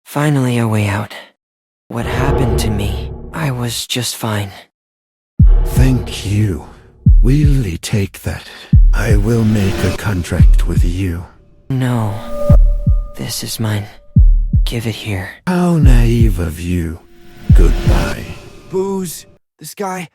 Finally a way out. What happened to me? I was just fine. Thank you. Will you take that? I will make a contract with you. No. This is mine. Give it here. How naive of you. Goodbye. Booze. This guy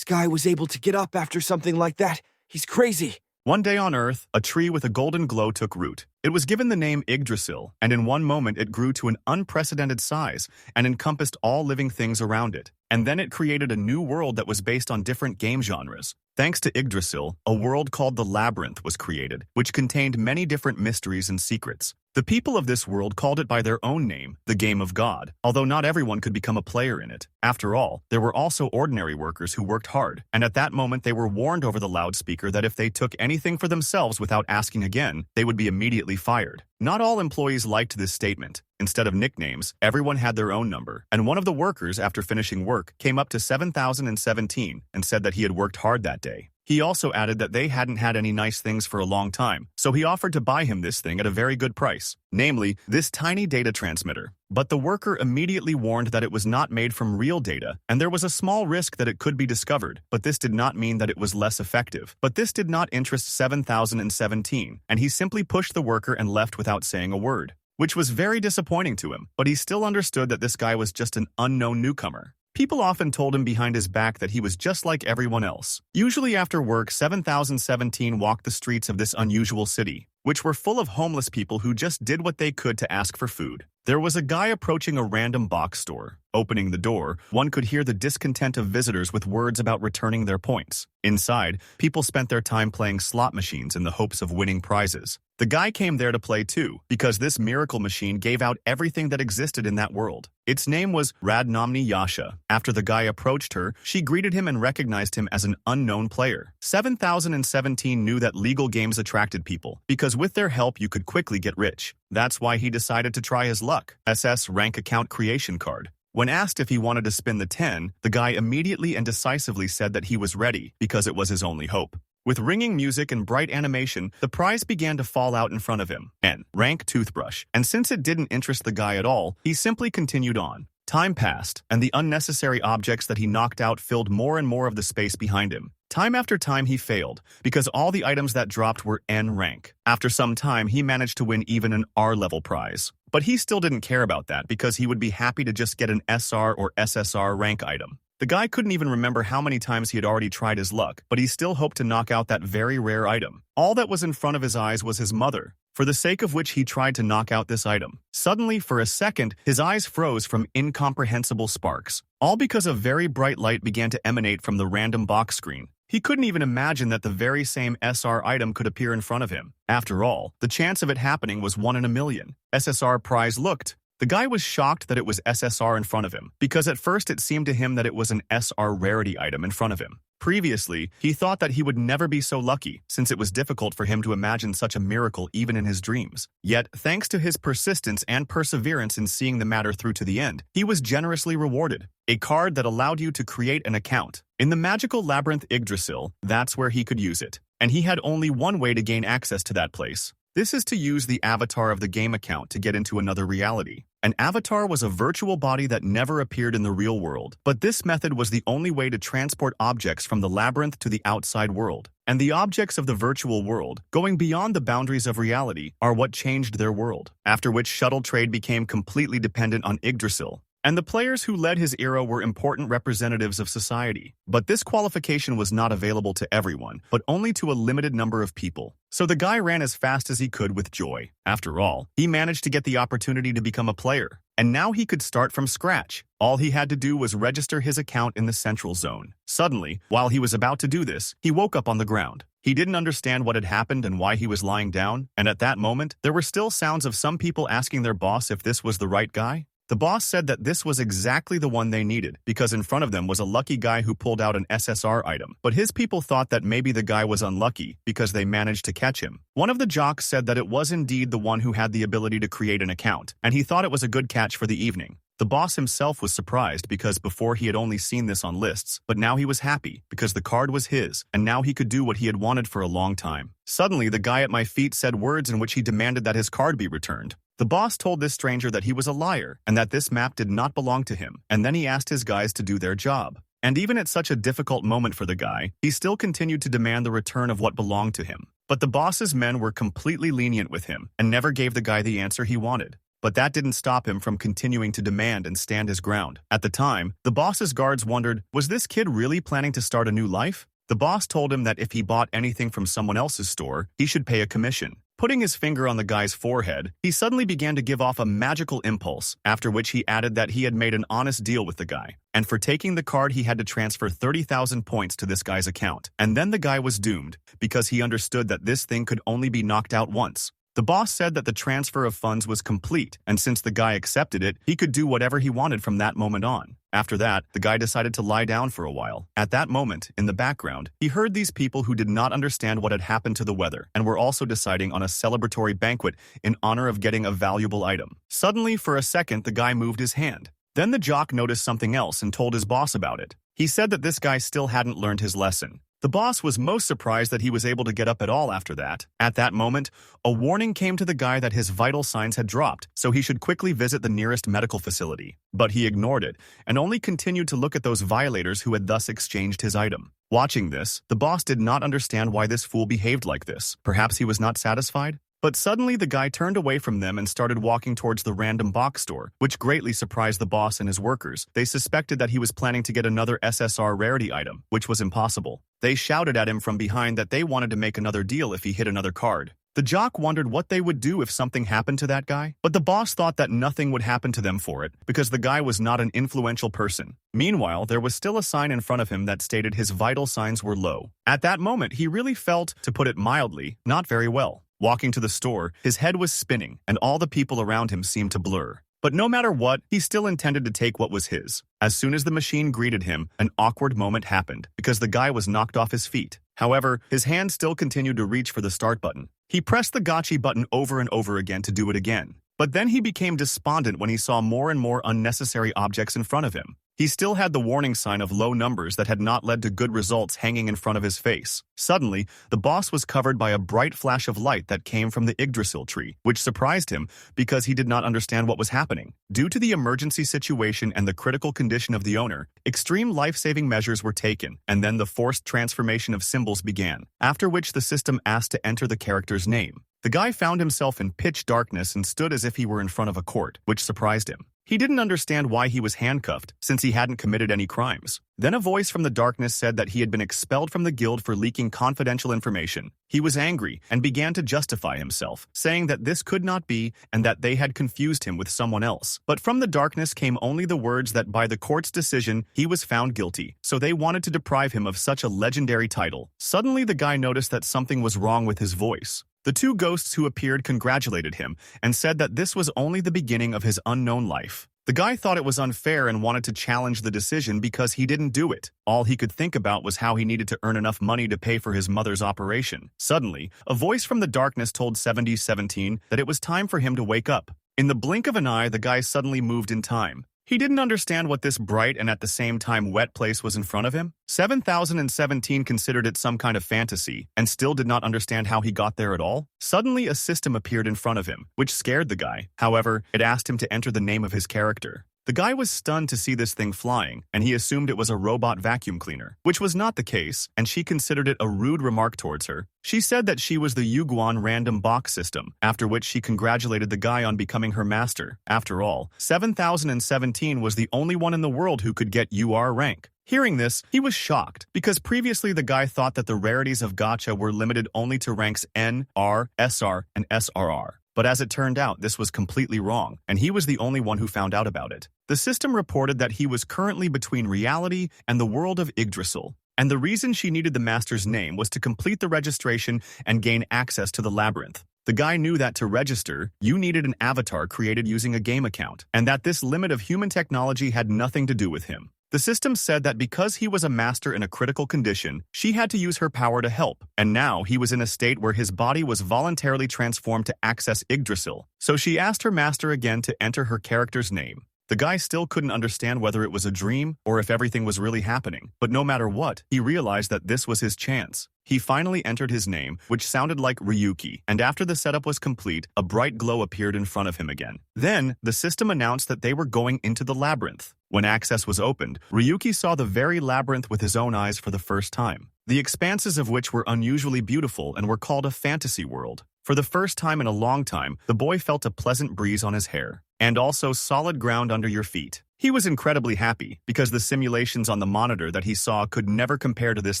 was able to get up after something like that. He's crazy. One day on Earth, a tree with a golden glow took root. It was given the name Yggdrasil, and in one moment it grew to an unprecedented size and encompassed all living things around it. And then it created a new world that was based on different game genres. Thanks to Yggdrasil, a world called the Labyrinth was created, which contained many different mysteries and secrets. The people of this world called it by their own name, the Game of God, although not everyone could become a player in it. After all, there were also ordinary workers who worked hard, and at that moment they were warned over the loudspeaker that if they took anything for themselves without asking again, they would be immediately fired. Not all employees liked this statement. Instead of nicknames, everyone had their own number, and one of the workers, after finishing work, came up to 7,017 and said that he had worked hard that day. He also added that they hadn't had any nice things for a long time, so he offered to buy him this thing at a very good price, namely, this tiny data transmitter. But the worker immediately warned that it was not made from real data, and there was a small risk that it could be discovered, but this did not mean that it was less effective. But this did not interest 7,017, and he simply pushed the worker and left without saying a word, which was very disappointing to him, but he still understood that this guy was just an unknown newcomer. People often told him behind his back that he was just like everyone else. Usually after work, 7,017 walked the streets of this unusual city, which were full of homeless people who just did what they could to ask for food. There was a guy approaching a random box store. Opening the door, one could hear the discontent of visitors with words about returning their points. Inside, people spent their time playing slot machines in the hopes of winning prizes. The guy came there to play too, because this miracle machine gave out everything that existed in that world. Its name was Radnomni Yasha. After the guy approached her, she greeted him and recognized him as an unknown player. 7,017 knew that legal games attracted people, because with their help you could quickly get rich. That's why he decided to try his luck. SS rank account creation card. When asked if he wanted to spin the 10, the guy immediately and decisively said that he was ready, because it was his only hope. With ringing music and bright animation, the prize began to fall out in front of him. N. Rank toothbrush. And since it didn't interest the guy at all, he simply continued on. Time passed, and the unnecessary objects that he knocked out filled more and more of the space behind him. Time after time he failed, because all the items that dropped were N rank. After some time, he managed to win even an R-level prize. But he still didn't care about that, because he would be happy to just get an SR or SSR rank item. The guy couldn't even remember how many times he had already tried his luck, but he still hoped to knock out that very rare item. All that was in front of his eyes was his mother, for the sake of which he tried to knock out this item. Suddenly, for a second, his eyes froze from incomprehensible sparks, all because a very bright light began to emanate from the random box screen. He couldn't even imagine that the very same SR item could appear in front of him. After all, the chance of it happening was 1 in a million. SSR prize looked. The guy was shocked that it was SSR in front of him, because at first it seemed to him that it was an SR rarity item in front of him. Previously, he thought that he would never be so lucky, since it was difficult for him to imagine such a miracle even in his dreams. Yet, thanks to his persistence and perseverance in seeing the matter through to the end, he was generously rewarded. A card that allowed you to create an account. In the magical labyrinth Yggdrasil, that's where he could use it. And he had only one way to gain access to that place. This is to use the avatar of the game account to get into another reality. An avatar was a virtual body that never appeared in the real world, but this method was the only way to transport objects from the labyrinth to the outside world. And the objects of the virtual world, going beyond the boundaries of reality, are what changed their world, after which shuttle trade became completely dependent on Yggdrasil. And the players who led his era were important representatives of society. But this qualification was not available to everyone, but only to a limited number of people. So the guy ran as fast as he could with joy. After all, he managed to get the opportunity to become a player. And now he could start from scratch. All he had to do was register his account in the central zone. Suddenly, while he was about to do this, he woke up on the ground. He didn't understand what had happened and why he was lying down, and at that moment, there were still sounds of some people asking their boss if this was the right guy. The boss said that this was exactly the one they needed, because in front of them was a lucky guy who pulled out an SSR item. But his people thought that maybe the guy was unlucky, because they managed to catch him. One of the jocks said that it was indeed the one who had the ability to create an account, and he thought it was a good catch for the evening. The boss himself was surprised because before he had only seen this on lists, but now he was happy because the card was his, and now he could do what he had wanted for a long time. Suddenly, the guy at my feet said words in which he demanded that his card be returned. The boss told this stranger that he was a liar and that this map did not belong to him, and then he asked his guys to do their job. And even at such a difficult moment for the guy, he still continued to demand the return of what belonged to him. But the boss's men were completely lenient with him and never gave the guy the answer he wanted. But that didn't stop him from continuing to demand and stand his ground. At the time, the boss's guards wondered, was this kid really planning to start a new life? The boss told him that if he bought anything from someone else's store, he should pay a commission. Putting his finger on the guy's forehead, he suddenly began to give off a magical impulse, after which he added that he had made an honest deal with the guy. And for taking the card, he had to transfer 30,000 points to this guy's account. And then the guy was doomed, because he understood that this thing could only be knocked out once. The boss said that the transfer of funds was complete, and since the guy accepted it, he could do whatever he wanted from that moment on. After that, the guy decided to lie down for a while. At that moment, in the background, he heard these people who did not understand what had happened to the weather and were also deciding on a celebratory banquet in honor of getting a valuable item. Suddenly, for a second, the guy moved his hand. Then the jock noticed something else and told his boss about it. He said that this guy still hadn't learned his lesson. The boss was most surprised that he was able to get up at all after that. At that moment, a warning came to the guy that his vital signs had dropped, so he should quickly visit the nearest medical facility. But he ignored it, and only continued to look at those violators who had thus exchanged his item. Watching this, the boss did not understand why this fool behaved like this. Perhaps he was not satisfied? But suddenly the guy turned away from them and started walking towards the random box store, which greatly surprised the boss and his workers. They suspected that he was planning to get another SSR rarity item, which was impossible. They shouted at him from behind that they wanted to make another deal if he hit another card. The jock wondered what they would do if something happened to that guy, but the boss thought that nothing would happen to them for it, because the guy was not an influential person. Meanwhile, there was still a sign in front of him that stated his vital signs were low. At that moment, he really felt, to put it mildly, not very well. Walking to the store, his head was spinning, and all the people around him seemed to blur. But no matter what, he still intended to take what was his. As soon as the machine greeted him, an awkward moment happened, because the guy was knocked off his feet. However, his hand still continued to reach for the start button. He pressed the gotcha button over and over again to do it again. But then he became despondent when he saw more and more unnecessary objects in front of him. He still had the warning sign of low numbers that had not led to good results hanging in front of his face. Suddenly, the boss was covered by a bright flash of light that came from the Yggdrasil tree, which surprised him because he did not understand what was happening. Due to the emergency situation and the critical condition of the owner, extreme life-saving measures were taken, and then the forced transformation of symbols began, after which the system asked to enter the character's name. The guy found himself in pitch darkness and stood as if he were in front of a court, which surprised him. He didn't understand why he was handcuffed, since he hadn't committed any crimes. Then a voice from the darkness said that he had been expelled from the guild for leaking confidential information. He was angry and began to justify himself, saying that this could not be and that they had confused him with someone else. But from the darkness came only the words that by the court's decision, he was found guilty, so they wanted to deprive him of such a legendary title. Suddenly, the guy noticed that something was wrong with his voice. The two ghosts who appeared congratulated him and said that this was only the beginning of his unknown life. The guy thought it was unfair and wanted to challenge the decision because he didn't do it. All he could think about was how he needed to earn enough money to pay for his mother's operation. Suddenly, a voice from the darkness told 7017 that it was time for him to wake up. In the blink of an eye, the guy suddenly moved in time. He didn't understand what this bright and at the same time wet place was in front of him. 7017 considered it some kind of fantasy and still did not understand how he got there at all. Suddenly, a system appeared in front of him, which scared the guy. However, it asked him to enter the name of his character. The guy was stunned to see this thing flying, and he assumed it was a robot vacuum cleaner, which was not the case, and she considered it a rude remark towards her. She said that she was the Yuguan random box system, after which she congratulated the guy on becoming her master. After all, 7017 was the only one in the world who could get UR rank. Hearing this, he was shocked, because previously the guy thought that the rarities of gacha were limited only to ranks N, R, SR, and SRR. But as it turned out, this was completely wrong, and he was the only one who found out about it. The system reported that he was currently between reality and the world of Yggdrasil, and the reason she needed the master's name was to complete the registration and gain access to the Labyrinth. The guy knew that to register, you needed an avatar created using a game account, and that this limit of human technology had nothing to do with him. The system said that because he was a master in a critical condition, she had to use her power to help, and now he was in a state where his body was voluntarily transformed to access Yggdrasil. So she asked her master again to enter her character's name. The guy still couldn't understand whether it was a dream or if everything was really happening, but no matter what, he realized that this was his chance. He finally entered his name, which sounded like Ryuki, and after the setup was complete, a bright glow appeared in front of him again. Then, the system announced that they were going into the labyrinth. When access was opened, Ryuki saw the very labyrinth with his own eyes for the first time, the expanses of which were unusually beautiful and were called a fantasy world. For the first time in a long time, the boy felt a pleasant breeze on his hair, and also solid ground under your feet. He was incredibly happy, because the simulations on the monitor that he saw could never compare to this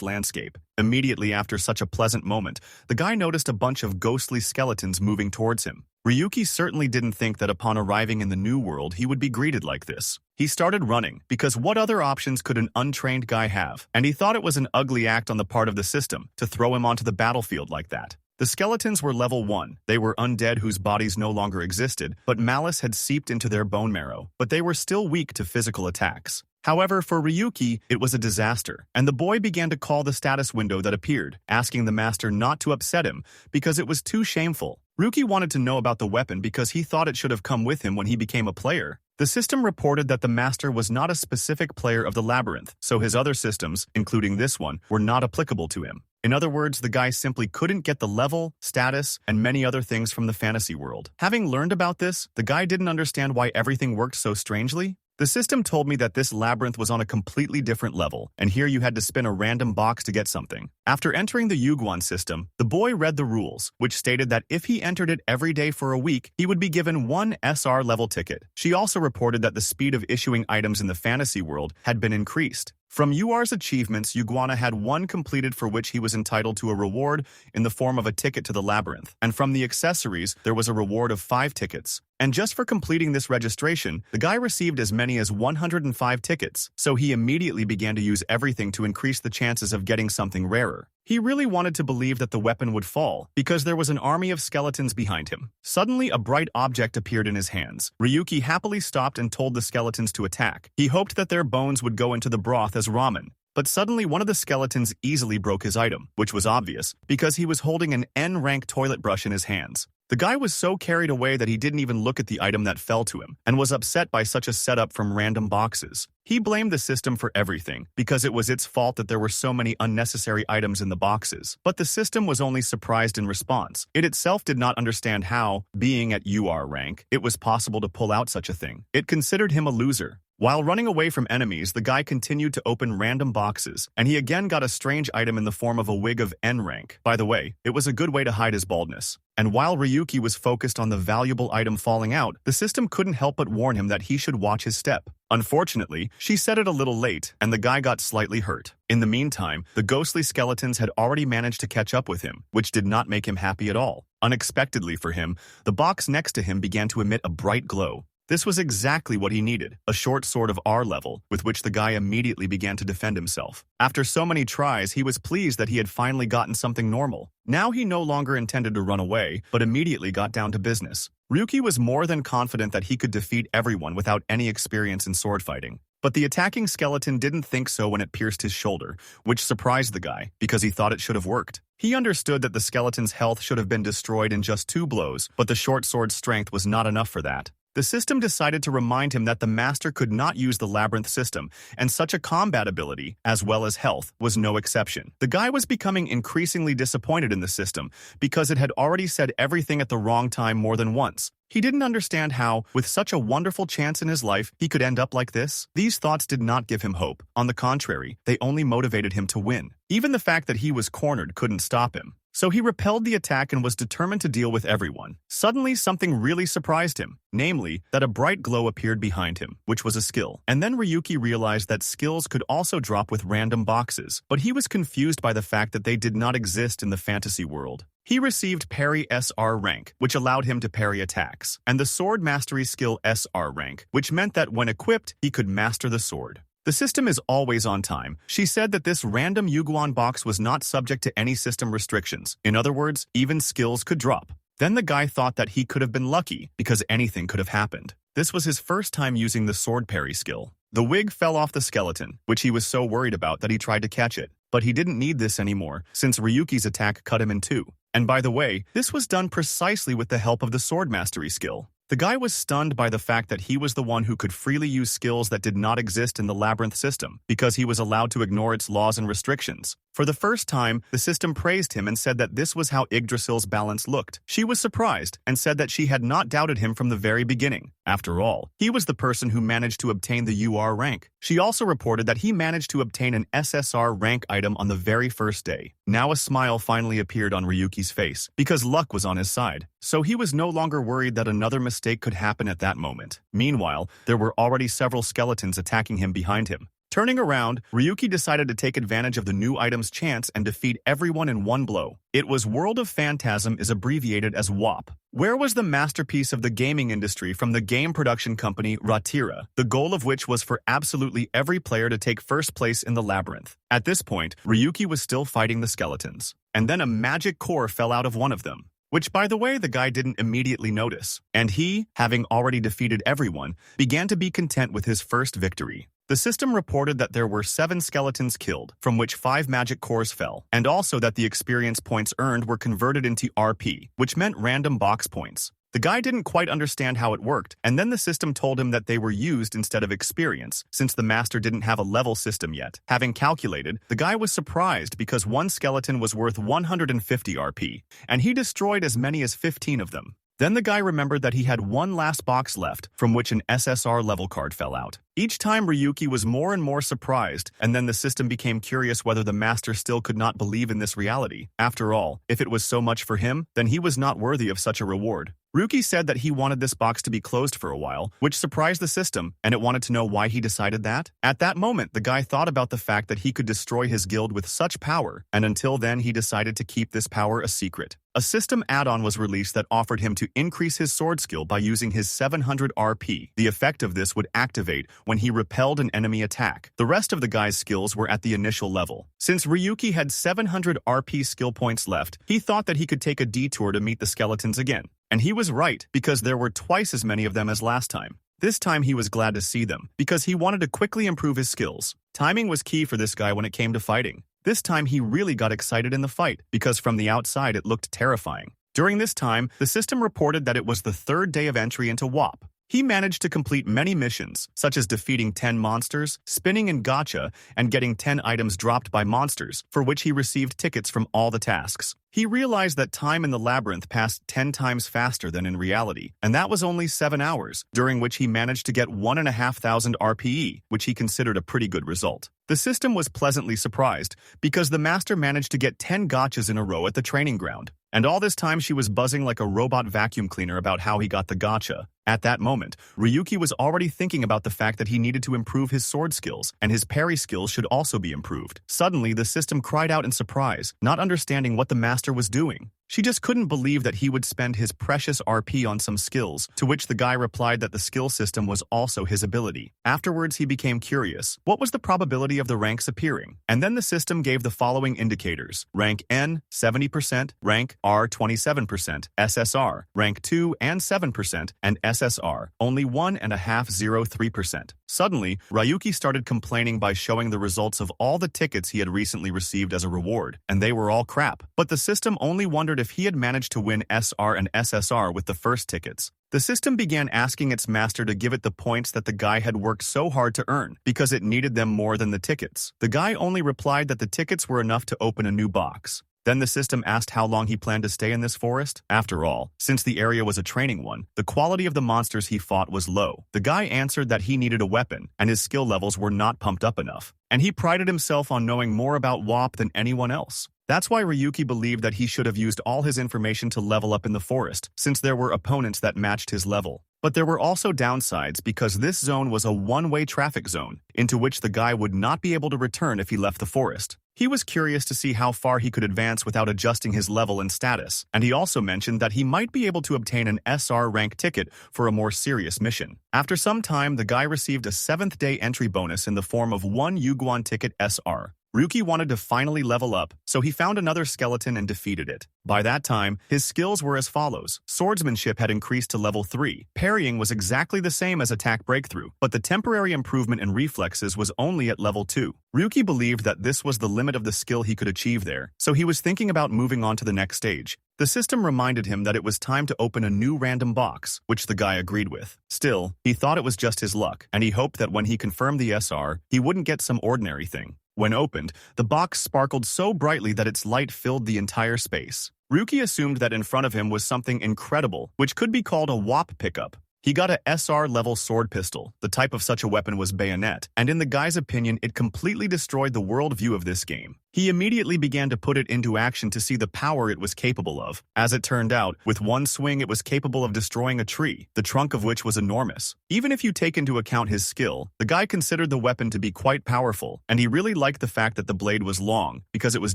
landscape. Immediately after such a pleasant moment, the guy noticed a bunch of ghostly skeletons moving towards him. Ryuki certainly didn't think that upon arriving in the new world he would be greeted like this. He started running, because what other options could an untrained guy have? And he thought it was an ugly act on the part of the system to throw him onto the battlefield like that. The skeletons were level 1. They were undead whose bodies no longer existed, but malice had seeped into their bone marrow, but they were still weak to physical attacks. However, for Ryuki, it was a disaster, and the boy began to call the status window that appeared, asking the master not to upset him, because it was too shameful. Ryuki wanted to know about the weapon because he thought it should have come with him when he became a player. The system reported that the master was not a specific player of the labyrinth, so his other systems, including this one, were not applicable to him. In other words, the guy simply couldn't get the level, status, and many other things from the fantasy world. Having learned about this, the guy didn't understand why everything worked so strangely. The system told me that this labyrinth was on a completely different level, and here you had to spin a random box to get something. After entering the Yuguan system, the boy read the rules, which stated that if he entered it every day for a week, he would be given 1 SR level ticket. She also reported that the speed of issuing items in the fantasy world had been increased. From UR's achievements, Yuguana had 1 completed for which he was entitled to a reward in the form of a ticket to the labyrinth, and from the accessories, there was a reward of 5 tickets. And just for completing this registration, the guy received as many as 105 tickets, so he immediately began to use everything to increase the chances of getting something rarer. He really wanted to believe that the weapon would fall, because there was an army of skeletons behind him. Suddenly, a bright object appeared in his hands. Ryuki happily stopped and told the skeletons to attack. He hoped that their bones would go into the broth as ramen. But suddenly, one of the skeletons easily broke his item, which was obvious, because he was holding an N-rank toilet brush in his hands. The guy was so carried away that he didn't even look at the item that fell to him, and was upset by such a setup from random boxes. He blamed the system for everything, because it was its fault that there were so many unnecessary items in the boxes. But the system was only surprised in response. It itself did not understand how, being at UR rank, it was possible to pull out such a thing. It considered him a loser. While running away from enemies, the guy continued to open random boxes, and he again got a strange item in the form of a wig of N rank. By the way, it was a good way to hide his baldness. And while Ryuki was focused on the valuable item falling out, the system couldn't help but warn him that he should watch his step. Unfortunately, she said it a little late, and the guy got slightly hurt. In the meantime, the ghostly skeletons had already managed to catch up with him, which did not make him happy at all. Unexpectedly for him, the box next to him began to emit a bright glow. This was exactly what he needed, a short sword of R level, with which the guy immediately began to defend himself. After so many tries, he was pleased that he had finally gotten something normal. Now he no longer intended to run away, but immediately got down to business. Ryuki was more than confident that he could defeat everyone without any experience in sword fighting. But the attacking skeleton didn't think so when it pierced his shoulder, which surprised the guy, because he thought it should have worked. He understood that the skeleton's health should have been destroyed in just 2 blows, but the short sword's strength was not enough for that. The system decided to remind him that the master could not use the labyrinth system, and such a combat ability, as well as health, was no exception. The guy was becoming increasingly disappointed in the system, because it had already said everything at the wrong time more than once. He didn't understand how, with such a wonderful chance in his life, he could end up like this. These thoughts did not give him hope. On the contrary, they only motivated him to win. Even the fact that he was cornered couldn't stop him. So he repelled the attack and was determined to deal with everyone. Suddenly, something really surprised him, namely, that a bright glow appeared behind him, which was a skill. And then Ryuki realized that skills could also drop with random boxes, but he was confused by the fact that they did not exist in the fantasy world. He received Parry SR rank, which allowed him to parry attacks, and the Sword Mastery skill SR rank, which meant that when equipped, he could master the sword. The system is always on time. She said that this random Yuguan box was not subject to any system restrictions. In other words, even skills could drop. Then the guy thought that he could have been lucky, because anything could have happened. This was his first time using the sword parry skill. The wig fell off the skeleton, which he was so worried about that he tried to catch it. But he didn't need this anymore, since Ryuki's attack cut him in 2. And by the way, this was done precisely with the help of the sword mastery skill. The guy was stunned by the fact that he was the one who could freely use skills that did not exist in the Labyrinth system, because he was allowed to ignore its laws and restrictions. For the first time, the system praised him and said that this was how Yggdrasil's balance looked. She was surprised and said that she had not doubted him from the very beginning. After all, he was the person who managed to obtain the UR rank. She also reported that he managed to obtain an SSR rank item on the very first day. Now a smile finally appeared on Ryuki's face, because luck was on his side. So he was no longer worried that another mistake could happen at that moment. Meanwhile, there were already several skeletons attacking him behind him. Turning around, Ryuki decided to take advantage of the new item's chance and defeat everyone in one blow. It was World of Phantasm, is abbreviated as WAP. Where was the masterpiece of the gaming industry from the game production company Ratira, the goal of which was for absolutely every player to take first place in the Labyrinth. At this point, Ryuki was still fighting the skeletons. And then a magic core fell out of one of them, which, by the way, the guy didn't immediately notice. And he, having already defeated everyone, began to be content with his first victory. The system reported that there were 7 skeletons killed, from which 5 magic cores fell, and also that the experience points earned were converted into RP, which meant random box points. The guy didn't quite understand how it worked, and then the system told him that they were used instead of experience, since the master didn't have a level system yet. Having calculated, the guy was surprised because one skeleton was worth 150 RP, and he destroyed as many as 15 of them. Then the guy remembered that he had one last box left, from which an SSR level card fell out. Each time Ryuki was more and more surprised, and then the system became curious whether the master still could not believe in this reality. After all, if it was so much for him, then he was not worthy of such a reward. Ryuki said that he wanted this box to be closed for a while, which surprised the system, and it wanted to know why he decided that. At that moment, the guy thought about the fact that he could destroy his guild with such power, and until then he decided to keep this power a secret. A system add-on was released that offered him to increase his sword skill by using his 700 RP. The effect of this would activate when he repelled an enemy attack. The rest of the guy's skills were at the initial level. Since Ryuki had 700 RP skill points left, he thought that he could take a detour to meet the skeletons again. And he was right, because there were twice as many of them as last time. This time he was glad to see them, because he wanted to quickly improve his skills. Timing was key for this guy when it came to fighting. This time he really got excited in the fight, because from the outside it looked terrifying. During this time, the system reported that it was the 3rd day of entry into WAP. He managed to complete many missions, such as defeating 10 monsters, spinning in gacha, and getting 10 items dropped by monsters, for which he received tickets from all the tasks. He realized that time in the Labyrinth passed 10 times faster than in reality, and that was only 7 hours, during which he managed to get 1,500 RPE, which he considered a pretty good result. The system was pleasantly surprised, because the master managed to get 10 gachas in a row at the training ground. And all this time she was buzzing like a robot vacuum cleaner about how he got the gacha. At that moment, Ryuki was already thinking about the fact that he needed to improve his sword skills, and his parry skills should also be improved. Suddenly, the system cried out in surprise, not understanding what the master was doing. She just couldn't believe that he would spend his precious RP on some skills, to which the guy replied that the skill system was also his ability. Afterwards, he became curious. What was the probability of the ranks appearing? And then the system gave the following indicators. Rank N, 70%, rank R, 27%, SSR, rank 2 and 7%, and SSR, only 1.503%. Suddenly, Ryuki started complaining by showing the results of all the tickets he had recently received as a reward, and they were all crap. But the system only wondered if he had managed to win SR and SSR with the first tickets. The system began asking its master to give it the points that the guy had worked so hard to earn, because it needed them more than the tickets. The guy only replied that the tickets were enough to open a new box. Then the system asked how long he planned to stay in this forest. After all, since the area was a training one, the quality of the monsters he fought was low. The guy answered that he needed a weapon, and his skill levels were not pumped up enough. And he prided himself on knowing more about WAP than anyone else. That's why Ryuki believed that he should have used all his information to level up in the forest, since there were opponents that matched his level. But there were also downsides, because this zone was a one-way traffic zone, into which the guy would not be able to return if he left the forest. He was curious to see how far he could advance without adjusting his level and status, and he also mentioned that he might be able to obtain an SR rank ticket for a more serious mission. After some time, the guy received a 7th day entry bonus in the form of 1 Yuguan ticket SR. Ryuki wanted to finally level up, so he found another skeleton and defeated it. By that time, his skills were as follows. Swordsmanship had increased to level 3. Parrying was exactly the same as attack breakthrough, but the temporary improvement in reflexes was only at level 2. Ryuki believed that this was the limit of the skill he could achieve there, so he was thinking about moving on to the next stage. The system reminded him that it was time to open a new random box, which the guy agreed with. Still, he thought it was just his luck, and he hoped that when he confirmed the SR, he wouldn't get some ordinary thing. When opened, the box sparkled so brightly that its light filled the entire space. Ryuki assumed that in front of him was something incredible, which could be called a WAP pickup. He got a SR-level sword pistol. The type of such a weapon was bayonet, and in the guy's opinion, it completely destroyed the worldview of this game. He immediately began to put it into action to see the power it was capable of. As it turned out, with one swing it was capable of destroying a tree, the trunk of which was enormous. Even if you take into account his skill, the guy considered the weapon to be quite powerful, and he really liked the fact that the blade was long, because it was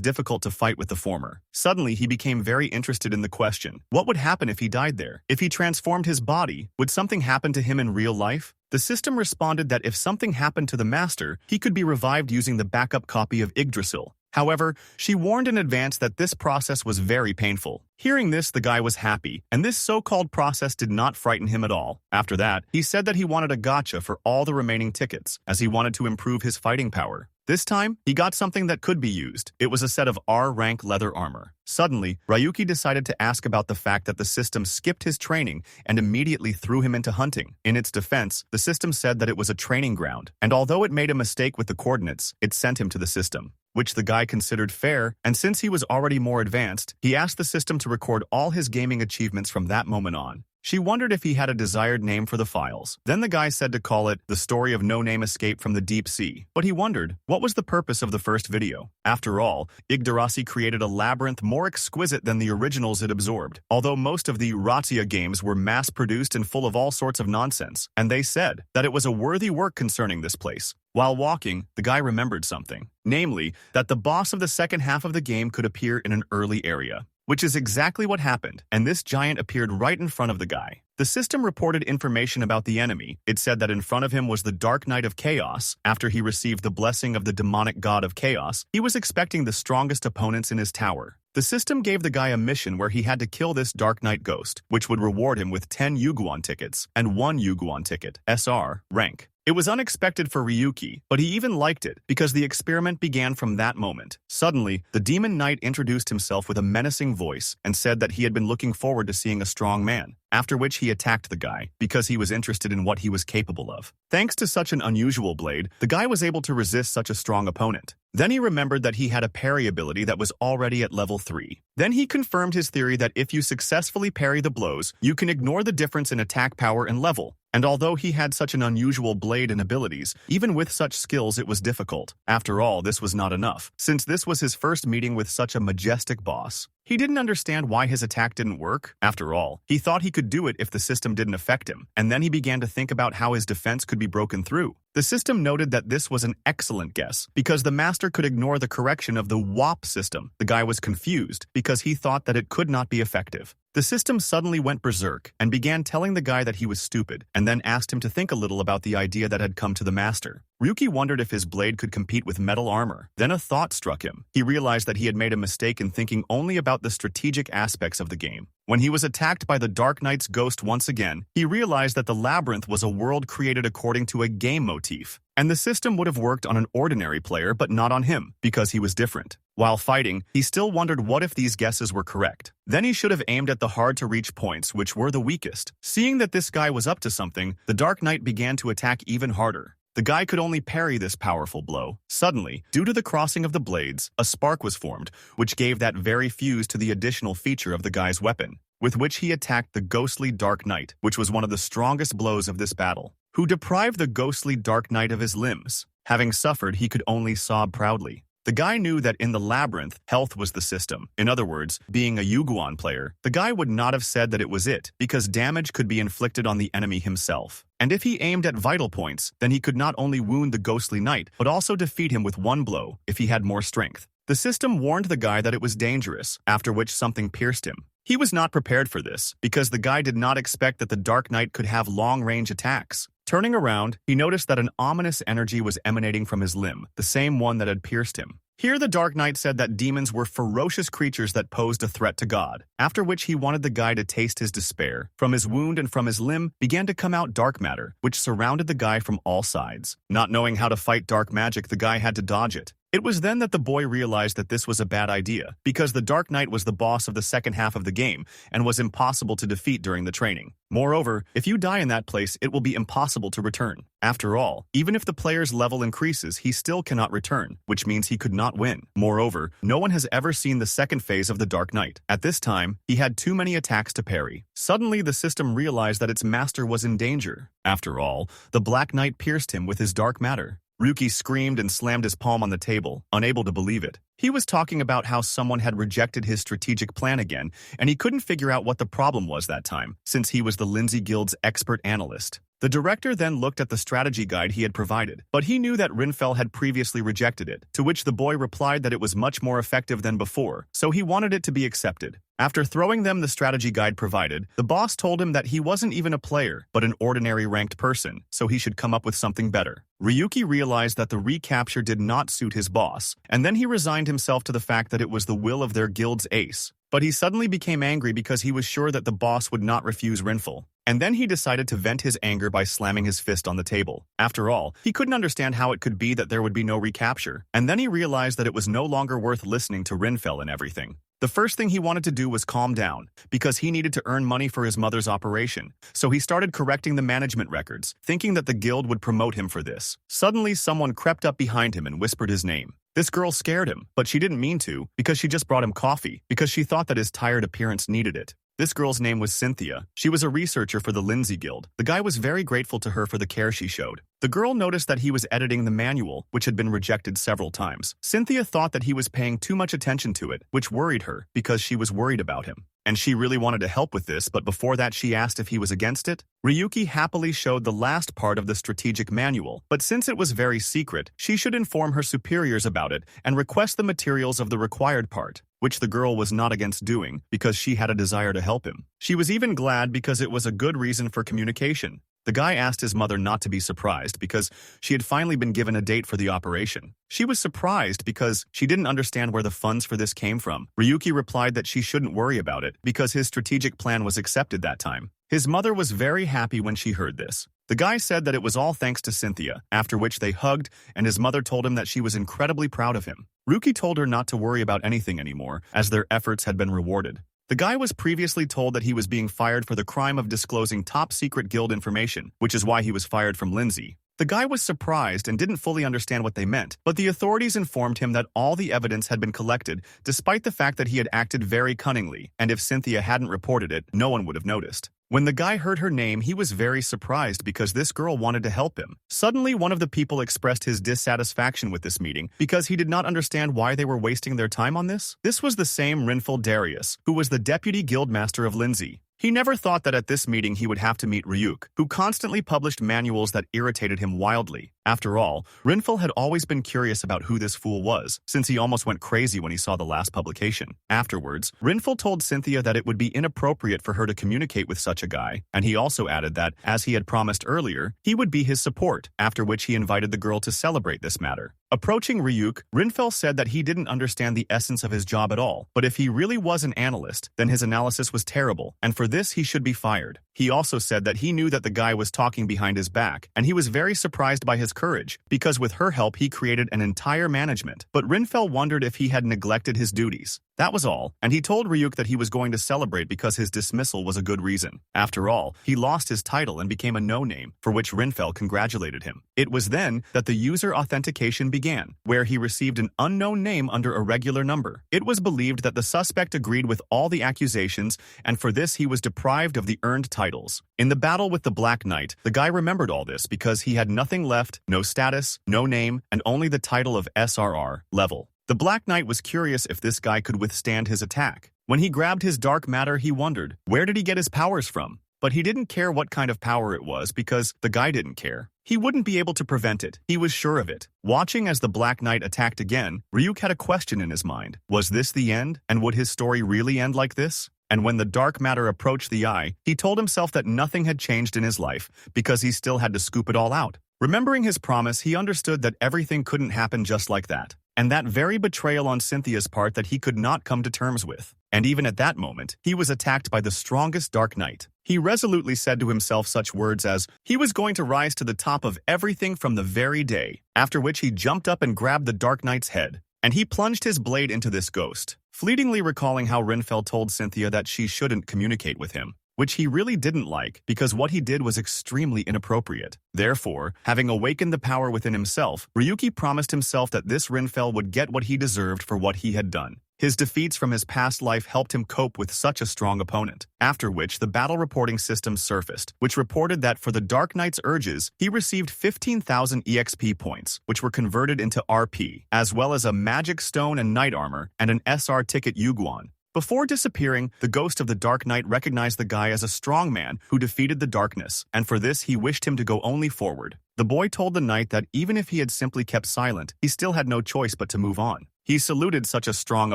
difficult to fight with the former. Suddenly, he became very interested in the question, what would happen if he died there? If he transformed his body, would something happen to him in real life? The system responded that if something happened to the master, he could be revived using the backup copy of Yggdrasil. However, she warned in advance that this process was very painful. Hearing this, the guy was happy, and this so-called process did not frighten him at all. After that, he said that he wanted a gacha for all the remaining tickets, as he wanted to improve his fighting power. This time, he got something that could be used. It was a set of R-rank leather armor. Suddenly, Ryuki decided to ask about the fact that the system skipped his training and immediately threw him into hunting. In its defense, the system said that it was a training ground, and although it made a mistake with the coordinates, it sent him to the system, which the guy considered fair, and since he was already more advanced, he asked the system to record all his gaming achievements from that moment on. She wondered if he had a desired name for the files. Then the guy said to call it The Story of No Name Escape from the Deep Sea. But he wondered, what was the purpose of the first video? After all, Yggdrasil created a labyrinth more exquisite than the originals it absorbed. Although most of the Ratia games were mass-produced and full of all sorts of nonsense, and they said that it was a worthy work concerning this place. While walking, the guy remembered something. Namely, that the boss of the second half of the game could appear in an early area. Which is exactly what happened, and this giant appeared right in front of the guy. The system reported information about the enemy. It said that in front of him was the Dark Knight of Chaos. After he received the blessing of the demonic god of chaos, he was expecting the strongest opponents in his tower. The system gave the guy a mission where he had to kill this Dark Knight ghost, which would reward him with 10 Yuguan tickets and 1 Yuguan ticket, SR, rank. It was unexpected for Ryuki, but he even liked it because the experiment began from that moment. Suddenly, the demon knight introduced himself with a menacing voice and said that he had been looking forward to seeing a strong man, after which he attacked the guy because he was interested in what he was capable of. Thanks to such an unusual blade, the guy was able to resist such a strong opponent. Then he remembered that he had a parry ability that was already at level 3. Then he confirmed his theory that if you successfully parry the blows, you can ignore the difference in attack power and level. And although he had such an unusual blade and abilities, even with such skills it was difficult. After all, this was not enough, since this was his first meeting with such a majestic boss. He didn't understand why his attack didn't work. After all, he thought he could do it if the system didn't affect him, and then he began to think about how his defense could be broken through. The system noted that this was an excellent guess, because the master could ignore the correction of the WAP system. The guy was confused, because he thought that it could not be effective. The system suddenly went berserk and began telling the guy that he was stupid, and then asked him to think a little about the idea that had come to the master. Ryuki wondered if his blade could compete with metal armor. Then a thought struck him. He realized that he had made a mistake in thinking only about the strategic aspects of the game. When he was attacked by the Dark Knight's ghost once again, he realized that the Labyrinth was a world created according to a game motif, and the system would have worked on an ordinary player but not on him, because he was different. While fighting, he still wondered what if these guesses were correct. Then he should have aimed at the hard-to-reach points, which were the weakest. Seeing that this guy was up to something, the Dark Knight began to attack even harder. The guy could only parry this powerful blow. Suddenly, due to the crossing of the blades, a spark was formed, which gave that very fuse to the additional feature of the guy's weapon, with which he attacked the ghostly Dark Knight, which was one of the strongest blows of this battle, who deprived the ghostly Dark Knight of his limbs. Having suffered, he could only sob proudly. The guy knew that in the Labyrinth, health was the system. In other words, being a Yuguan player, the guy would not have said that it was it, because damage could be inflicted on the enemy himself. And if he aimed at vital points, then he could not only wound the ghostly knight, but also defeat him with one blow if he had more strength. The system warned the guy that it was dangerous, after which something pierced him. He was not prepared for this, because the guy did not expect that the Dark Knight could have long-range attacks. Turning around, he noticed that an ominous energy was emanating from his limb, the same one that had pierced him. Here the Dark Knight said that demons were ferocious creatures that posed a threat to God, after which he wanted the guy to taste his despair. From his wound and from his limb began to come out dark matter, which surrounded the guy from all sides. Not knowing how to fight dark magic, the guy had to dodge it. It was then that the boy realized that this was a bad idea, because the Dark Knight was the boss of the second half of the game and was impossible to defeat during the training. Moreover, if you die in that place, it will be impossible to return. After all, even if the player's level increases, he still cannot return, which means he could not win. Moreover, no one has ever seen the second phase of the Dark Knight. At this time, he had too many attacks to parry. Suddenly, the system realized that its master was in danger. After all, the Black Knight pierced him with his dark matter. Ryuki screamed and slammed his palm on the table, unable to believe it. He was talking about how someone had rejected his strategic plan again, and he couldn't figure out what the problem was that time, since he was the Lindsay Guild's expert analyst. The director then looked at the strategy guide he had provided, but he knew that Rinfell had previously rejected it, to which the boy replied that it was much more effective than before, so he wanted it to be accepted. After throwing them the strategy guide provided, the boss told him that he wasn't even a player, but an ordinary ranked person, so he should come up with something better. Ryuki realized that the recapture did not suit his boss, and then he resigned himself to the fact that it was the will of their guild's ace. But he suddenly became angry because he was sure that the boss would not refuse Rinfell. And then he decided to vent his anger by slamming his fist on the table. After all, he couldn't understand how it could be that there would be no recapture. And then he realized that it was no longer worth listening to Rinfell and everything. The first thing he wanted to do was calm down, because he needed to earn money for his mother's operation. So he started correcting the management records, thinking that the guild would promote him for this. Suddenly, someone crept up behind him and whispered his name. This girl scared him, but she didn't mean to, because she just brought him coffee, because she thought that his tired appearance needed it. This girl's name was Cynthia. She was a researcher for the Lindsay Guild. The guy was very grateful to her for the care she showed. The girl noticed that he was editing the manual, which had been rejected several times. Cynthia thought that he was paying too much attention to it, which worried her, because she was worried about him. And she really wanted to help with this, but before that she asked if he was against it. Ryuki happily showed the last part of the strategic manual, but since it was very secret, she should inform her superiors about it and request the materials of the required part, which the girl was not against doing because she had a desire to help him. She was even glad because it was a good reason for communication. The guy asked his mother not to be surprised because she had finally been given a date for the operation. She was surprised because she didn't understand where the funds for this came from. Ryuki replied that she shouldn't worry about it because his strategic plan was accepted that time. His mother was very happy when she heard this. The guy said that it was all thanks to Cynthia, after which they hugged, and his mother told him that she was incredibly proud of him. Ryuki told her not to worry about anything anymore, as their efforts had been rewarded. The guy was previously told that he was being fired for the crime of disclosing top-secret guild information, which is why he was fired from Lindsay. The guy was surprised and didn't fully understand what they meant, but the authorities informed him that all the evidence had been collected, despite the fact that he had acted very cunningly, and if Cynthia hadn't reported it, no one would have noticed. When the guy heard her name, he was very surprised because this girl wanted to help him. Suddenly, one of the people expressed his dissatisfaction with this meeting because he did not understand why they were wasting their time on this. This was the same Rinfell Darius, who was the deputy guildmaster of Lindsay. He never thought that at this meeting he would have to meet Ryuk, who constantly published manuals that irritated him wildly. After all, Rinfell had always been curious about who this fool was, since he almost went crazy when he saw the last publication. Afterwards, Rinfell told Cynthia that it would be inappropriate for her to communicate with such a guy, and he also added that, as he had promised earlier, he would be his support, after which he invited the girl to celebrate this matter. Approaching Ryuk, Rinfell said that he didn't understand the essence of his job at all, but if he really was an analyst, then his analysis was terrible, and for this he should be fired. He also said that he knew that the guy was talking behind his back, and he was very surprised by his courage, because with her help he created an entire management. But Rinfell wondered if he had neglected his duties. That was all, and he told Ryuk that he was going to celebrate because his dismissal was a good reason. After all, he lost his title and became a no-name, for which Rinfell congratulated him. It was then that the user authentication began, where he received an unknown name under a regular number. It was believed that the suspect agreed with all the accusations, and for this he was deprived of the earned titles. In the battle with the Black Knight, the guy remembered all this because he had nothing left, no status, no name, and only the title of SRR, level. The Black Knight was curious if this guy could withstand his attack. When he grabbed his dark matter, he wondered, where did he get his powers from? But he didn't care what kind of power it was because the guy didn't care. He wouldn't be able to prevent it. He was sure of it. Watching as the Black Knight attacked again, Ryuk had a question in his mind. Was this the end? And would his story really end like this? And when the dark matter approached the eye, he told himself that nothing had changed in his life because he still had to scoop it all out. Remembering his promise, he understood that everything couldn't happen just like that. And that very betrayal on Cynthia's part that he could not come to terms with. And even at that moment, he was attacked by the strongest Dark Knight. He resolutely said to himself such words as, he was going to rise to the top of everything from the very day, after which he jumped up and grabbed the Dark Knight's head. And he plunged his blade into this ghost, fleetingly recalling how Renfell told Cynthia that she shouldn't communicate with him, which he really didn't like because what he did was extremely inappropriate. Therefore, having awakened the power within himself, Ryuki promised himself that this Renfell would get what he deserved for what he had done. His defeats from his past life helped him cope with such a strong opponent, after which the battle reporting system surfaced, which reported that for the Dark Knight's urges, he received 15,000 EXP points, which were converted into RP, as well as a magic stone and knight armor, and an SR ticket Yuguan. Before disappearing, the ghost of the Dark Knight recognized the guy as a strong man who defeated the darkness, and for this he wished him to go only forward. The boy told the knight that even if he had simply kept silent, he still had no choice but to move on. He saluted such a strong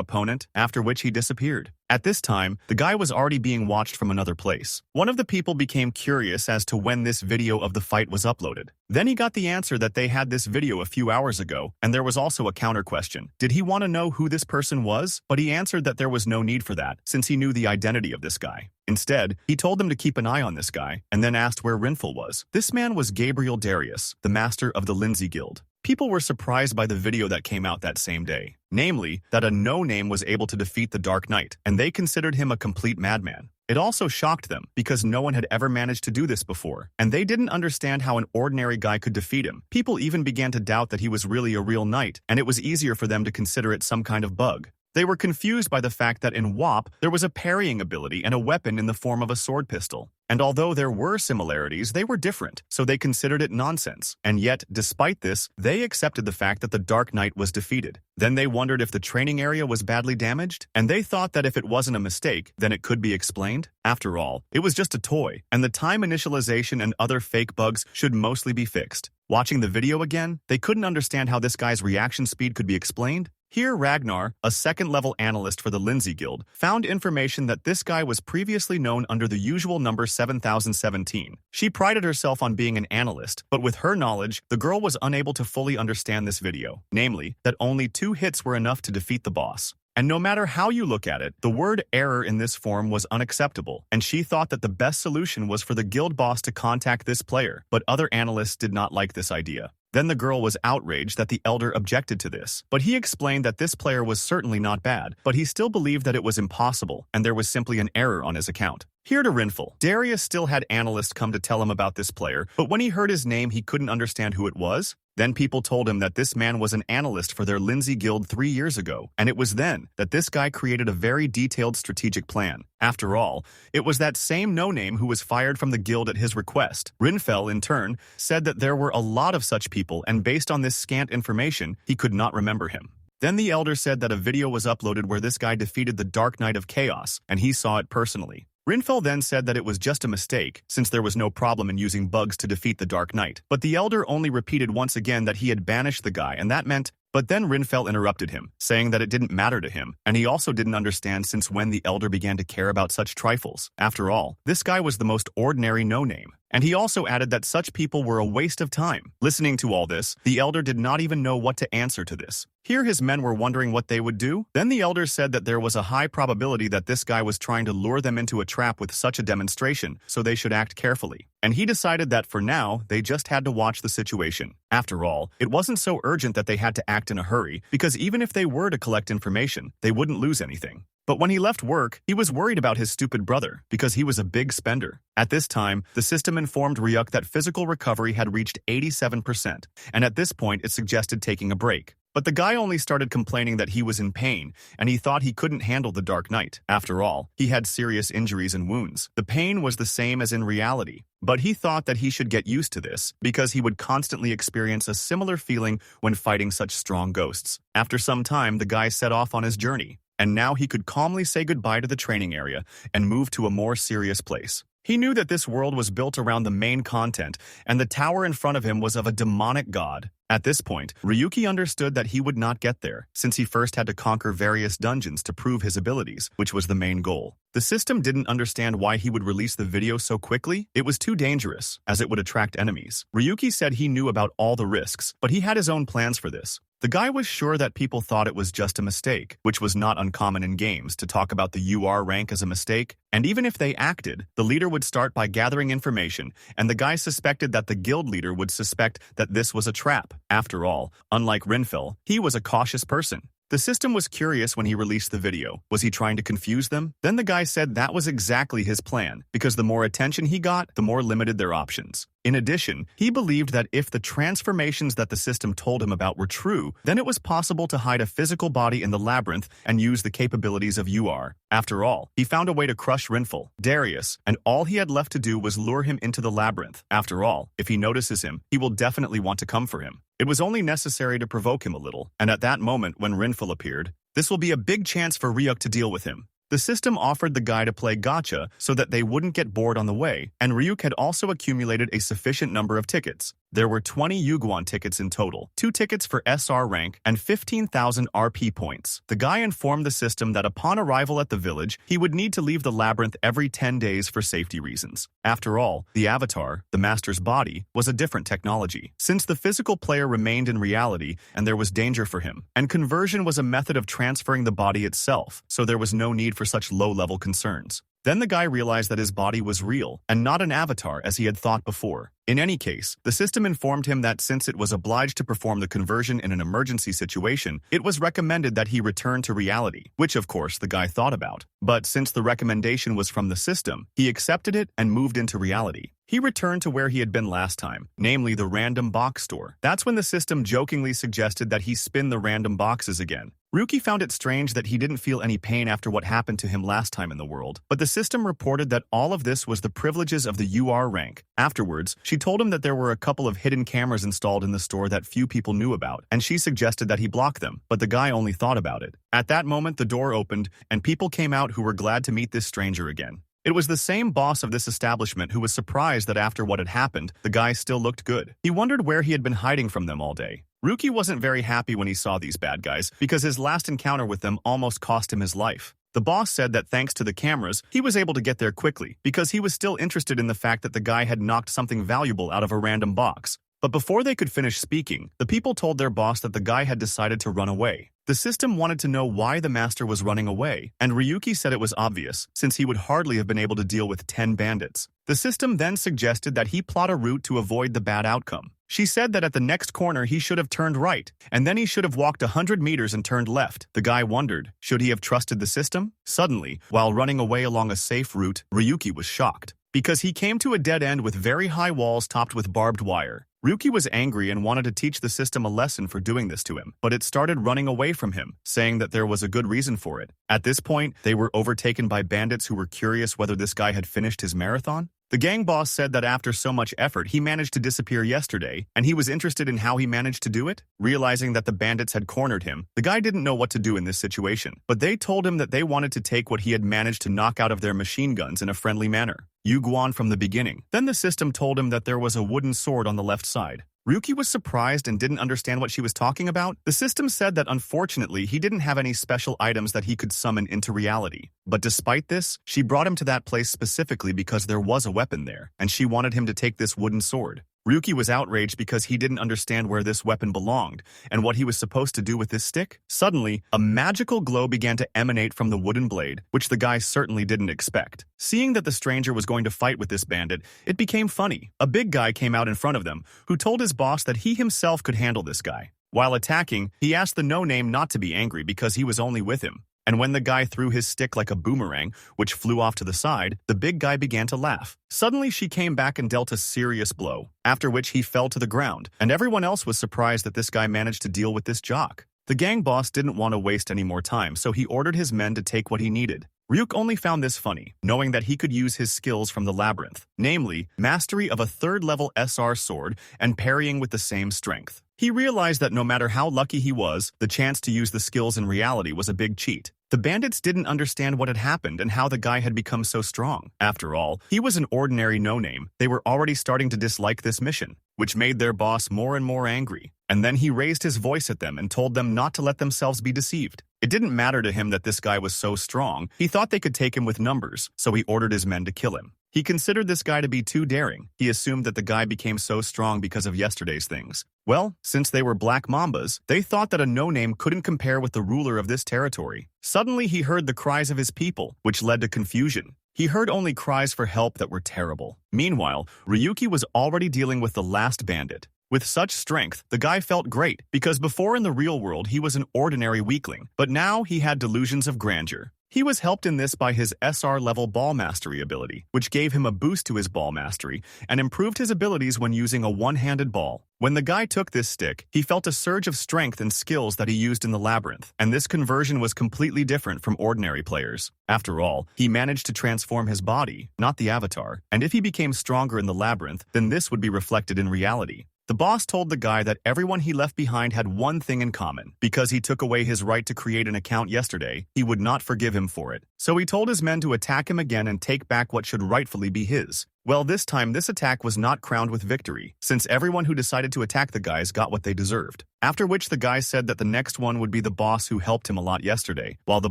opponent, after which he disappeared. At this time, the guy was already being watched from another place. One of the people became curious as to when this video of the fight was uploaded. Then he got the answer that they had this video a few hours ago, and there was also a counter question. Did he want to know who this person was? But he answered that there was no need for that, since he knew the identity of this guy. Instead, he told them to keep an eye on this guy, and then asked where Renfell was. This man was Gabriel Darius, the master of the Lindsay Guild. People were surprised by the video that came out that same day, namely, that a no-name was able to defeat the Dark Knight, and they considered him a complete madman. It also shocked them, because no one had ever managed to do this before, and they didn't understand how an ordinary guy could defeat him. People even began to doubt that he was really a real knight, and it was easier for them to consider it some kind of bug. They were confused by the fact that in WAP, there was a parrying ability and a weapon in the form of a sword pistol. And although there were similarities, they were different, so they considered it nonsense. And yet, despite this, they accepted the fact that the Dark Knight was defeated. Then they wondered if the training area was badly damaged, and they thought that if it wasn't a mistake, then it could be explained. After all, it was just a toy, and the time initialization and other fake bugs should mostly be fixed. Watching the video again, they couldn't understand how this guy's reaction speed could be explained. Here, Ragnar, a second-level analyst for the Lindsay Guild, found information that this guy was previously known under the usual number 7017. She prided herself on being an analyst, but with her knowledge, the girl was unable to fully understand this video, namely, that only 2 hits were enough to defeat the boss. And no matter how you look at it, the word error in this form was unacceptable, and she thought that the best solution was for the guild boss to contact this player, but other analysts did not like this idea. Then the girl was outraged that the elder objected to this, but he explained that this player was certainly not bad, but he still believed that it was impossible, and there was simply an error on his account. Here to Renfell, Darius still had analysts come to tell him about this player, but when he heard his name, he couldn't understand who it was. Then people told him that this man was an analyst for their Lindsay Guild 3 years ago, and it was then that this guy created a very detailed strategic plan. After all, it was that same no-name who was fired from the guild at his request. Renfell, in turn, said that there were a lot of such people, and based on this scant information, he could not remember him. Then the elder said that a video was uploaded where this guy defeated the Dark Knight of Chaos, and he saw it personally. Renfell then said that it was just a mistake, since there was no problem in using bugs to defeat the Dark Knight. But the elder only repeated once again that he had banished the guy, and that meant... But then Renfell interrupted him, saying that it didn't matter to him, and he also didn't understand since when the elder began to care about such trifles. After all, this guy was the most ordinary no-name. And he also added that such people were a waste of time. Listening to all this, the elder did not even know what to answer to this. Here his men were wondering what they would do. Then the elder said that there was a high probability that this guy was trying to lure them into a trap with such a demonstration, so they should act carefully. And he decided that for now, they just had to watch the situation. After all, it wasn't so urgent that they had to act in a hurry, because even if they were to collect information, they wouldn't lose anything. But when he left work, he was worried about his stupid brother, because he was a big spender. At this time, the system informed Ryuk that physical recovery had reached 87%, and at this point it suggested taking a break. But the guy only started complaining that he was in pain, and he thought he couldn't handle the Dark Knight. After all, he had serious injuries and wounds. The pain was the same as in reality. But he thought that he should get used to this, because he would constantly experience a similar feeling when fighting such strong ghosts. After some time, the guy set off on his journey, and now he could calmly say goodbye to the training area and move to a more serious place. He knew that this world was built around the main content, and the tower in front of him was of a demonic god. At this point, Ryuki understood that he would not get there, since he first had to conquer various dungeons to prove his abilities, which was the main goal. The system didn't understand why he would release the video so quickly. It was too dangerous, as it would attract enemies. Ryuki said he knew about all the risks, but he had his own plans for this. The guy was sure that people thought it was just a mistake, which was not uncommon in games to talk about the UR rank as a mistake, and even if they acted, the leader would start by gathering information, and the guy suspected that the guild leader would suspect that this was a trap. After all, unlike Rinfil, he was a cautious person. The system was curious when he released the video. Was he trying to confuse them? Then the guy said that was exactly his plan, because the more attention he got, the more limited their options. In addition, he believed that if the transformations that the system told him about were true, then it was possible to hide a physical body in the labyrinth and use the capabilities of UR. After all, he found a way to crush Rinfil, Darius, and all he had left to do was lure him into the labyrinth. After all, if he notices him, he will definitely want to come for him. It was only necessary to provoke him a little, and at that moment when Rinfil appeared, this will be a big chance for Ryuk to deal with him. The system offered the guy to play gacha so that they wouldn't get bored on the way, and Ryuk had also accumulated a sufficient number of tickets. There were 20 Yuguan tickets in total, 2 tickets for SR rank, and 15,000 RP points. The guy informed the system that upon arrival at the village, he would need to leave the labyrinth every 10 days for safety reasons. After all, the avatar, the master's body, was a different technology, since the physical player remained in reality and there was danger for him, and conversion was a method of transferring the body itself, so there was no need for such low-level concerns. Then the guy realized that his body was real, and not an avatar as he had thought before. In any case, the system informed him that since it was obliged to perform the conversion in an emergency situation, it was recommended that he return to reality, which of course the guy thought about. But since the recommendation was from the system, he accepted it and moved into reality. He returned to where he had been last time, namely the random box store. That's when the system jokingly suggested that he spin the random boxes again. Ryuki found it strange that he didn't feel any pain after what happened to him last time in the world, but the system reported that all of this was the privileges of the UR rank. Afterwards, she told him that there were a couple of hidden cameras installed in the store that few people knew about, and she suggested that he block them, but the guy only thought about it. At that moment, the door opened, and people came out who were glad to meet this stranger again. It was the same boss of this establishment who was surprised that after what had happened, the guy still looked good. He wondered where he had been hiding from them all day. Ryuki wasn't very happy when he saw these bad guys, because his last encounter with them almost cost him his life. The boss said that thanks to the cameras, he was able to get there quickly, because he was still interested in the fact that the guy had knocked something valuable out of a random box. But before they could finish speaking, the people told their boss that the guy had decided to run away. The system wanted to know why the master was running away, and Ryuki said it was obvious, since he would hardly have been able to deal with 10 bandits. The system then suggested that he plot a route to avoid the bad outcome. She said that at the next corner he should have turned right, and then he should have walked 100 meters and turned left. The guy wondered, should he have trusted the system? Suddenly, while running away along a safe route, Ryuki was shocked, because he came to a dead end with very high walls topped with barbed wire. Ryuki was angry and wanted to teach the system a lesson for doing this to him, but it started running away from him, saying that there was a good reason for it. At this point, they were overtaken by bandits who were curious whether this guy had finished his marathon. The gang boss said that after so much effort, he managed to disappear yesterday, and he was interested in how he managed to do it. Realizing that the bandits had cornered him, the guy didn't know what to do in this situation, but they told him that they wanted to take what he had managed to knock out of their machine guns in a friendly manner. Yuguan from the beginning. Then the system told him that there was a wooden sword on the left side. Ryuki was surprised and didn't understand what she was talking about. The system said that unfortunately he didn't have any special items that he could summon into reality. But despite this, she brought him to that place specifically because there was a weapon there, and she wanted him to take this wooden sword. Ryuki was outraged because he didn't understand where this weapon belonged and what he was supposed to do with this stick. Suddenly, a magical glow began to emanate from the wooden blade, which the guy certainly didn't expect. Seeing that the stranger was going to fight with this bandit, it became funny. A big guy came out in front of them, who told his boss that he himself could handle this guy. While attacking, he asked the no-name not to be angry because he was only with him. And when the guy threw his stick like a boomerang, which flew off to the side, the big guy began to laugh. Suddenly, she came back and dealt a serious blow, after which he fell to the ground, and everyone else was surprised that this guy managed to deal with this jock. The gang boss didn't want to waste any more time, so he ordered his men to take what he needed. Ryuk only found this funny, knowing that he could use his skills from the Labyrinth, namely, mastery of a 3rd-level SR sword and parrying with the same strength. He realized that no matter how lucky he was, the chance to use the skills in reality was a big cheat. The bandits didn't understand what had happened and how the guy had become so strong. After all, he was an ordinary no-name. They were already starting to dislike this mission, which made their boss more and more angry. And then he raised his voice at them and told them not to let themselves be deceived. It didn't matter to him that this guy was so strong. He thought they could take him with numbers, so he ordered his men to kill him. He considered this guy to be too daring. He assumed that the guy became so strong because of yesterday's things. Well, since they were black mambas, they thought that a no-name couldn't compare with the ruler of this territory. Suddenly he heard the cries of his people, which led to confusion. He heard only cries for help that were terrible. Meanwhile, Ryuki was already dealing with the last bandit. With such strength, the guy felt great, because before in the real world he was an ordinary weakling, but now he had delusions of grandeur. He was helped in this by his SR-level ball mastery ability, which gave him a boost to his ball mastery and improved his abilities when using a one-handed ball. When the guy took this stick, he felt a surge of strength and skills that he used in the Labyrinth, and this conversion was completely different from ordinary players. After all, he managed to transform his body, not the avatar, and if he became stronger in the Labyrinth, then this would be reflected in reality. The boss told the guy that everyone he left behind had one thing in common. Because he took away his right to create an account yesterday, he would not forgive him for it. So he told his men to attack him again and take back what should rightfully be his. Well, this time this attack was not crowned with victory, since everyone who decided to attack the guys got what they deserved. After which the guy said that the next one would be the boss who helped him a lot yesterday, while the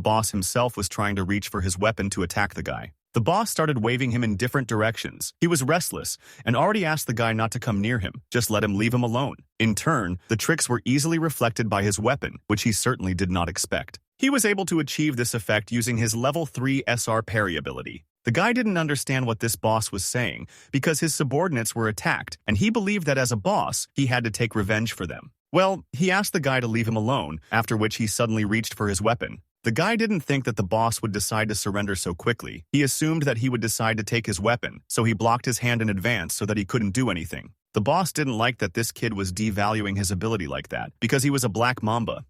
boss himself was trying to reach for his weapon to attack the guy. The boss started waving him in different directions. He was restless and already asked the guy not to come near him, just let him leave him alone. In turn, the tricks were easily reflected by his weapon, which he certainly did not expect. He was able to achieve this effect using his level 3 SR parry ability. The guy didn't understand what this boss was saying because his subordinates were attacked, and he believed that as a boss, he had to take revenge for them. Well, he asked the guy to leave him alone, after which he suddenly reached for his weapon. The guy didn't think that the boss would decide to surrender so quickly. He assumed that he would decide to take his weapon, so he blocked his hand in advance so that he couldn't do anything. The boss didn't like that this kid was devaluing his ability like that, because he was a black mamba.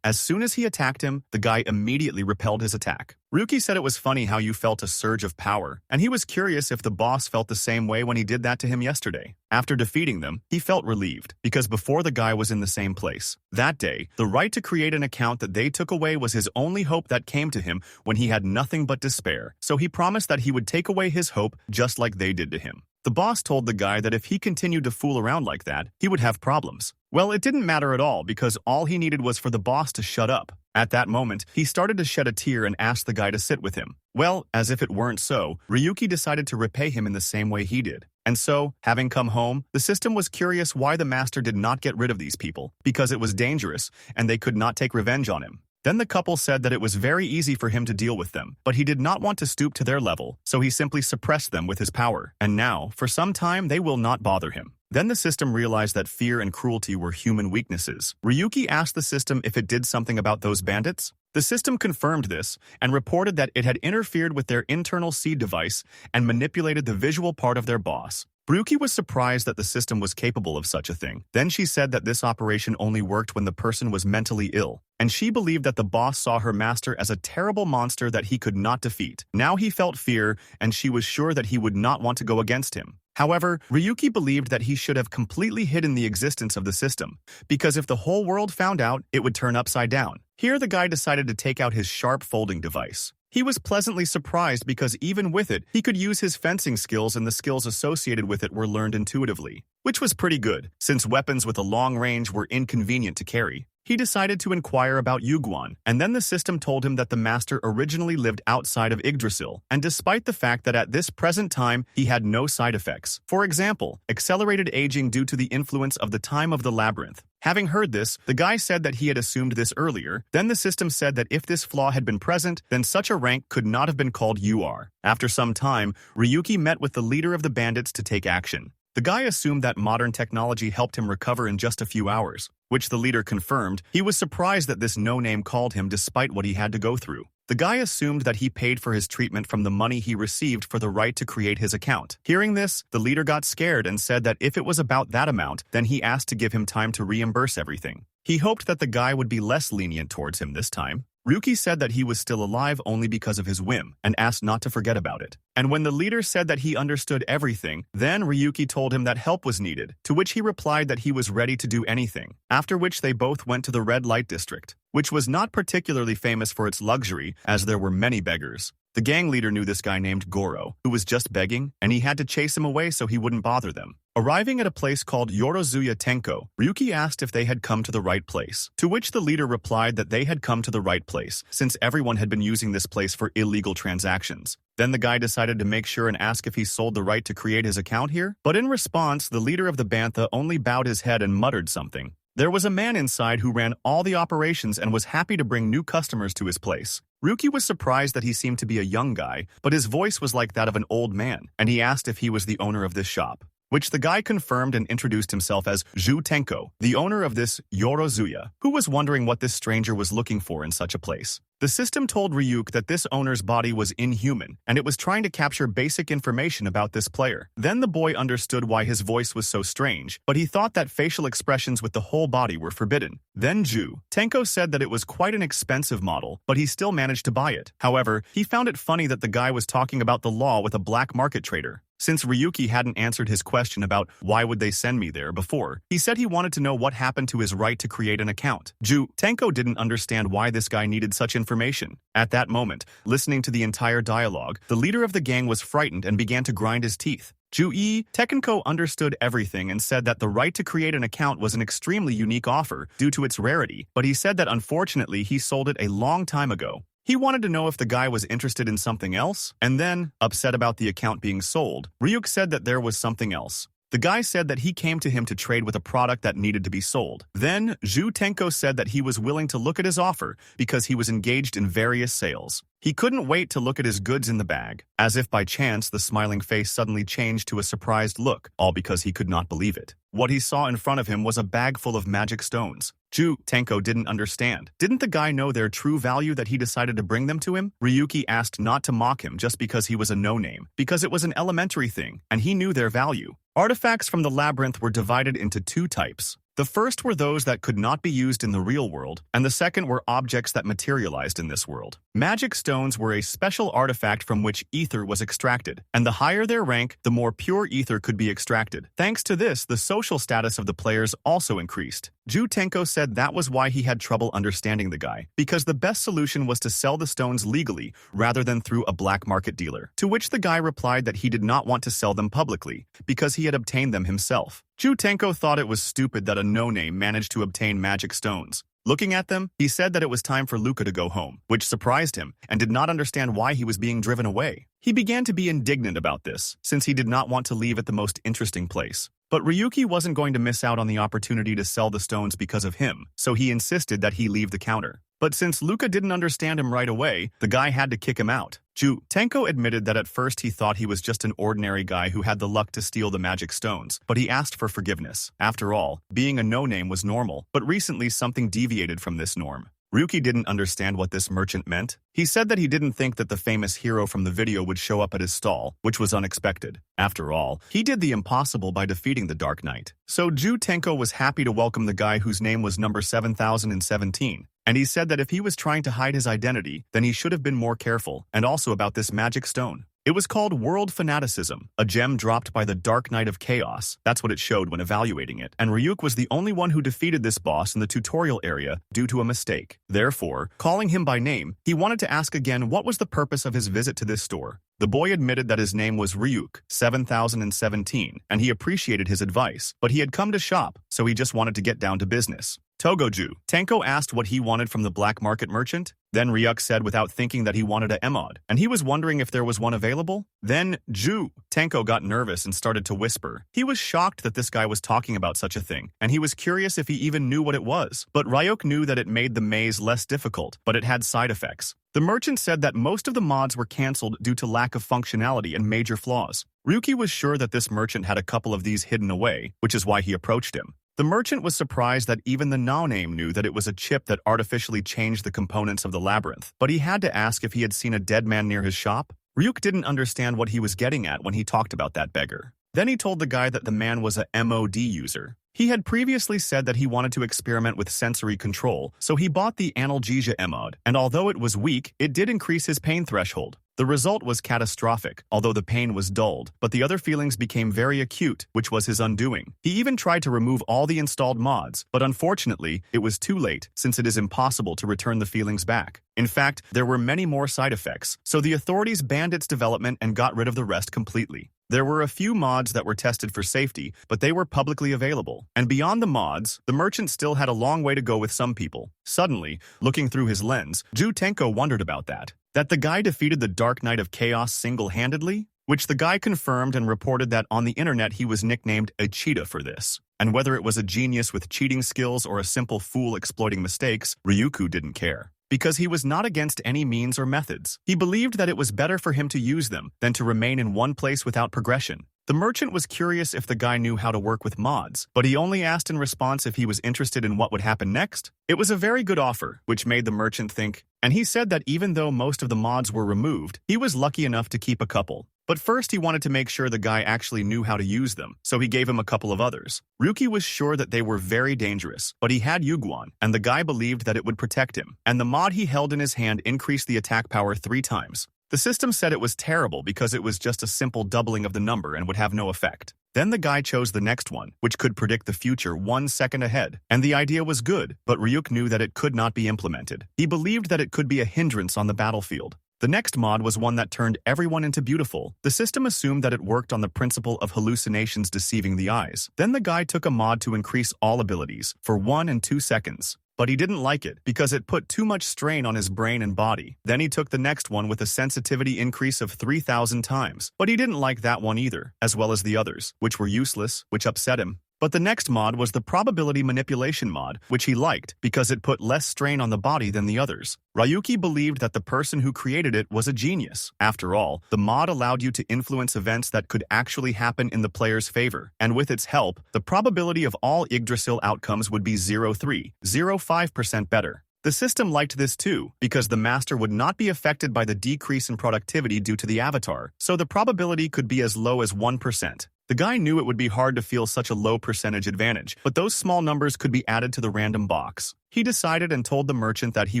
As soon as he attacked him, the guy immediately repelled his attack. Ryuki said it was funny how you felt a surge of power, and he was curious if the boss felt the same way when he did that to him yesterday. After defeating them, he felt relieved, because before the guy was in the same place. That day, the right to create an account that they took away was his only hope that came to him when he had nothing but despair, so he promised that he would take away his hope just like they did to him. The boss told the guy that if he continued to fool around like that, he would have problems. Well, it didn't matter at all because all he needed was for the boss to shut up. At that moment, he started to shed a tear and asked the guy to sit with him. Well, as if it weren't so, Ryuki decided to repay him in the same way he did. And so, having come home, the system was curious why the master did not get rid of these people, because it was dangerous and they could not take revenge on him. Then the couple said that it was very easy for him to deal with them, but he did not want to stoop to their level, so he simply suppressed them with his power. And now, for some time, they will not bother him. Then the system realized that fear and cruelty were human weaknesses. Ryuki asked the system if it did something about those bandits. The system confirmed this and reported that it had interfered with their internal seed device and manipulated the visual part of their boss. Ryuki was surprised that the system was capable of such a thing. Then she said that this operation only worked when the person was mentally ill, and she believed that the boss saw her master as a terrible monster that he could not defeat. Now he felt fear, and she was sure that he would not want to go against him. However, Ryuki believed that he should have completely hidden the existence of the system, because if the whole world found out, it would turn upside down. Here the guy decided to take out his sharp folding device. He was pleasantly surprised because even with it, he could use his fencing skills and the skills associated with it were learned intuitively, which was pretty good, since weapons with a long range were inconvenient to carry. He decided to inquire about Yuguan, and then the system told him that the master originally lived outside of Yggdrasil, and despite the fact that at this present time he had no side effects. For example, accelerated aging due to the influence of the time of the Labyrinth. Having heard this, the guy said that he had assumed this earlier. Then the system said that if this flaw had been present, then such a rank could not have been called UR. After some time, Ryuki met with the leader of the bandits to take action. The guy assumed that modern technology helped him recover in just a few hours, which the leader confirmed. He was surprised that this no-name called him despite what he had to go through. The guy assumed that he paid for his treatment from the money he received for the right to create his account. Hearing this, the leader got scared and said that if it was about that amount, then he asked to give him time to reimburse everything. He hoped that the guy would be less lenient towards him this time. Ryuki said that he was still alive only because of his whim and asked not to forget about it. And when the leader said that he understood everything, then Ryuki told him that help was needed, to which he replied that he was ready to do anything, after which they both went to the red light district, which was not particularly famous for its luxury as there were many beggars. The gang leader knew this guy named Goro, who was just begging, and he had to chase him away so he wouldn't bother them. Arriving at a place called Yorozuya Tenko, Ryuki asked if they had come to the right place, to which the leader replied that they had come to the right place, since everyone had been using this place for illegal transactions. Then the guy decided to make sure and ask if he sold the right to create his account here, but in response, the leader of the bantha only bowed his head and muttered something. There was a man inside who ran all the operations and was happy to bring new customers to his place. Ryuki was surprised that he seemed to be a young guy, but his voice was like that of an old man, and he asked if he was the owner of this shop, which the guy confirmed and introduced himself as Ju Tenko, the owner of this Yorozuya, who was wondering what this stranger was looking for in such a place. The system told Ryuk that this owner's body was inhuman, and it was trying to capture basic information about this player. Then the boy understood why his voice was so strange, but he thought that facial expressions with the whole body were forbidden. Then Ju Tenko said that it was quite an expensive model, but he still managed to buy it. However, he found it funny that the guy was talking about the law with a black market trader. Since Ryuki hadn't answered his question about why would they send me there before, he said he wanted to know what happened to his right to create an account. Ju Tenko didn't understand why this guy needed such information. At that moment, listening to the entire dialogue, the leader of the gang was frightened and began to grind his teeth. Ju-e Tekenko understood everything and said that the right to create an account was an extremely unique offer due to its rarity, but he said that unfortunately he sold it a long time ago. He wanted to know if the guy was interested in something else, and then, upset about the account being sold, Ryuk said that there was something else. The guy said that he came to him to trade with a product that needed to be sold. Then, Ju Tenko said that he was willing to look at his offer because he was engaged in various sales. He couldn't wait to look at his goods in the bag. As if by chance, the smiling face suddenly changed to a surprised look, all because he could not believe it. What he saw in front of him was a bag full of magic stones. Ju Tenko didn't understand. Didn't the guy know their true value that he decided to bring them to him? Ryuki asked not to mock him just because he was a no-name, because it was an elementary thing, and he knew their value. Artifacts from the Labyrinth were divided into two types. The first were those that could not be used in the real world, and the second were objects that materialized in this world. Magic stones were a special artifact from which ether was extracted, and the higher their rank, the more pure ether could be extracted. Thanks to this, the social status of the players also increased. Ju Tenko said that was why he had trouble understanding the guy, because the best solution was to sell the stones legally rather than through a black market dealer, to which the guy replied that he did not want to sell them publicly, because he had obtained them himself. Ju Tenko thought it was stupid that a no-name managed to obtain magic stones. Looking at them, he said that it was time for Luca to go home, which surprised him and did not understand why he was being driven away. He began to be indignant about this, since he did not want to leave at the most interesting place. But Ryuki wasn't going to miss out on the opportunity to sell the stones because of him, so he insisted that he leave the counter. But since Luca didn't understand him right away, the guy had to kick him out. Ju Tenko admitted that at first he thought he was just an ordinary guy who had the luck to steal the magic stones, but he asked for forgiveness. After all, being a no-name was normal, but recently something deviated from this norm. Ryuki didn't understand what this merchant meant. He said that he didn't think that the famous hero from the video would show up at his stall, which was unexpected. After all, he did the impossible by defeating the Dark Knight. So Ju Tenko was happy to welcome the guy whose name was number 7017. And he said that if he was trying to hide his identity, then he should have been more careful, and also about this magic stone. It was called World Fanaticism, a gem dropped by the Dark Knight of Chaos. That's what it showed when evaluating it. And Ryuk was the only one who defeated this boss in the tutorial area due to a mistake. Therefore, calling him by name, he wanted to ask again what was the purpose of his visit to this store. The boy admitted that his name was Ryuk, 7017, and he appreciated his advice, but he had come to shop, so he just wanted to get down to business. Togoju Tenko asked what he wanted from the black market merchant. Then Ryuk said without thinking that he wanted a emod, and he was wondering if there was one available. Then Ju Tenko got nervous and started to whisper. He was shocked that this guy was talking about such a thing, and he was curious if he even knew what it was. But Ryuk knew that it made the maze less difficult, but it had side effects. The merchant said that most of the mods were cancelled due to lack of functionality and major flaws. Ryuki was sure that this merchant had a couple of these hidden away, which is why he approached him. The merchant was surprised that even the no-name knew that it was a chip that artificially changed the components of the labyrinth, but he had to ask if he had seen a dead man near his shop. Ryuk didn't understand what he was getting at when he talked about that beggar. Then he told the guy that the man was a MOD user. He had previously said that he wanted to experiment with sensory control, so he bought the analgesia mod, and although it was weak, it did increase his pain threshold. The result was catastrophic, although the pain was dulled, but the other feelings became very acute, which was his undoing. He even tried to remove all the installed mods, but unfortunately, it was too late, since it is impossible to return the feelings back. In fact, there were many more side effects, so the authorities banned its development and got rid of the rest completely. There were a few mods that were tested for safety, but they were publicly available. And beyond the mods, the merchant still had a long way to go with some people. Suddenly, looking through his lens, Ju Tenko wondered about that. That the guy defeated the Dark Knight of Chaos single-handedly? Which the guy confirmed and reported that on the internet he was nicknamed a cheetah for this. And whether it was a genius with cheating skills or a simple fool exploiting mistakes, Ryuku didn't care. Because he was not against any means or methods. He believed that it was better for him to use them than to remain in one place without progression. The merchant was curious if the guy knew how to work with mods, but he only asked in response if he was interested in what would happen next. It was a very good offer, which made the merchant think, and he said that even though most of the mods were removed, he was lucky enough to keep a couple. But first he wanted to make sure the guy actually knew how to use them, so he gave him a couple of others. Ryuki was sure that they were very dangerous, but he had Yuguan, and the guy believed that it would protect him, and the mod he held in his hand increased the attack power 3 times. The system said it was terrible because it was just a simple doubling of the number and would have no effect. Then the guy chose the next one, which could predict the future 1 second ahead. And the idea was good, but Ryuk knew that it could not be implemented. He believed that it could be a hindrance on the battlefield. The next mod was one that turned everyone into beautiful. The system assumed that it worked on the principle of hallucinations deceiving the eyes. Then the guy took a mod to increase all abilities for 1 and 2 seconds. But he didn't like it because it put too much strain on his brain and body. Then he took the next one with a sensitivity increase of 3,000 times. But he didn't like that one either, as well as the others, which were useless, which upset him. But the next mod was the probability manipulation mod, which he liked because it put less strain on the body than the others. Ryuki believed that the person who created it was a genius. After all, the mod allowed you to influence events that could actually happen in the player's favor, and with its help, the probability of all Yggdrasil outcomes would be 0.305% better. The system liked this too, because the master would not be affected by the decrease in productivity due to the avatar, so the probability could be as low as 1%. The guy knew it would be hard to feel such a low percentage advantage, but those small numbers could be added to the random box. He decided and told the merchant that he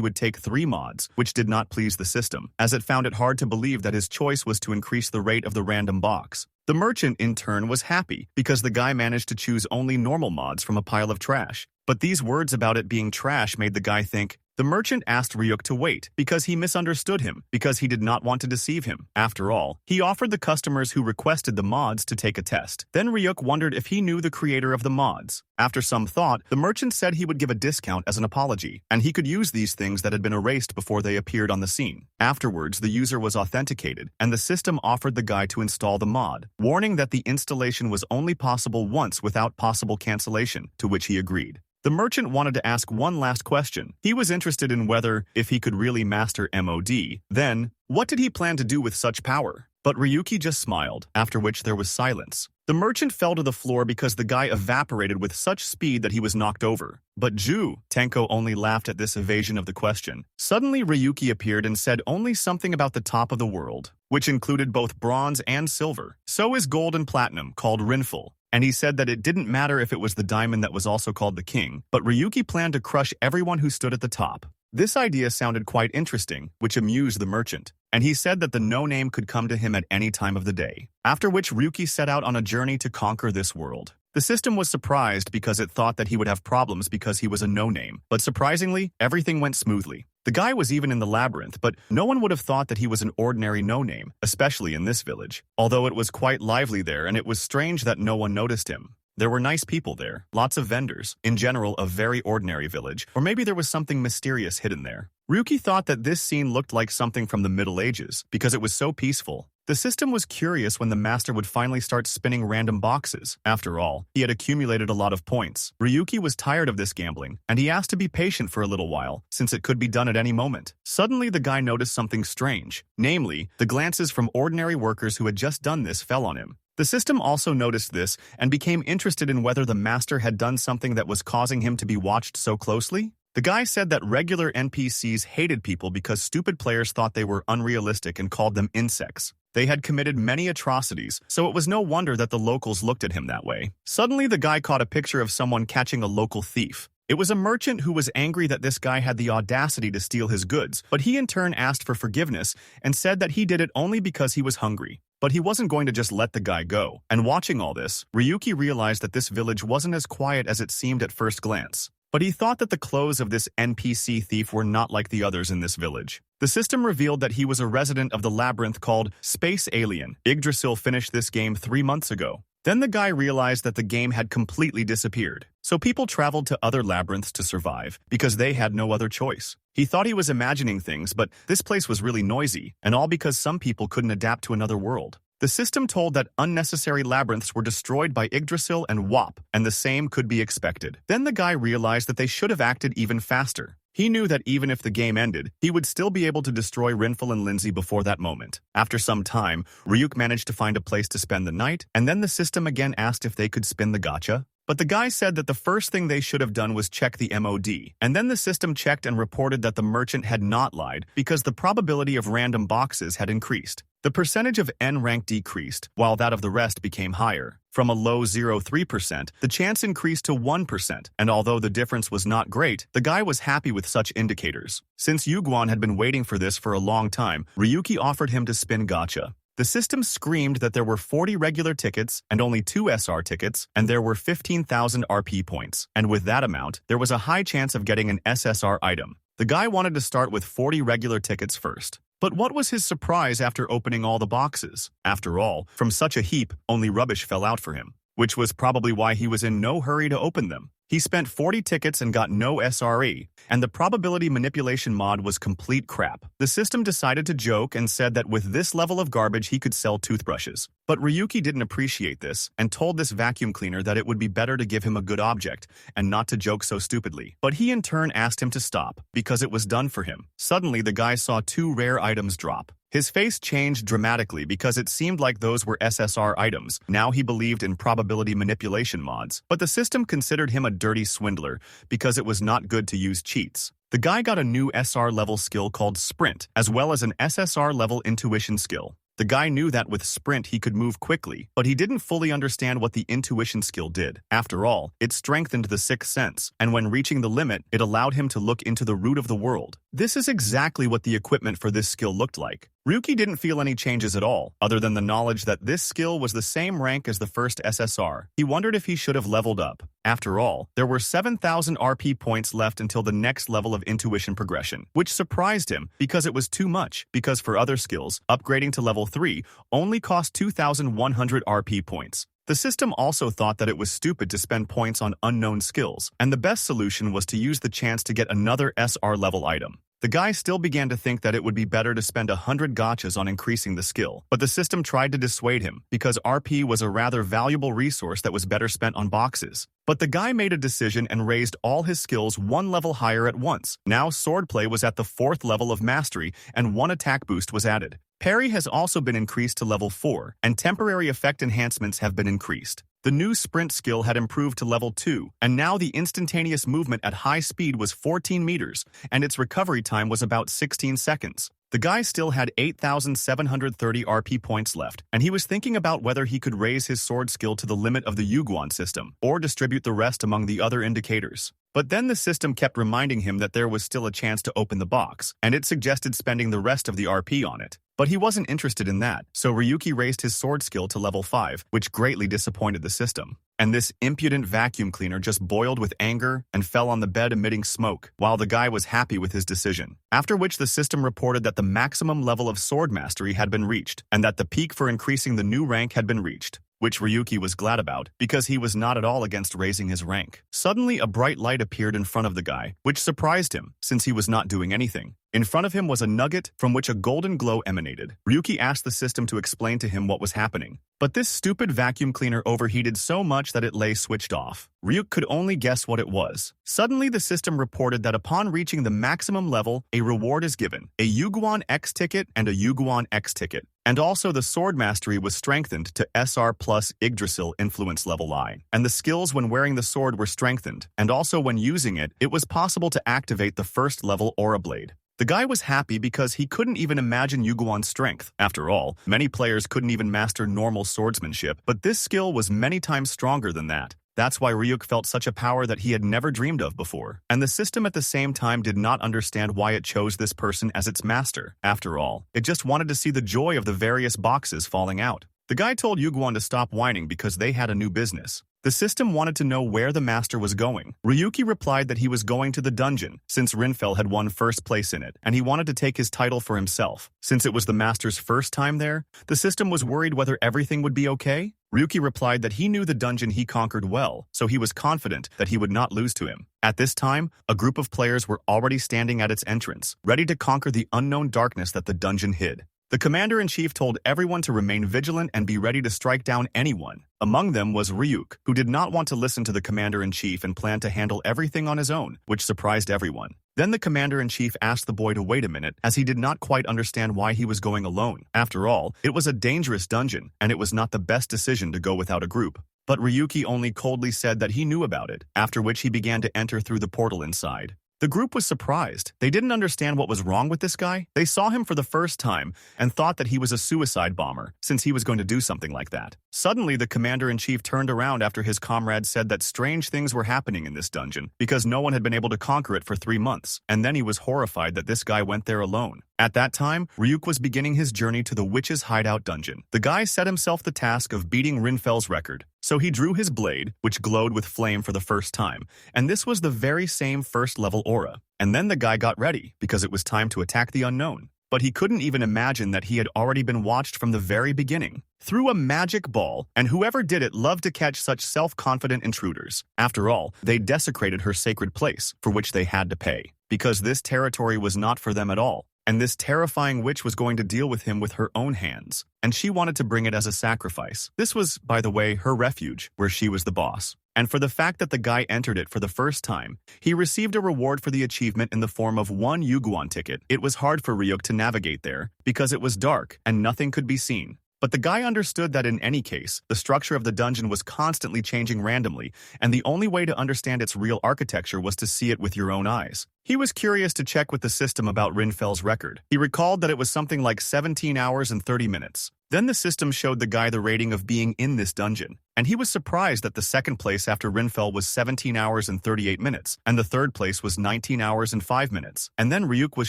would take 3 mods, which did not please the system, as it found it hard to believe that his choice was to increase the rate of the random box. The merchant, in turn, was happy, because the guy managed to choose only normal mods from a pile of trash. But these words about it being trash made the guy think. The merchant asked Ryuk to wait, because he misunderstood him, because he did not want to deceive him. After all, he offered the customers who requested the mods to take a test. Then Ryuk wondered if he knew the creator of the mods. After some thought, the merchant said he would give a discount as an apology, and he could use these things that had been erased before they appeared on the scene. Afterwards, the user was authenticated, and the system offered the guy to install the mod, warning that the installation was only possible once without possible cancellation, to which he agreed. The merchant wanted to ask one last question. He was interested in whether, if he could really master MOD, then, what did he plan to do with such power? But Ryuki just smiled, after which there was silence. The merchant fell to the floor because the guy evaporated with such speed that he was knocked over. But Ju Tenko only laughed at this evasion of the question. Suddenly Ryuki appeared and said only something about the top of the world, which included both bronze and silver. So is gold and platinum, called Rinful. And he said that it didn't matter if it was the diamond that was also called the king, but Ryuki planned to crush everyone who stood at the top. This idea sounded quite interesting, which amused the merchant, and he said that the no-name could come to him at any time of the day. After which Ryuki set out on a journey to conquer this world. The system was surprised because it thought that he would have problems because he was a no-name, but surprisingly, everything went smoothly. The guy was even in the labyrinth, but no one would have thought that he was an ordinary no-name, especially in this village. Although it was quite lively there, and it was strange that no one noticed him. There were nice people there, lots of vendors, in general a very ordinary village, or maybe there was something mysterious hidden there. Ryuki thought that this scene looked like something from the Middle Ages, because it was so peaceful. The system was curious when the master would finally start spinning random boxes. After all, he had accumulated a lot of points. Ryuki was tired of this gambling, and he asked to be patient for a little while, since it could be done at any moment. Suddenly the guy noticed something strange. Namely, the glances from ordinary workers who had just done this fell on him. The system also noticed this and became interested in whether the master had done something that was causing him to be watched so closely. The guy said that regular NPCs hated people because stupid players thought they were unrealistic and called them insects. They had committed many atrocities, so it was no wonder that the locals looked at him that way. Suddenly, the guy caught a picture of someone catching a local thief. It was a merchant who was angry that this guy had the audacity to steal his goods, but he in turn asked for forgiveness and said that he did it only because he was hungry. But he wasn't going to just let the guy go. And watching all this, Ryuki realized that this village wasn't as quiet as it seemed at first glance. But he thought that the clothes of this NPC thief were not like the others in this village. The system revealed that he was a resident of the Labyrinth called Space Alien. Yggdrasil finished this game 3 months ago. Then the guy realized that the game had completely disappeared. So people traveled to other labyrinths to survive, because they had no other choice. He thought he was imagining things, but this place was really noisy, and all because some people couldn't adapt to another world. The system told that unnecessary labyrinths were destroyed by Yggdrasil and WAP, and the same could be expected. Then the guy realized that they should have acted even faster. He knew that even if the game ended, he would still be able to destroy Rinfel and Lindsay before that moment. After some time, Ryuk managed to find a place to spend the night, and then the system again asked if they could spin the gacha. But the guy said that the first thing they should have done was check the MOD, and then the system checked and reported that the merchant had not lied because the probability of random boxes had increased. The percentage of N rank decreased, while that of the rest became higher. From a low 0.3%, the chance increased to 1%, and although the difference was not great, the guy was happy with such indicators. Since Yuguan had been waiting for this for a long time, Ryuki offered him to spin gacha. The system screamed that there were 40 regular tickets and only 2 SR tickets, and there were 15,000 RP points. And with that amount, there was a high chance of getting an SSR item. The guy wanted to start with 40 regular tickets first. But what was his surprise after opening all the boxes? After all, from such a heap, only rubbish fell out for him, which was probably why he was in no hurry to open them. He spent 40 tickets and got no SRE, and the probability manipulation mod was complete crap. The system decided to joke and said that with this level of garbage he could sell toothbrushes. But Ryuki didn't appreciate this and told this vacuum cleaner that it would be better to give him a good object and not to joke so stupidly. But he in turn asked him to stop, because it was done for him. Suddenly the guy saw 2 rare items drop. His face changed dramatically because it seemed like those were SSR items. Now he believed in probability manipulation mods. But the system considered him a dirty swindler because it was not good to use cheats. The guy got a new SR level skill called Sprint, as well as an SSR level intuition skill. The guy knew that with Sprint he could move quickly, but he didn't fully understand what the intuition skill did. After all, it strengthened the sixth sense, and when reaching the limit, it allowed him to look into the root of the world. This is exactly what the equipment for this skill looked like. Ryuki didn't feel any changes at all, other than the knowledge that this skill was the same rank as the first SSR. He wondered if he should have leveled up. After all, there were 7,000 RP points left until the next level of intuition progression, which surprised him because it was too much, because for other skills, upgrading to level 3 only cost 2,100 RP points. The system also thought that it was stupid to spend points on unknown skills, and the best solution was to use the chance to get another SR level item. The guy still began to think that it would be better to spend 100 gachas on increasing the skill, but the system tried to dissuade him because RP was a rather valuable resource that was better spent on boxes. But the guy made a decision and raised all his skills 1 level higher at once. Now swordplay was at the 4th level of mastery and 1 attack boost was added. Parry has also been increased to level 4, and temporary effect enhancements have been increased. The new sprint skill had improved to level 2, and now the instantaneous movement at high speed was 14 meters, and its recovery time was about 16 seconds. The guy still had 8,730 RP points left, and he was thinking about whether he could raise his sword skill to the limit of the Yuguan system, or distribute the rest among the other indicators. But then the system kept reminding him that there was still a chance to open the box, and it suggested spending the rest of the RP on it. But he wasn't interested in that, so Ryuki raised his sword skill to level 5, which greatly disappointed the system. And this impudent vacuum cleaner just boiled with anger and fell on the bed emitting smoke, while the guy was happy with his decision. After which the system reported that the maximum level of sword mastery had been reached, and that the peak for increasing the new rank had been reached, which Ryuki was glad about, because he was not at all against raising his rank. Suddenly, a bright light appeared in front of the guy, which surprised him, since he was not doing anything. In front of him was a nugget from which a golden glow emanated. Ryuki asked the system to explain to him what was happening. But this stupid vacuum cleaner overheated so much that it lay switched off. Ryuk could only guess what it was. Suddenly, the system reported that upon reaching the maximum level, a reward is given, a Yuguan X ticket and a Yuguan X ticket. And also the sword mastery was strengthened to SR plus Yggdrasil influence level I. And the skills when wearing the sword were strengthened, and also when using it, it was possible to activate the first level aura blade. The guy was happy because he couldn't even imagine Yuguan's strength. After all, many players couldn't even master normal swordsmanship, but this skill was many times stronger than that. That's why Ryuk felt such a power that he had never dreamed of before. And the system at the same time did not understand why it chose this person as its master. After all, it just wanted to see the joy of the various boxes falling out. The guy told Yuguan to stop whining because they had a new business. The system wanted to know where the master was going. Ryuki replied that he was going to the dungeon, since Rinfell had won first place in it, and he wanted to take his title for himself. Since it was the master's first time there, the system was worried whether everything would be okay. Ryuki replied that he knew the dungeon he conquered well, so he was confident that he would not lose to him. At this time, a group of players were already standing at its entrance, ready to conquer the unknown darkness that the dungeon hid. The commander-in-chief told everyone to remain vigilant and be ready to strike down anyone. Among them was Ryuk, who did not want to listen to the commander-in-chief and planned to handle everything on his own, which surprised everyone. Then the commander-in-chief asked the boy to wait a minute, as he did not quite understand why he was going alone. After all, it was a dangerous dungeon, and it was not the best decision to go without a group. But Ryuki only coldly said that he knew about it, after which he began to enter through the portal inside. The group was surprised. They didn't understand what was wrong with this guy. They saw him for the first time and thought that he was a suicide bomber, since he was going to do something like that. Suddenly, the commander-in-chief turned around after his comrades said that strange things were happening in this dungeon, because no one had been able to conquer it for 3 months, and then he was horrified that this guy went there alone. At that time, Ryuk was beginning his journey to the witch's hideout dungeon. The guy set himself the task of beating Rinfell's record. So he drew his blade, which glowed with flame for the first time, and this was the very same first-level aura. And then the guy got ready, because it was time to attack the unknown. But he couldn't even imagine that he had already been watched from the very beginning. Threw a magic ball, and whoever did it loved to catch such self-confident intruders. After all, they desecrated her sacred place, for which they had to pay, because this territory was not for them at all. And this terrifying witch was going to deal with him with her own hands, and she wanted to bring it as a sacrifice. This was, by the way, her refuge, where she was the boss. And for the fact that the guy entered it for the first time, he received a reward for the achievement in the form of 1 Yuguan ticket. It was hard for Ryuk to navigate there, because it was dark and nothing could be seen. But the guy understood that in any case, the structure of the dungeon was constantly changing randomly, and the only way to understand its real architecture was to see it with your own eyes. He was curious to check with the system about Rinfell's record. He recalled that it was something like 17 hours and 30 minutes. Then the system showed the guy the rating of being in this dungeon, and he was surprised that the second place after Rinfell was 17 hours and 38 minutes, and the third place was 19 hours and 5 minutes. And then Ryuk was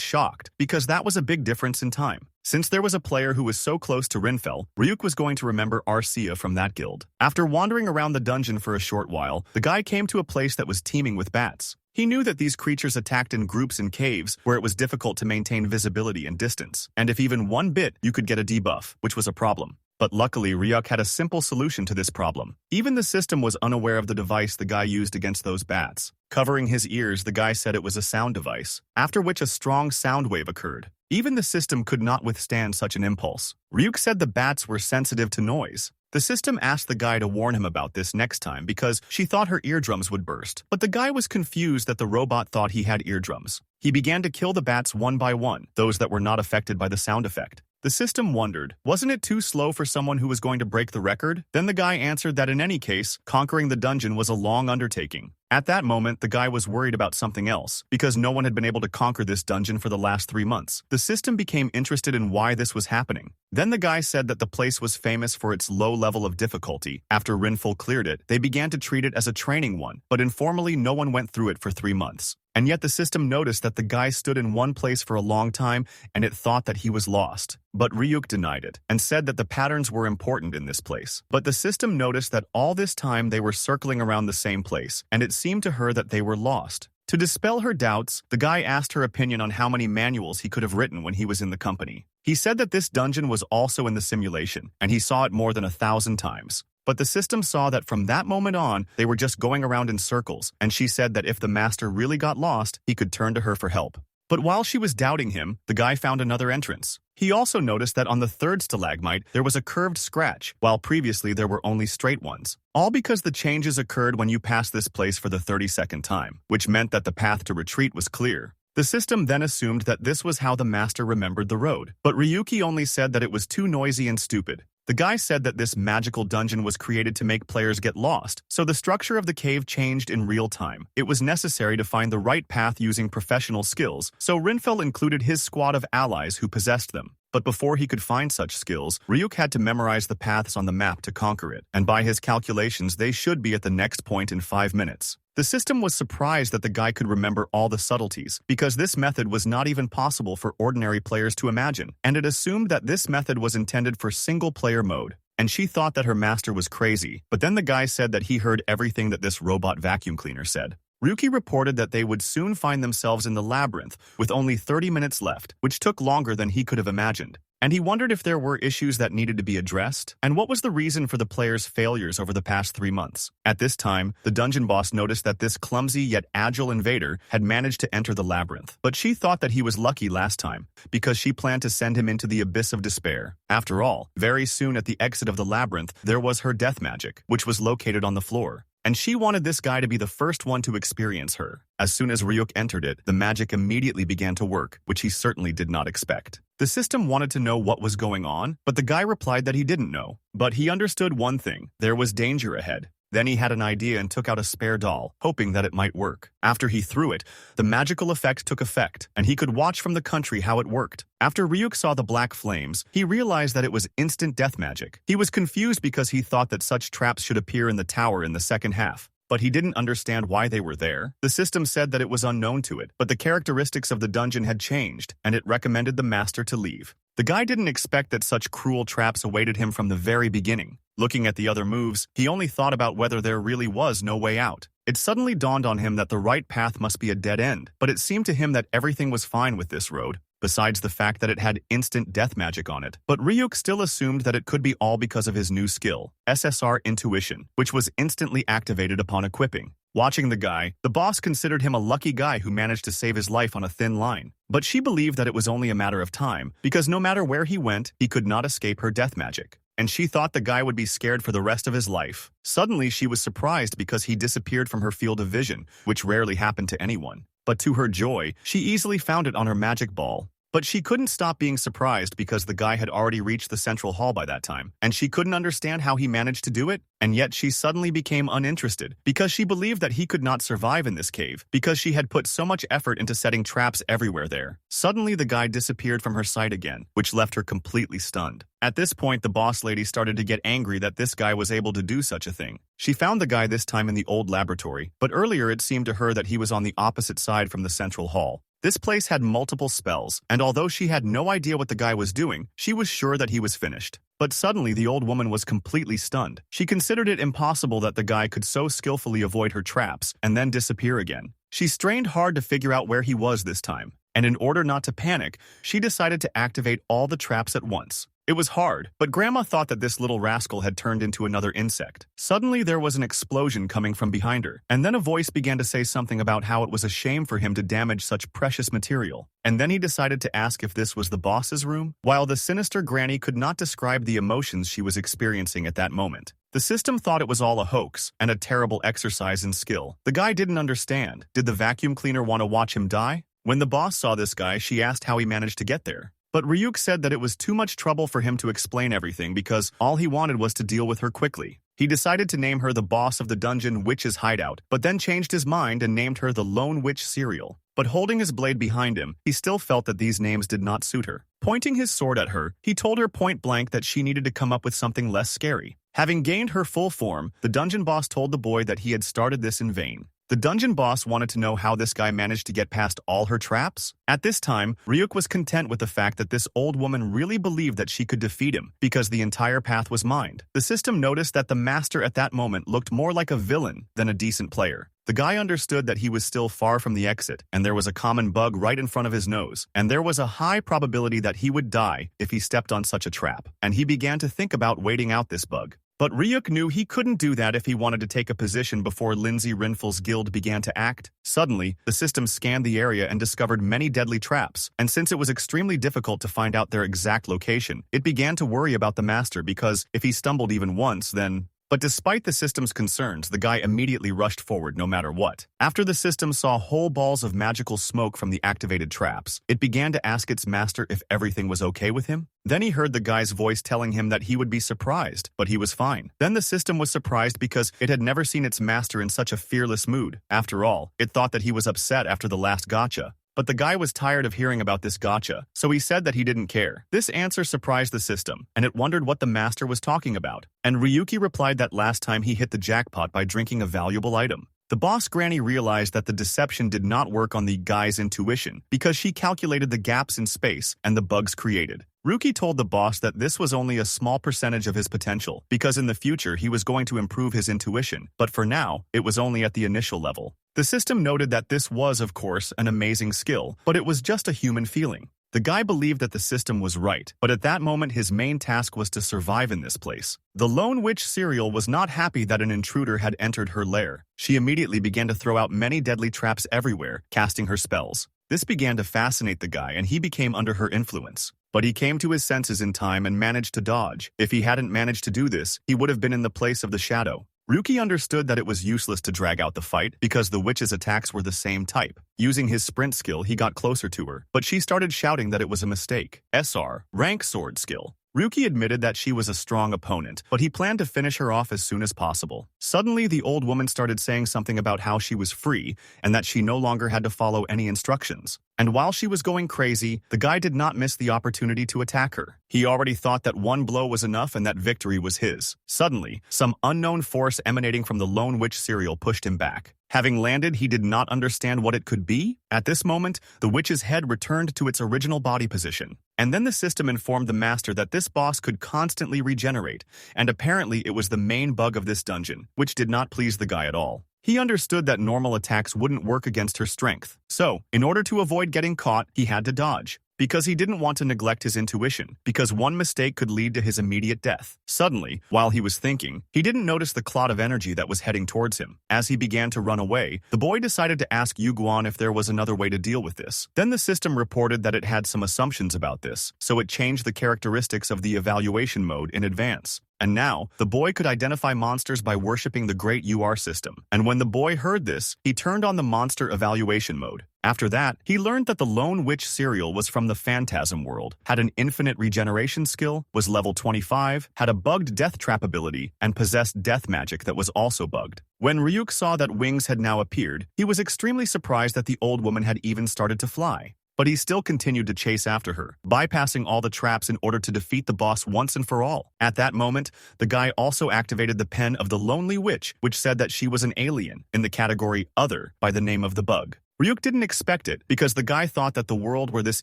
shocked, because that was a big difference in time. Since there was a player who was so close to Rinfell, Ryuk was going to remember Arcia from that guild. After wandering around the dungeon for a short while, the guy came to a place that was teeming with bats. He knew that these creatures attacked in groups in caves where it was difficult to maintain visibility and distance, and if even one bit, you could get a debuff, which was a problem. But luckily, Ryuk had a simple solution to this problem. Even the system was unaware of the device the guy used against those bats. Covering his ears, the guy said it was a sound device, after which a strong sound wave occurred. Even the system could not withstand such an impulse. Ryuk said the bats were sensitive to noise. The system asked the guy to warn him about this next time because she thought her eardrums would burst. But the guy was confused that the robot thought he had eardrums. He began to kill the bats one by one, those that were not affected by the sound effect. The system wondered, wasn't it too slow for someone who was going to break the record? Then the guy answered that in any case, conquering the dungeon was a long undertaking. At that moment, the guy was worried about something else, because no one had been able to conquer this dungeon for the last 3 months. The system became interested in why this was happening. Then the guy said that the place was famous for its low level of difficulty. After Rinfell cleared it, they began to treat it as a training one, but informally no one went through it for 3 months. And yet the system noticed that the guy stood in one place for a long time and it thought that he was lost. But Ryuk denied it and said that the patterns were important in this place. But the system noticed that all this time they were circling around the same place, and it seemed to her that they were lost. To dispel her doubts, the guy asked her opinion on how many manuals he could have written when he was in the company. He said that this dungeon was also in the simulation, and he saw it more than 1,000 times. But the system saw that from that moment on, they were just going around in circles, and she said that if the master really got lost, he could turn to her for help. But while she was doubting him, the guy found another entrance. He also noticed that on the third stalagmite, there was a curved scratch, while previously there were only straight ones. All because the changes occurred when you passed this place for the 32nd time, which meant that the path to retreat was clear. The system then assumed that this was how the master remembered the road, but Ryuki only said that it was too noisy and stupid. The guy said that this magical dungeon was created to make players get lost, so the structure of the cave changed in real time. It was necessary to find the right path using professional skills, so Rinfel included his squad of allies who possessed them. But before he could find such skills, Ryuk had to memorize the paths on the map to conquer it, and by his calculations they should be at the next point in 5 minutes. The system was surprised that the guy could remember all the subtleties, because this method was not even possible for ordinary players to imagine, and it assumed that this method was intended for single-player mode. And she thought that her master was crazy, but then the guy said that he heard everything that this robot vacuum cleaner said. Ryuki reported that they would soon find themselves in the labyrinth, with only 30 minutes left, which took longer than he could have imagined. And he wondered if there were issues that needed to be addressed, and what was the reason for the players' failures over the past 3 months. At this time, the dungeon boss noticed that this clumsy yet agile invader had managed to enter the labyrinth. But she thought that he was lucky last time, because she planned to send him into the abyss of despair. After all, very soon at the exit of the labyrinth, there was her death magic, which was located on the floor. And she wanted this guy to be the first one to experience her. As soon as Ryuk entered it, the magic immediately began to work, which he certainly did not expect. The system wanted to know what was going on, but the guy replied that he didn't know. But he understood one thing: there was danger ahead. Then he had an idea and took out a spare doll, hoping that it might work. After he threw it, the magical effect took effect, and he could watch from the country how it worked. After Ryuk saw the black flames, he realized that it was instant death magic. He was confused because he thought that such traps should appear in the tower in the second half. But he didn't understand why they were there. The system said that it was unknown to it, but the characteristics of the dungeon had changed, and it recommended the master to leave. The guy didn't expect that such cruel traps awaited him from the very beginning. Looking at the other moves, he only thought about whether there really was no way out. It suddenly dawned on him that the right path must be a dead end, but it seemed to him that everything was fine with this road, besides the fact that it had instant death magic on it. But Ryuk still assumed that it could be all because of his new skill, SSR Intuition, which was instantly activated upon equipping. Watching the guy, the boss considered him a lucky guy who managed to save his life on a thin line. But she believed that it was only a matter of time, because no matter where he went, he could not escape her death magic. And she thought the guy would be scared for the rest of his life. Suddenly, she was surprised because he disappeared from her field of vision, which rarely happened to anyone. But to her joy, she easily found it on her magic ball. But she couldn't stop being surprised because the guy had already reached the central hall by that time, and she couldn't understand how he managed to do it, and yet she suddenly became uninterested because she believed that he could not survive in this cave because she had put so much effort into setting traps everywhere there. Suddenly the guy disappeared from her sight again, which left her completely stunned. At this point, the boss lady started to get angry that this guy was able to do such a thing. She found the guy this time in the old laboratory, but earlier it seemed to her that he was on the opposite side from the central hall. This place had multiple spells, and although she had no idea what the guy was doing, she was sure that he was finished. But suddenly the old woman was completely stunned. She considered it impossible that the guy could so skillfully avoid her traps and then disappear again. She strained hard to figure out where he was this time, and in order not to panic, she decided to activate all the traps at once. It was hard, but Grandma thought that this little rascal had turned into another insect. Suddenly there was an explosion coming from behind her, and then a voice began to say something about how it was a shame for him to damage such precious material. And then he decided to ask if this was the boss's room, while the sinister granny could not describe the emotions she was experiencing at that moment. The system thought it was all a hoax and a terrible exercise in skill. The guy didn't understand. Did the vacuum cleaner want to watch him die? When the boss saw this guy, she asked how he managed to get there. But Ryuk said that it was too much trouble for him to explain everything because all he wanted was to deal with her quickly. He decided to name her the boss of the dungeon witch's hideout, but then changed his mind and named her the Lone Witch Cereal. But holding his blade behind him, he still felt that these names did not suit her. Pointing his sword at her, he told her point blank that she needed to come up with something less scary. Having gained her full form, the dungeon boss told the boy that he had started this in vain. The dungeon boss wanted to know how this guy managed to get past all her traps. At this time, Ryuk was content with the fact that this old woman really believed that she could defeat him because the entire path was mined. The system noticed that the master at that moment looked more like a villain than a decent player. The guy understood that he was still far from the exit, and there was a common bug right in front of his nose, and there was a high probability that he would die if he stepped on such a trap, and he began to think about waiting out this bug. But Ryuk knew he couldn't do that if he wanted to take a position before Lindsay Rinfel's guild began to act. Suddenly, the system scanned the area and discovered many deadly traps, and since it was extremely difficult to find out their exact location, it began to worry about the master because if he stumbled even once, then But despite the system's concerns, the guy immediately rushed forward no matter what. After the system saw whole balls of magical smoke from the activated traps, it began to ask its master if everything was okay with him. Then he heard the guy's voice telling him that he would be surprised, but he was fine. Then the system was surprised because it had never seen its master in such a fearless mood. After all, it thought that he was upset after the last gotcha. But the guy was tired of hearing about this gotcha, so he said that he didn't care. This answer surprised the system, and it wondered what the master was talking about. And Ryuki replied that last time he hit the jackpot by drinking a valuable item. The boss granny realized that the deception did not work on the guy's intuition because she calculated the gaps in space and the bugs created. Ryuki told the boss that this was only a small percentage of his potential because in the future he was going to improve his intuition, but for now, it was only at the initial level. The system noted that this was, of course, an amazing skill, but it was just a human feeling. The guy believed that the system was right, but at that moment his main task was to survive in this place. The lone witch Serial was not happy that an intruder had entered her lair. She immediately began to throw out many deadly traps everywhere, casting her spells. This began to fascinate the guy and he became under her influence. But he came to his senses in time and managed to dodge. If he hadn't managed to do this, he would have been in the place of the shadow. Ryuki understood that it was useless to drag out the fight because the witch's attacks were the same type. Using his sprint skill, he got closer to her, but she started shouting that it was a mistake. SR, rank sword skill. Ryuki admitted that she was a strong opponent, but he planned to finish her off as soon as possible. Suddenly, the old woman started saying something about how she was free and that she no longer had to follow any instructions. And while she was going crazy, the guy did not miss the opportunity to attack her. He already thought that one blow was enough and that victory was his. Suddenly, some unknown force emanating from the lone witch Serial pushed him back. Having landed, he did not understand what it could be. At this moment, the witch's head returned to its original body position. And then the system informed the master that this boss could constantly regenerate, and apparently it was the main bug of this dungeon, which did not please the guy at all. He understood that normal attacks wouldn't work against her strength. So, in order to avoid getting caught, he had to dodge. Because he didn't want to neglect his intuition, because one mistake could lead to his immediate death. Suddenly, while he was thinking, he didn't notice the cloud of energy that was heading towards him. As he began to run away, the boy decided to ask Yu Guan if there was another way to deal with this. Then the system reported that it had some assumptions about this, so it changed the characteristics of the evaluation mode in advance. And now, the boy could identify monsters by worshipping the great UR system. And when the boy heard this, he turned on the monster evaluation mode. After that, he learned that the lone witch Serial was from the Phantasm world, had an infinite regeneration skill, was level 25, had a bugged death trap ability, and possessed death magic that was also bugged. When Ryuk saw that wings had now appeared, he was extremely surprised that the old woman had even started to fly. But he still continued to chase after her, bypassing all the traps in order to defeat the boss once and for all. At that moment, the guy also activated the pen of the Lonely Witch, which said that she was an alien in the category Other by the name of the bug. Ryuk didn't expect it because the guy thought that the world where this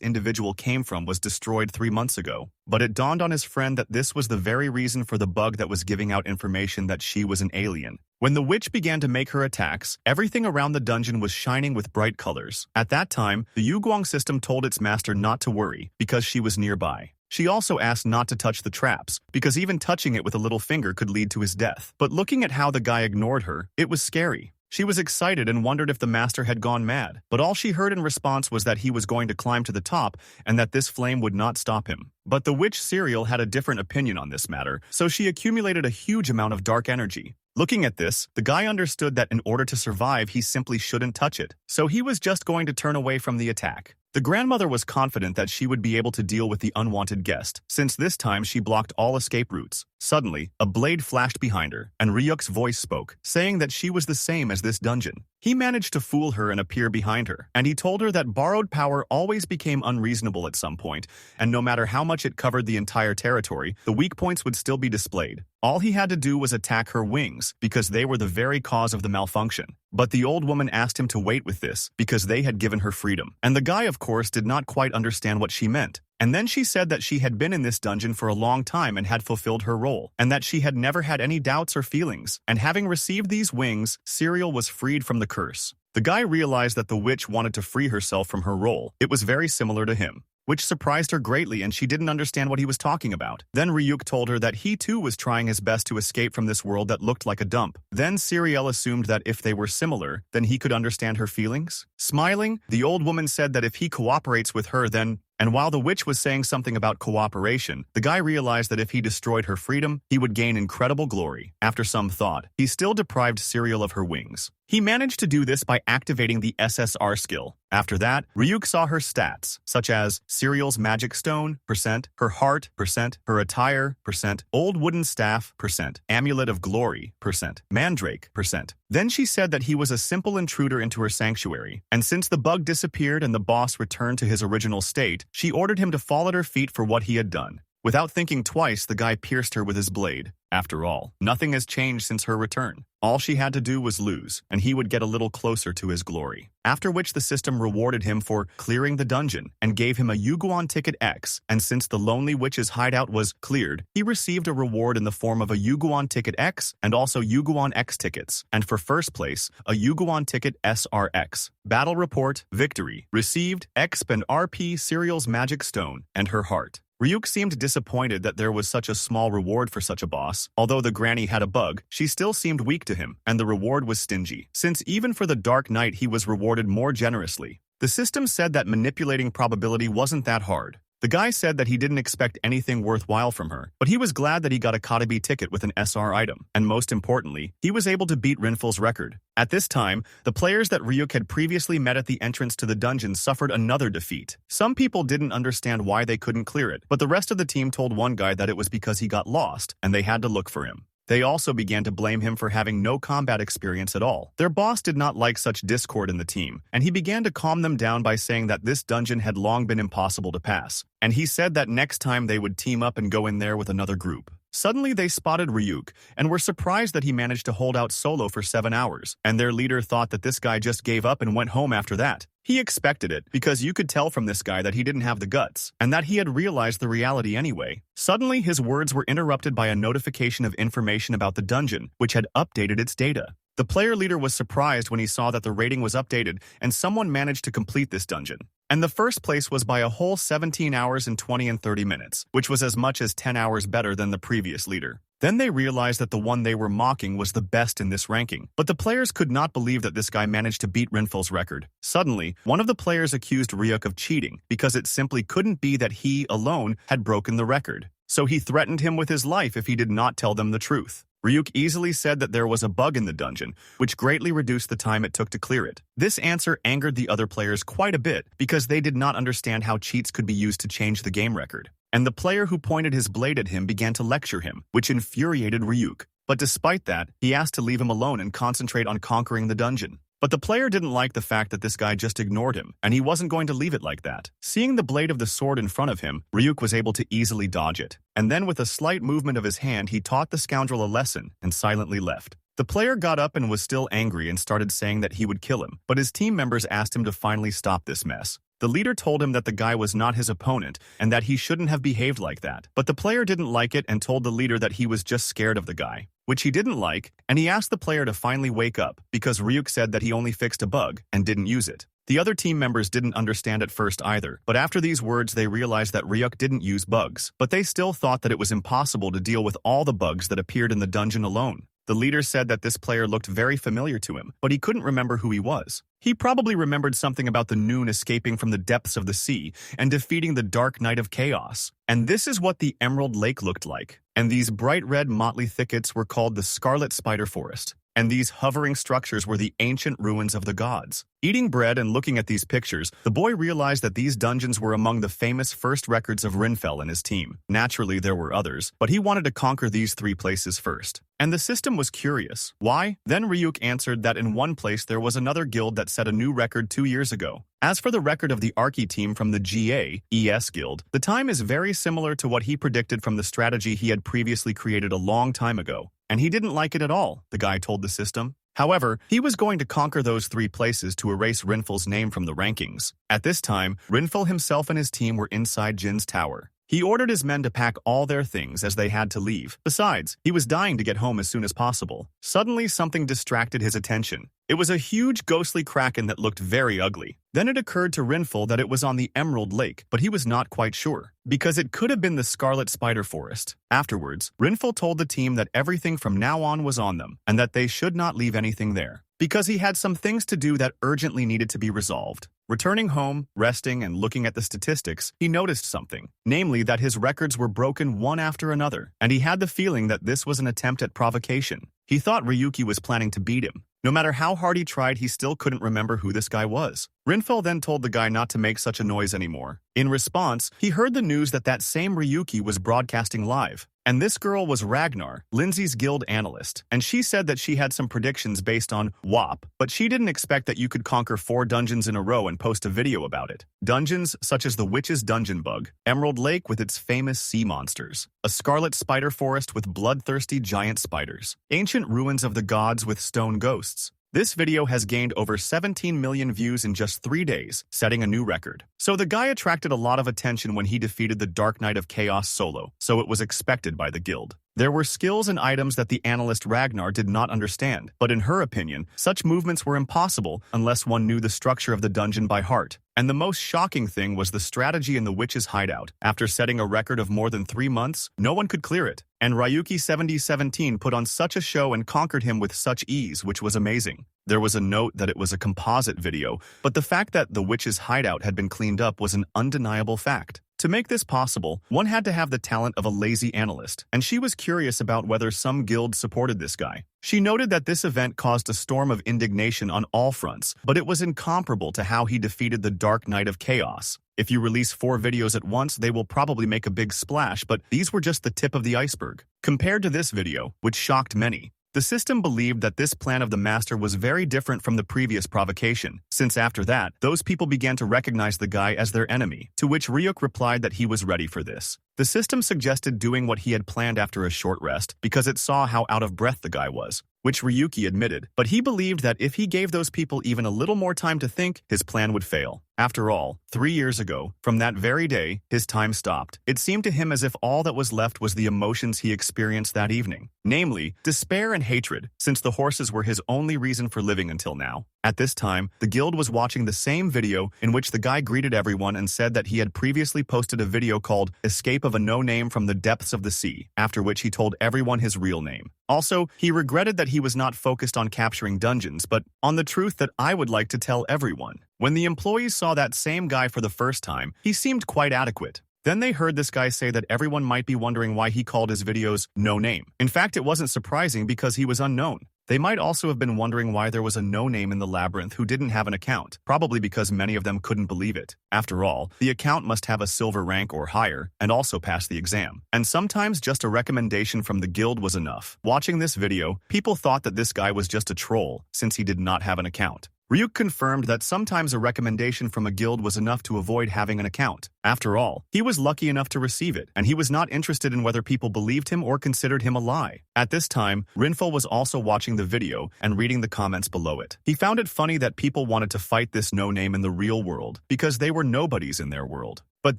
individual came from was destroyed 3 months ago. But it dawned on his friend that this was the very reason for the bug that was giving out information that she was an alien. When the witch began to make her attacks, everything around the dungeon was shining with bright colors. At that time, the Yuguang system told its master not to worry because she was nearby. She also asked not to touch the traps, because even touching it with a little finger could lead to his death. But looking at how the guy ignored her, it was scary. She was excited and wondered if the master had gone mad, but all she heard in response was that he was going to climb to the top and that this flame would not stop him. But the witch Serial had a different opinion on this matter, so she accumulated a huge amount of dark energy. Looking at this, the guy understood that in order to survive, he simply shouldn't touch it, so he was just going to turn away from the attack. The grandmother was confident that she would be able to deal with the unwanted guest, since this time she blocked all escape routes. Suddenly, a blade flashed behind her, and Ryuk's voice spoke, saying that she was the same as this dungeon. He managed to fool her and appear behind her, and he told her that borrowed power always became unreasonable at some point, and no matter how much it covered the entire territory, the weak points would still be displayed. All he had to do was attack her wings, because they were the very cause of the malfunction. But the old woman asked him to wait with this, because they had given her freedom. And the guy, of course, did not quite understand what she meant. And then she said that she had been in this dungeon for a long time and had fulfilled her role, and that she had never had any doubts or feelings. And having received these wings, Serial was freed from the curse. The guy realized that the witch wanted to free herself from her role. It was very similar to him, which surprised her greatly, and she didn't understand what he was talking about. Then Ryuk told her that he too was trying his best to escape from this world that looked like a dump. Then Serial assumed that if they were similar, then he could understand her feelings. Smiling, the old woman said that if he cooperates with her, then And while the witch was saying something about cooperation, the guy realized that if he destroyed her freedom, he would gain incredible glory. After some thought, he still deprived Serial of her wings. He managed to do this by activating the SSR skill. After that, Ryuk saw her stats, such as Serial's magic stone, %, her heart, %, her attire, %, old wooden staff, %, amulet of glory, %, mandrake, %. Then she said that he was a simple intruder into her sanctuary, and since the bug disappeared and the boss returned to his original state, she ordered him to fall at her feet for what he had done. Without thinking twice, the guy pierced her with his blade. After all, nothing has changed since her return. All she had to do was lose, and he would get a little closer to his glory. After which the system rewarded him for clearing the dungeon and gave him a Yuguan ticket X, and since the Lonely Witch's hideout was cleared, he received a reward in the form of a Yuguan ticket X and also Yuguan X tickets, and for first place, a Yuguan ticket SRX. Battle report, victory, received, Exp and RP Serial's magic stone, and her heart. Ryuk seemed disappointed that there was such a small reward for such a boss. Although the granny had a bug, she still seemed weak to him, and the reward was stingy, since even for the Dark Knight he was rewarded more generously. The system said that manipulating probability wasn't that hard. The guy said that he didn't expect anything worthwhile from her, but he was glad that he got a Katabi ticket with an SR item, and most importantly, he was able to beat Rinfel's record. At this time, the players that Ryuk had previously met at the entrance to the dungeon suffered another defeat. Some people didn't understand why they couldn't clear it, but the rest of the team told one guy that it was because he got lost, and they had to look for him. They also began to blame him for having no combat experience at all. Their boss did not like such discord in the team, and he began to calm them down by saying that this dungeon had long been impossible to pass, and he said that next time they would team up and go in there with another group. Suddenly they spotted Ryuk, and were surprised that he managed to hold out solo for 7 hours, and their leader thought that this guy just gave up and went home after that. He expected it, because you could tell from this guy that he didn't have the guts, and that he had realized the reality anyway. Suddenly, his words were interrupted by a notification of information about the dungeon, which had updated its data. The player leader was surprised when he saw that the rating was updated, and someone managed to complete this dungeon. And the first place was by a whole 17 hours and 20 and 30 minutes, which was as much as 10 hours better than the previous leader. Then they realized that the one they were mocking was the best in this ranking, but the players could not believe that this guy managed to beat Rinfel's record. Suddenly, one of the players accused Ryuk of cheating, because it simply couldn't be that he, alone, had broken the record. So he threatened him with his life if he did not tell them the truth. Ryuk easily said that there was a bug in the dungeon, which greatly reduced the time it took to clear it. This answer angered the other players quite a bit, because they did not understand how cheats could be used to change the game record. And the player who pointed his blade at him began to lecture him, which infuriated Ryuk. But despite that, he asked to leave him alone and concentrate on conquering the dungeon. But the player didn't like the fact that this guy just ignored him, and he wasn't going to leave it like that. Seeing the blade of the sword in front of him, Ryuk was able to easily dodge it. And then with a slight movement of his hand, he taught the scoundrel a lesson and silently left. The player got up and was still angry and started saying that he would kill him, but his team members asked him to finally stop this mess. The leader told him that the guy was not his opponent and that he shouldn't have behaved like that. But the player didn't like it and told the leader that he was just scared of the guy, which he didn't like, and he asked the player to finally wake up because Ryuk said that he only fixed a bug and didn't use it. The other team members didn't understand at first either, but after these words they realized that Ryuk didn't use bugs, but they still thought that it was impossible to deal with all the bugs that appeared in the dungeon alone. The leader said that this player looked very familiar to him, but he couldn't remember who he was. He probably remembered something about the Noon escaping from the depths of the sea and defeating the Dark Knight of Chaos. And this is what the Emerald Lake looked like. And these bright red motley thickets were called the Scarlet Spider Forest. And these hovering structures were the ancient ruins of the gods. Eating bread and looking at these pictures, the boy realized that these dungeons were among the famous first records of Rinfel and his team. Naturally, there were others, but he wanted to conquer these 3 places first. And the system was curious. Why? Then Ryuk answered that in one place there was another guild that set a new record 2 years ago. As for the record of the Archie team from the GA-ES guild, the time is very similar to what he predicted from the strategy he had previously created a long time ago. And he didn't like it at all, the guy told the system. However, he was going to conquer those 3 places to erase Rinfel's name from the rankings. At this time, Rinfel himself and his team were inside Jin's tower. He ordered his men to pack all their things as they had to leave. Besides, he was dying to get home as soon as possible. Suddenly, something distracted his attention. It was a huge ghostly kraken that looked very ugly. Then it occurred to Rinfel that it was on the Emerald Lake, but he was not quite sure, because it could have been the Scarlet Spider Forest. Afterwards, Rinfel told the team that everything from now on was on them, and that they should not leave anything there, because he had some things to do that urgently needed to be resolved. Returning home, resting, and looking at the statistics, he noticed something, namely that his records were broken one after another, and he had the feeling that this was an attempt at provocation. He thought Ryuki was planning to beat him. No matter how hard he tried, he still couldn't remember who this guy was. Rinfel then told the guy not to make such a noise anymore. In response, he heard the news that that same Ryuki was broadcasting live. And this girl was Ragnar, Lindsay's guild analyst, and she said that she had some predictions based on WAP, but she didn't expect that you could conquer 4 dungeons in a row and post a video about it. Dungeons such as the Witch's Dungeon Bug, Emerald Lake with its famous sea monsters, a scarlet spider forest with bloodthirsty giant spiders, ancient ruins of the gods with stone ghosts. This video has gained over 17 million views in just 3 days, setting a new record. So the guy attracted a lot of attention when he defeated the Dark Knight of Chaos solo, so it was expected by the guild. There were skills and items that the analyst Ragnar did not understand, but in her opinion, such movements were impossible unless one knew the structure of the dungeon by heart. And the most shocking thing was the strategy in the witch's hideout. After setting a record of more than 3 months, no one could clear it. And Ryuki 7017 put on such a show and conquered him with such ease, which was amazing. There was a note that it was a composite video, but the fact that the witch's hideout had been cleaned up was an undeniable fact. To make this possible, one had to have the talent of a lazy analyst, and she was curious about whether some guild supported this guy. She noted that this event caused a storm of indignation on all fronts, but it was incomparable to how he defeated the Dark Knight of Chaos. If you release 4 videos at once, they will probably make a big splash, but these were just the tip of the iceberg. Compared to this video, which shocked many, the system believed that this plan of the master was very different from the previous provocation, since after that, those people began to recognize the guy as their enemy, to which Ryuk replied that he was ready for this. The system suggested doing what he had planned after a short rest, because it saw how out of breath the guy was, which Ryuki admitted, but he believed that if he gave those people even a little more time to think, his plan would fail. After all, 3 years ago, from that very day, his time stopped. It seemed to him as if all that was left was the emotions he experienced that evening, namely, despair and hatred, since the horses were his only reason for living until now. At this time, the guild was watching the same video in which the guy greeted everyone and said that he had previously posted a video called Escape of a No-Name from the Depths of the Sea, after which he told everyone his real name. Also, he regretted that he was not focused on capturing dungeons, but on the truth that I would like to tell everyone. When the employees saw that same guy for the first time, he seemed quite adequate. Then they heard this guy say that everyone might be wondering why he called his videos No Name. In fact, it wasn't surprising because he was unknown. They might also have been wondering why there was a no-name in the Labyrinth who didn't have an account, probably because many of them couldn't believe it. After all, the account must have a silver rank or higher, and also pass the exam. And sometimes just a recommendation from the guild was enough. Watching this video, people thought that this guy was just a troll, since he did not have an account. Ryuk confirmed that sometimes a recommendation from a guild was enough to avoid having an account. After all, he was lucky enough to receive it, and he was not interested in whether people believed him or considered him a lie. At this time, Rinfel was also watching the video and reading the comments below it. He found it funny that people wanted to fight this no-name in the real world, because they were nobodies in their world. But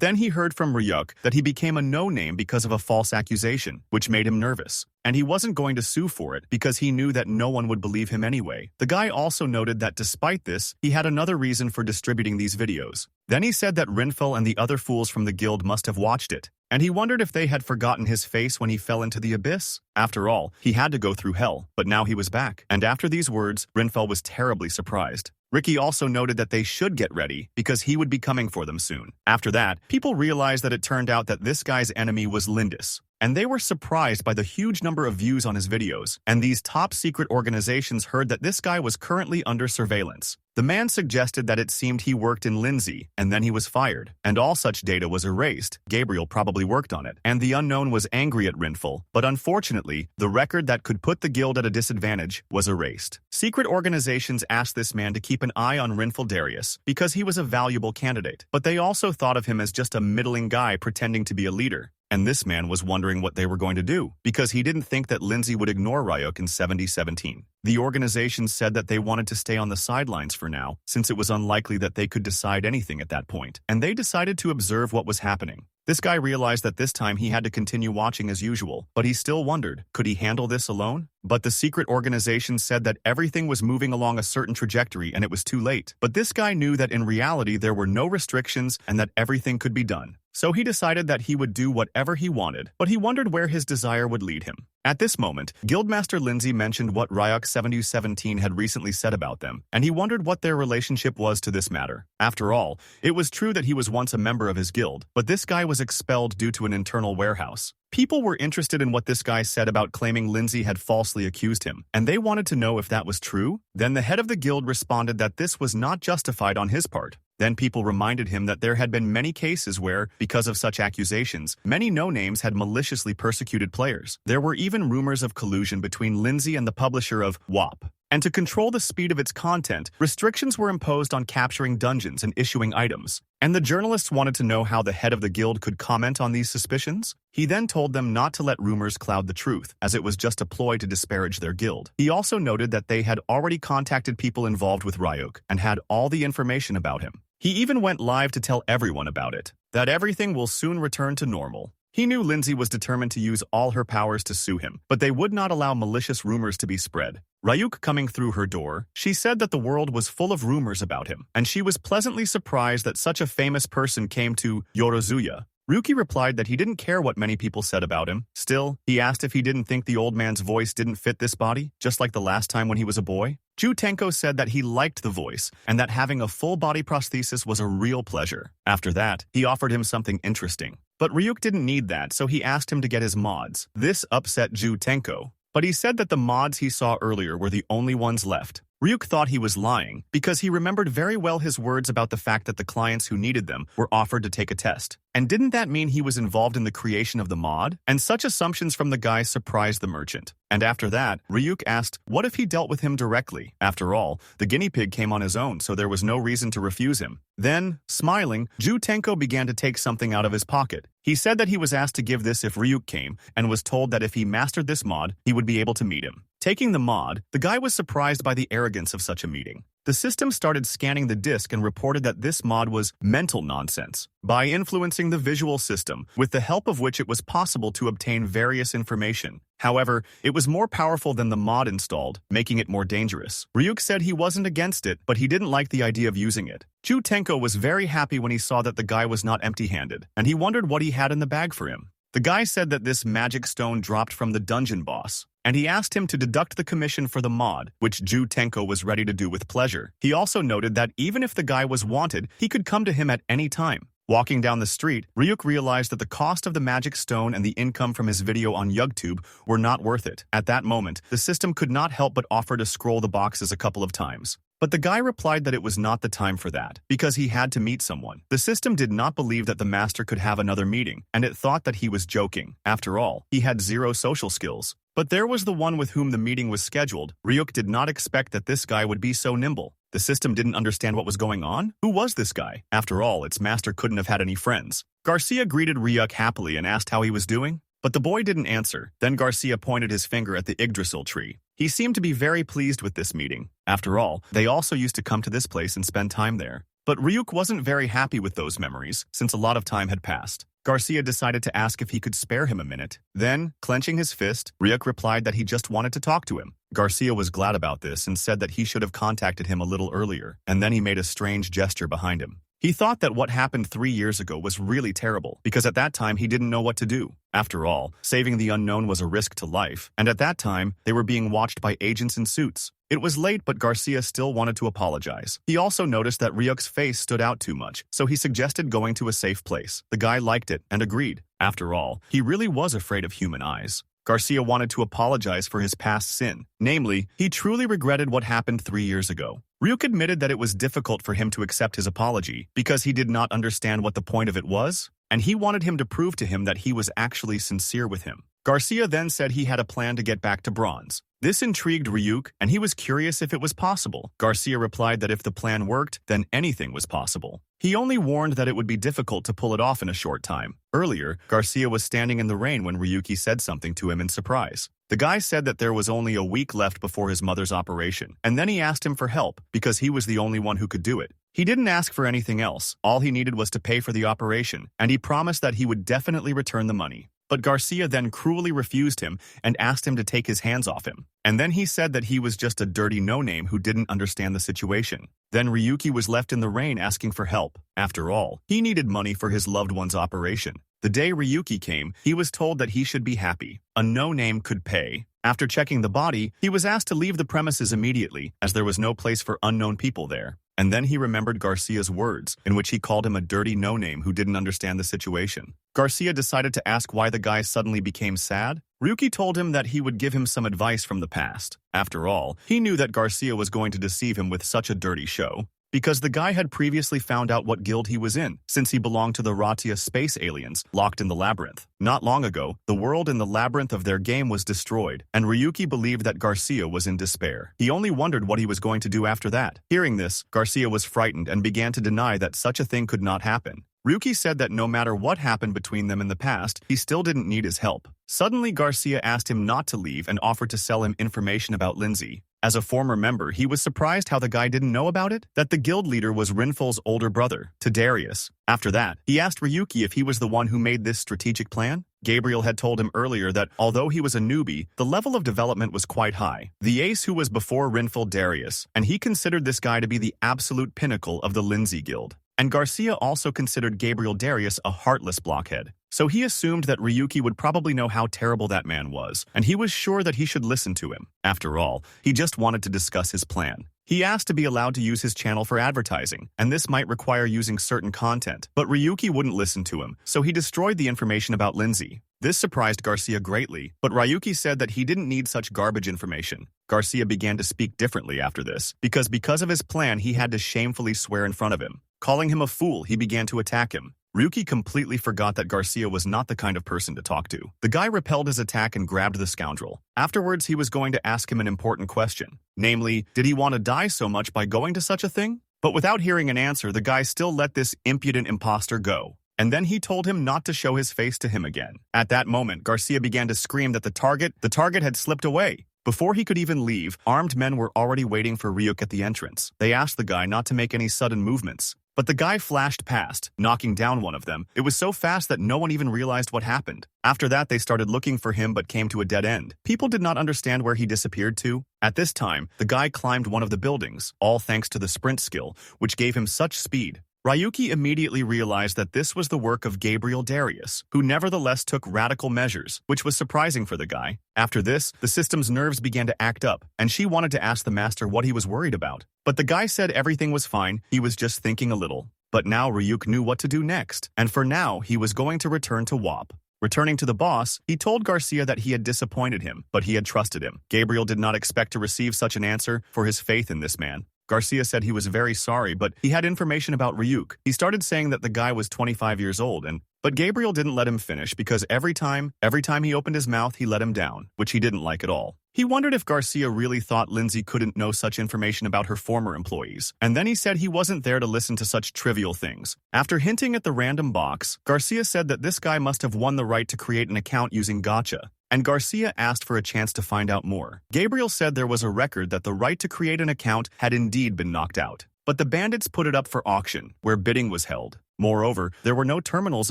then he heard from Ryuk that he became a no-name because of a false accusation, which made him nervous. And he wasn't going to sue for it because he knew that no one would believe him anyway. The guy also noted that despite this, he had another reason for distributing these videos. Then he said that Rinfel and the other fools from the guild must have watched it, and he wondered if they had forgotten his face when he fell into the abyss. After all, he had to go through hell, but now he was back. And after these words, Rinfel was terribly surprised. Ricky also noted that they should get ready because he would be coming for them soon. After that, people realized that it turned out that this guy's enemy was Lindis, and they were surprised by the huge number of views on his videos, and these top-secret organizations heard that this guy was currently under surveillance. The man suggested that it seemed he worked in Lindsay, and then he was fired, and all such data was erased. Gabriel probably worked on it, and the unknown was angry at Rinfel, but unfortunately, the record that could put the guild at a disadvantage was erased. Secret organizations asked this man to keep an eye on Rinfel Darius because he was a valuable candidate, but they also thought of him as just a middling guy pretending to be a leader. And this man was wondering what they were going to do, because he didn't think that Lindsay would ignore Ryuk in 7017. The organization said that they wanted to stay on the sidelines for now, since it was unlikely that they could decide anything at that point, and they decided to observe what was happening. This guy realized that this time he had to continue watching as usual, but he still wondered, could he handle this alone? But the secret organization said that everything was moving along a certain trajectory and it was too late. But this guy knew that in reality there were no restrictions and that everything could be done. so he decided that he would do whatever he wanted, but he wondered where his desire would lead him. At this moment, Guildmaster Lindsay mentioned what Ryuk 7217 had recently said about them, and he wondered what their relationship was to this matter. After all, it was true that he was once a member of his guild, but this guy was expelled due to an internal warehouse. People were interested in what this guy said about claiming Lindsay had falsely accused him, and they wanted to know if that was true. Then the head of the guild responded that this was not justified on his part. Then people reminded him that there had been many cases where, because of such accusations, many no-names had maliciously persecuted players. There were even rumors of collusion between Lindsay and the publisher of WAP. And to control the speed of its content, restrictions were imposed on capturing dungeons and issuing items. And the journalists wanted to know how the head of the guild could comment on these suspicions. He then told them not to let rumors cloud the truth, as it was just a ploy to disparage their guild. He also noted that they had already contacted people involved with Ryuk and had all the information about him. He even went live to tell everyone about it, that everything will soon return to normal. He knew Lindsay was determined to use all her powers to sue him, but they would not allow malicious rumors to be spread. Ryuk coming through her door, she said that the world was full of rumors about him, and she was pleasantly surprised that such a famous person came to Yorozuya. Ryuki replied that he didn't care what many people said about him. Still, he asked if he didn't think the old man's voice didn't fit this body, just like the last time when he was a boy. Ju Tenko said that he liked the voice, and that having a full-body prosthesis was a real pleasure. After that, he offered him something interesting. But Ryuk didn't need that, so he asked him to get his mods. This upset Ju Tenko, but he said that the mods he saw earlier were the only ones left. Ryuk thought he was lying, because he remembered very well his words about the fact that the clients who needed them were offered to take a test. And didn't that mean he was involved in the creation of the mod? And such assumptions from the guy surprised the merchant. And after that, Ryuk asked, what if he dealt with him directly? After all, the guinea pig came on his own, so there was no reason to refuse him. Then, smiling, Ju Tenko began to take something out of his pocket. He said that he was asked to give this if Ryuk came, and was told that if he mastered this mod, he would be able to meet him. Taking the mod, the guy was surprised by the arrogance of such a meeting. The system started scanning the disk and reported that this mod was mental nonsense, by influencing the visual system, with the help of which it was possible to obtain various information. However, it was more powerful than the mod installed, making it more dangerous. Ryuk said he wasn't against it, but he didn't like the idea of using it. Ju Tenko was very happy when he saw that the guy was not empty-handed, and he wondered what he had in the bag for him. The guy said that this magic stone dropped from the dungeon boss, and he asked him to deduct the commission for the mod, which Ju Tenko was ready to do with pleasure. He also noted that even if the guy was wanted, he could come to him at any time. Walking down the street, Ryuk realized that the cost of the magic stone and the income from his video on YouTube were not worth it. At that moment, the system could not help but offer to scroll the boxes a couple of times. But the guy replied that it was not the time for that, because he had to meet someone. The system did not believe that the master could have another meeting, and it thought that he was joking. After all, he had zero social skills. But there was the one with whom the meeting was scheduled. Ryuk did not expect that this guy would be so nimble. The system didn't understand what was going on? Who was this guy? After all, its master couldn't have had any friends. Garcia greeted Ryuk happily and asked how he was doing. But the boy didn't answer. Then Garcia pointed his finger at the Yggdrasil tree. He seemed to be very pleased with this meeting. After all, they also used to come to this place and spend time there. But Ryuk wasn't very happy with those memories, since a lot of time had passed. Garcia decided to ask if he could spare him a minute. Then, clenching his fist, Ryuk replied that he just wanted to talk to him. Garcia was glad about this and said that he should have contacted him a little earlier, and then he made a strange gesture behind him. He thought that what happened 3 years ago was really terrible, because at that time he didn't know what to do. After all, saving the unknown was a risk to life, and at that time, they were being watched by agents in suits. It was late, but Garcia still wanted to apologize. He also noticed that Ryuk's face stood out too much, so he suggested going to a safe place. The guy liked it and agreed. After all, he really was afraid of human eyes. Garcia wanted to apologize for his past sin. Namely, he truly regretted what happened 3 years ago. Ryuk admitted that it was difficult for him to accept his apology because he did not understand what the point of it was, and he wanted him to prove to him that he was actually sincere with him. Garcia then said he had a plan to get back to bronze. This intrigued Ryuk, and he was curious if it was possible. Garcia replied that if the plan worked, then anything was possible. He only warned that it would be difficult to pull it off in a short time. Earlier, Garcia was standing in the rain when Ryuki said something to him in surprise. The guy said that there was only a week left before his mother's operation, and then he asked him for help because he was the only one who could do it. He didn't ask for anything else. All he needed was to pay for the operation, and he promised that he would definitely return the money. But Garcia then cruelly refused him and asked him to take his hands off him. And then he said that he was just a dirty no-name who didn't understand the situation. Then Ryuki was left in the rain asking for help. After all, he needed money for his loved one's operation. The day Ryuki came, he was told that he should be happy. A no-name could pay. After checking the body, he was asked to leave the premises immediately, as there was no place for unknown people there. And then he remembered Garcia's words, in which he called him a dirty no-name who didn't understand the situation. Garcia decided to ask why the guy suddenly became sad. Ryuki told him that he would give him some advice from the past. After all, he knew that Garcia was going to deceive him with such a dirty show, because the guy had previously found out what guild he was in, since he belonged to the Ratia space aliens, locked in the Labyrinth. Not long ago, the world in the Labyrinth of their game was destroyed, and Ryuki believed that Garcia was in despair. He only wondered what he was going to do after that. Hearing this, Garcia was frightened and began to deny that such a thing could not happen. Ryuki said that no matter what happened between them in the past, he still didn't need his help. Suddenly, Garcia asked him not to leave and offered to sell him information about Lindsay. As a former member, he was surprised how the guy didn't know about it, that the guild leader was Rinfol's older brother, Darius. After that, he asked Ryuki if he was the one who made this strategic plan. Gabriel had told him earlier that although he was a newbie, the level of development was quite high. The ace who was before Rinfol Darius, and he considered this guy to be the absolute pinnacle of the Lindsay Guild. And Garcia also considered Gabriel Darius a heartless blockhead. So he assumed that Ryuki would probably know how terrible that man was, and he was sure that he should listen to him. After all, he just wanted to discuss his plan. He asked to be allowed to use his channel for advertising, and this might require using certain content, but Ryuki wouldn't listen to him, so he destroyed the information about Lindsay. This surprised Garcia greatly, but Ryuki said that he didn't need such garbage information. Garcia began to speak differently after this, because of his plan he had to shamefully swear in front of him. Calling him a fool, he began to attack him. Ryuki completely forgot that Garcia was not the kind of person to talk to. The guy repelled his attack and grabbed the scoundrel. Afterwards, he was going to ask him an important question. Namely, did he want to die so much by going to such a thing? But without hearing an answer, the guy still let this impudent imposter go. And then he told him not to show his face to him again. At that moment, Garcia began to scream that the target had slipped away. Before he could even leave, armed men were already waiting for Ryuk at the entrance. They asked the guy not to make any sudden movements. But the guy flashed past, knocking down one of them. It was so fast that no one even realized what happened. After that, they started looking for him but came to a dead end. People did not understand where he disappeared to. At this time, the guy climbed one of the buildings, all thanks to the sprint skill, which gave him such speed. Ryuki immediately realized that this was the work of Gabriel Darius, who nevertheless took radical measures, which was surprising for the guy. After this, the system's nerves began to act up, and she wanted to ask the master what he was worried about. But the guy said everything was fine, he was just thinking a little. But now Ryuk knew what to do next, and for now, he was going to return to WAP. Returning to the boss, he told Garcia that he had disappointed him, but he had trusted him. Gabriel did not expect to receive such an answer for his faith in this man. Garcia said he was very sorry, but he had information about Ryuk. He started saying that the guy was 25 years old, but Gabriel didn't let him finish because every time he opened his mouth, he let him down, which he didn't like at all. He wondered if Garcia really thought Lindsay couldn't know such information about her former employees, and then he said he wasn't there to listen to such trivial things. After hinting at the random box, Garcia said that this guy must have won the right to create an account using gacha, and Garcia asked for a chance to find out more. Gabriel said there was a record that the right to create an account had indeed been knocked out, but the bandits put it up for auction, where bidding was held. Moreover, there were no terminals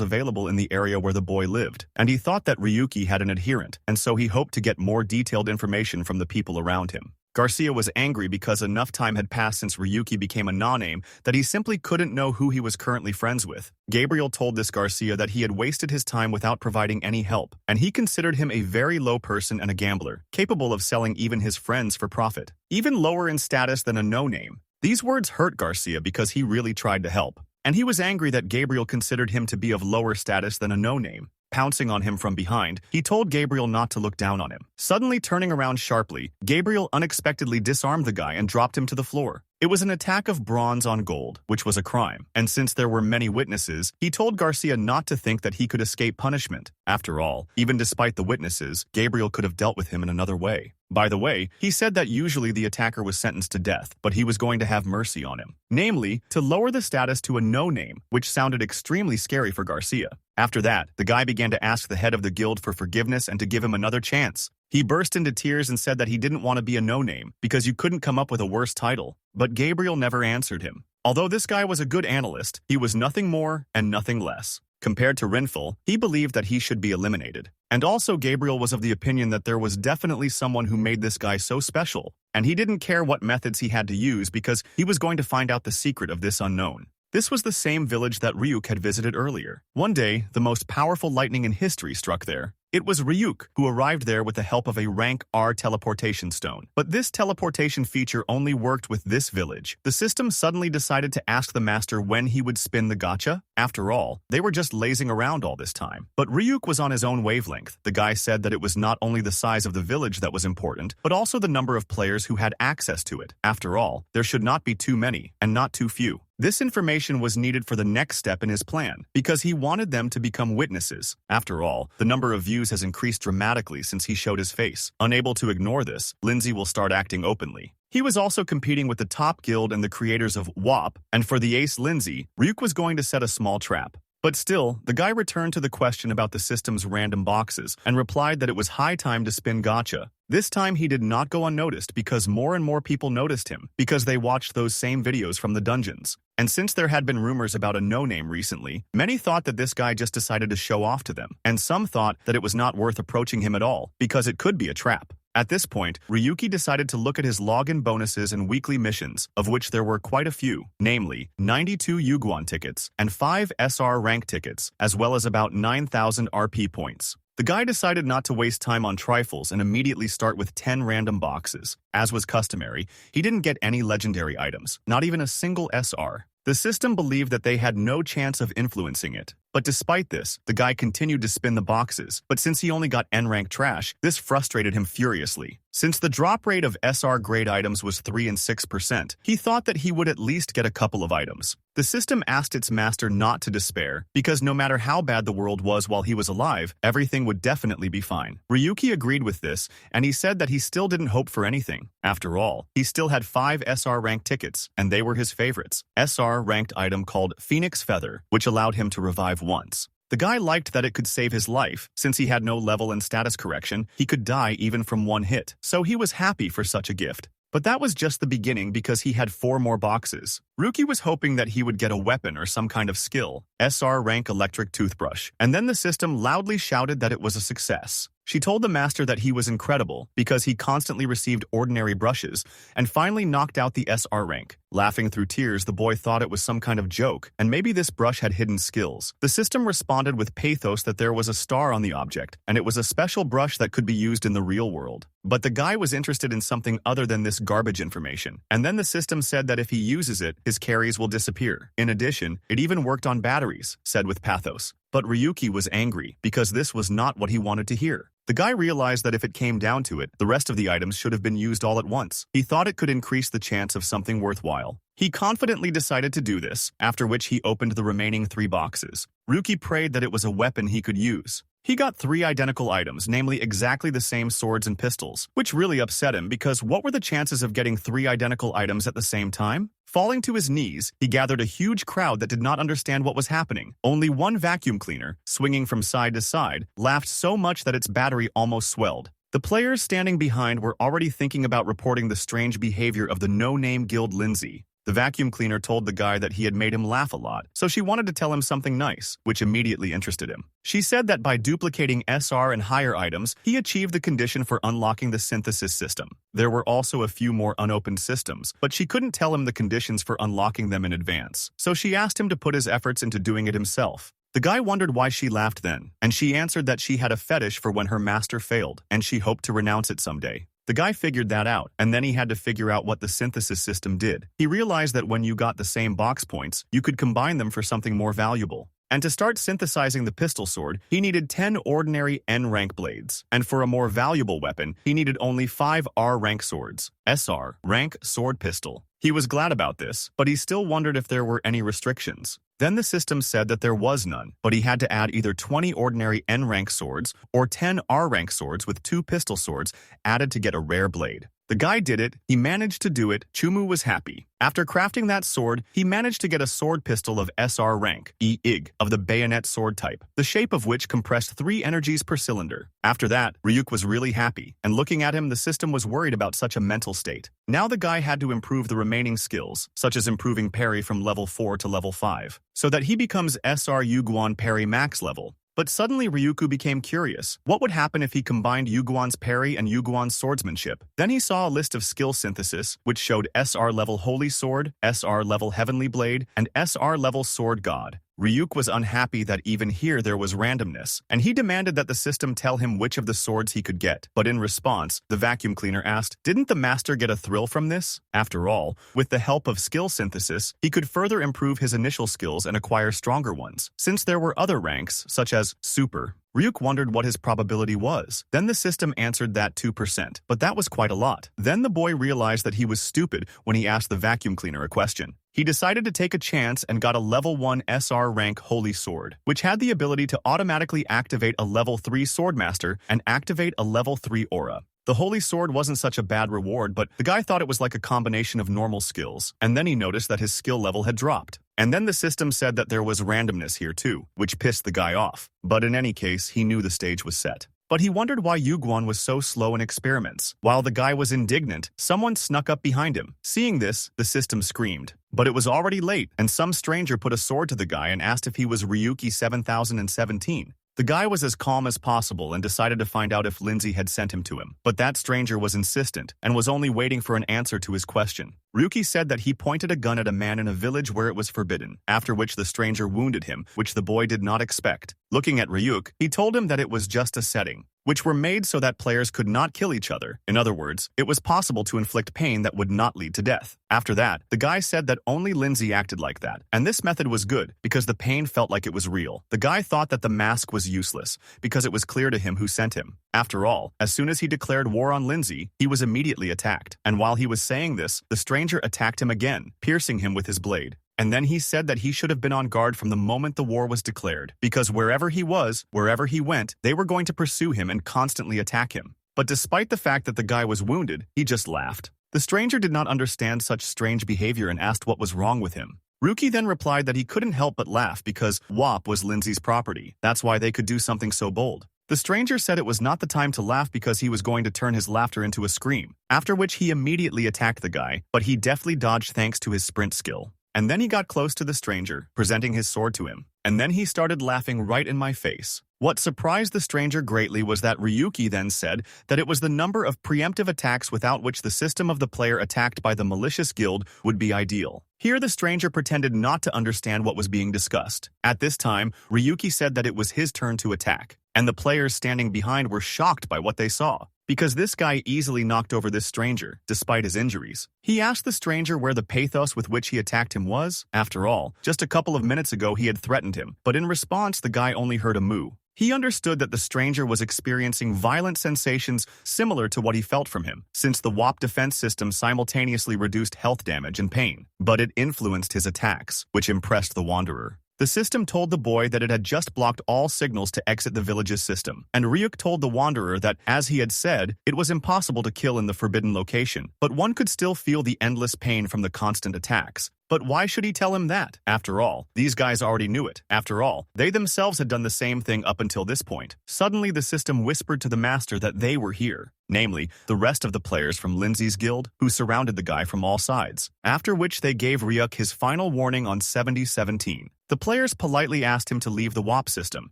available in the area where the boy lived, and he thought that Ryuki had an adherent, and so he hoped to get more detailed information from the people around him. Garcia was angry because enough time had passed since Ryuki became a no-name that he simply couldn't know who he was currently friends with. Gabriel told this Garcia that he had wasted his time without providing any help, and he considered him a very low person and a gambler, capable of selling even his friends for profit, even lower in status than a no-name. These words hurt Garcia because he really tried to help, and he was angry that Gabriel considered him to be of lower status than a no-name. Pouncing on him from behind, he told Gabriel not to look down on him. Suddenly turning around sharply, Gabriel unexpectedly disarmed the guy and dropped him to the floor. It was an attack of bronze on gold, which was a crime, and since there were many witnesses, he told Garcia not to think that he could escape punishment. After all, even despite the witnesses, Gabriel could have dealt with him in another way. By the way, he said that usually the attacker was sentenced to death, but he was going to have mercy on him. Namely, to lower the status to a no-name, which sounded extremely scary for Garcia. After that, the guy began to ask the head of the guild for forgiveness and to give him another chance. He burst into tears and said that he didn't want to be a no-name because you couldn't come up with a worse title. But Gabriel never answered him. Although this guy was a good analyst, he was nothing more and nothing less. Compared to Rinful, he believed that he should be eliminated. And also Gabriel was of the opinion that there was definitely someone who made this guy so special, and he didn't care what methods he had to use because he was going to find out the secret of this unknown. This was the same village that Ryuk had visited earlier. One day, the most powerful lightning in history struck there. It was Ryuk who arrived there with the help of a rank R teleportation stone. But this teleportation feature only worked with this village. The system suddenly decided to ask the master when he would spin the gacha. After all, they were just lazing around all this time. But Ryuk was on his own wavelength. The guy said that it was not only the size of the village that was important, but also the number of players who had access to it. After all, there should not be too many, and not too few. This information was needed for the next step in his plan, because he wanted them to become witnesses. After all, the number of views has increased dramatically since he showed his face. Unable to ignore this, Lindsay will start acting openly. He was also competing with the top guild and the creators of WAP, and for the ace Lindsay, Ryuk was going to set a small trap. But still, the guy returned to the question about the system's random boxes and replied that it was high time to spin gacha. This time he did not go unnoticed because more and more people noticed him because they watched those same videos from the dungeons. And since there had been rumors about a no-name recently, many thought that this guy just decided to show off to them, and some thought that it was not worth approaching him at all because it could be a trap. At this point, Ryuki decided to look at his login bonuses and weekly missions, of which there were quite a few, namely 92 Yuguan tickets and 5 SR rank tickets, as well as about 9,000 RP points. The guy decided not to waste time on trifles and immediately start with 10 random boxes. As was customary, he didn't get any legendary items, not even a single SR. The system believed that they had no chance of influencing it. But despite this, the guy continued to spin the boxes, but since he only got N-rank trash, this frustrated him furiously. Since the drop rate of SR grade items was 3 and 6%, he thought that he would at least get a couple of items. The system asked its master not to despair, because no matter how bad the world was while he was alive, everything would definitely be fine. Ryuki agreed with this, and he said that he still didn't hope for anything. After all, he still had 5 SR rank tickets, and they were his favorites. SR ranked item called Phoenix Feather, which allowed him to revive once. The guy liked that it could save his life. Since he had no level and status correction, he could die even from one hit, so he was happy for such a gift. But that was just the beginning because he had 4 more boxes. Ryuki was hoping that he would get a weapon or some kind of skill, SR rank electric toothbrush, and then the system loudly shouted that it was a success. She told the master that he was incredible because he constantly received ordinary brushes and finally knocked out the SR rank. Laughing through tears, the boy thought it was some kind of joke, and maybe this brush had hidden skills. The system responded with pathos that there was a star on the object, and it was a special brush that could be used in the real world. But the guy was interested in something other than this garbage information, and then the system said that if he uses it, his carries will disappear. In addition, it even worked on batteries, said with pathos. But Ryuki was angry because this was not what he wanted to hear. The guy realized that if it came down to it, the rest of the items should have been used all at once. He thought it could increase the chance of something worthwhile. He confidently decided to do this, after which he opened the remaining 3 boxes. Ryuki prayed that it was a weapon he could use. He got 3 identical items, namely exactly the same swords and pistols, which really upset him because what were the chances of getting 3 identical items at the same time? Falling to his knees, he gathered a huge crowd that did not understand what was happening. Only one vacuum cleaner, swinging from side to side, laughed so much that its battery almost swelled. The players standing behind were already thinking about reporting the strange behavior of the no-name guild Lindsay. The vacuum cleaner told the guy that he had made him laugh a lot, so she wanted to tell him something nice, which immediately interested him. She said that by duplicating SR and higher items, he achieved the condition for unlocking the synthesis system. There were also a few more unopened systems, but she couldn't tell him the conditions for unlocking them in advance, so she asked him to put his efforts into doing it himself. The guy wondered why she laughed then, and she answered that she had a fetish for when her master failed, and she hoped to renounce it someday. The guy figured that out, and then he had to figure out what the synthesis system did. He realized that when you got the same box points, you could combine them for something more valuable. And to start synthesizing the pistol sword, he needed 10 ordinary N-rank blades. And for a more valuable weapon, he needed only 5 R-rank swords. SR, rank sword pistol. He was glad about this, but he still wondered if there were any restrictions. Then the system said that there was none, but he had to add either 20 ordinary N-rank swords or 10 R-rank swords with 2 pistol swords added to get a rare blade. The guy did it, he managed to do it, Chumu was happy. After crafting that sword, he managed to get a sword pistol of SR rank, EIG, of the bayonet sword type, the shape of which compressed 3 energies per cylinder. After that, Ryuk was really happy, and looking at him the system was worried about such a mental state. Now the guy had to improve the remaining skills, such as improving parry from level 4 to level 5, so that he becomes SR Yuguan parry max level. But suddenly Ryuku became curious. What would happen if he combined Yuguan's parry and Yuguan's swordsmanship? Then he saw a list of skill synthesis, which showed SR level Holy Sword, SR level Heavenly Blade, and SR level Sword God. Ryuk was unhappy that even here there was randomness, and he demanded that the system tell him which of the swords he could get. But in response, the vacuum cleaner asked, didn't the master get a thrill from this? After all, with the help of skill synthesis, he could further improve his initial skills and acquire stronger ones. Since there were other ranks, such as Super, Ryuk wondered what his probability was. Then the system answered that 2%, but that was quite a lot. Then the boy realized that he was stupid when he asked the vacuum cleaner a question. He decided to take a chance and got a level 1 SR rank Holy Sword, which had the ability to automatically activate a level 3 Swordmaster and activate a level 3 Aura. The Holy Sword wasn't such a bad reward, but the guy thought it was like a combination of normal skills, and then he noticed that his skill level had dropped. And then the system said that there was randomness here too, which pissed the guy off. But in any case, he knew the stage was set. But he wondered why Yuguan was so slow in experiments. While the guy was indignant, someone snuck up behind him. Seeing this, the system screamed. But it was already late, and some stranger put a sword to the guy and asked if he was Ryuki 7017. The guy was as calm as possible and decided to find out if Lindsay had sent him to him. But that stranger was insistent and was only waiting for an answer to his question. Ryuki said that he pointed a gun at a man in a village where it was forbidden, after which the stranger wounded him, which the boy did not expect. Looking at Ryuk, he told him that it was just a setting, which were made so that players could not kill each other. In other words, it was possible to inflict pain that would not lead to death. After that, the guy said that only Lindsay acted like that, and this method was good because the pain felt like it was real. The guy thought that the mask was useless because it was clear to him who sent him. After all, as soon as he declared war on Lindsay, he was immediately attacked, and while he was saying this, the stranger attacked him again, piercing him with his blade. And then he said that he should have been on guard from the moment the war was declared, because wherever he was, wherever he went, they were going to pursue him and constantly attack him. But despite the fact that the guy was wounded, he just laughed. The stranger did not understand such strange behavior and asked what was wrong with him. Ryuki then replied that he couldn't help but laugh because WAP was Lindsay's property. That's why they could do something so bold. The stranger said it was not the time to laugh because he was going to turn his laughter into a scream, after which he immediately attacked the guy, but he deftly dodged thanks to his sprint skill. And then he got close to the stranger, presenting his sword to him. And then he started laughing right in my face. What surprised the stranger greatly was that Ryuki then said that it was the number of preemptive attacks without which the system of the player attacked by the malicious guild would be ideal. Here the stranger pretended not to understand what was being discussed. At this time, Ryuki said that it was his turn to attack, and the players standing behind were shocked by what they saw, because this guy easily knocked over this stranger, despite his injuries. He asked the stranger where the pathos with which he attacked him was. After all, just a couple of minutes ago he had threatened him, but in response the guy only heard a moo. He understood that the stranger was experiencing violent sensations similar to what he felt from him, since the WAP defense system simultaneously reduced health damage and pain, but it influenced his attacks, which impressed the wanderer. The system told the boy that it had just blocked all signals to exit the village's system, and Ryuk told the wanderer that, as he had said, it was impossible to kill in the forbidden location, but one could still feel the endless pain from the constant attacks. But why should he tell him that? After all, these guys already knew it. After all, they themselves had done the same thing up until this point. Suddenly, the system whispered to the master that they were here, namely, the rest of the players from Lindsay's guild, who surrounded the guy from all sides, after which they gave Ryuk his final warning on 7017. The players politely asked him to leave the WAP system,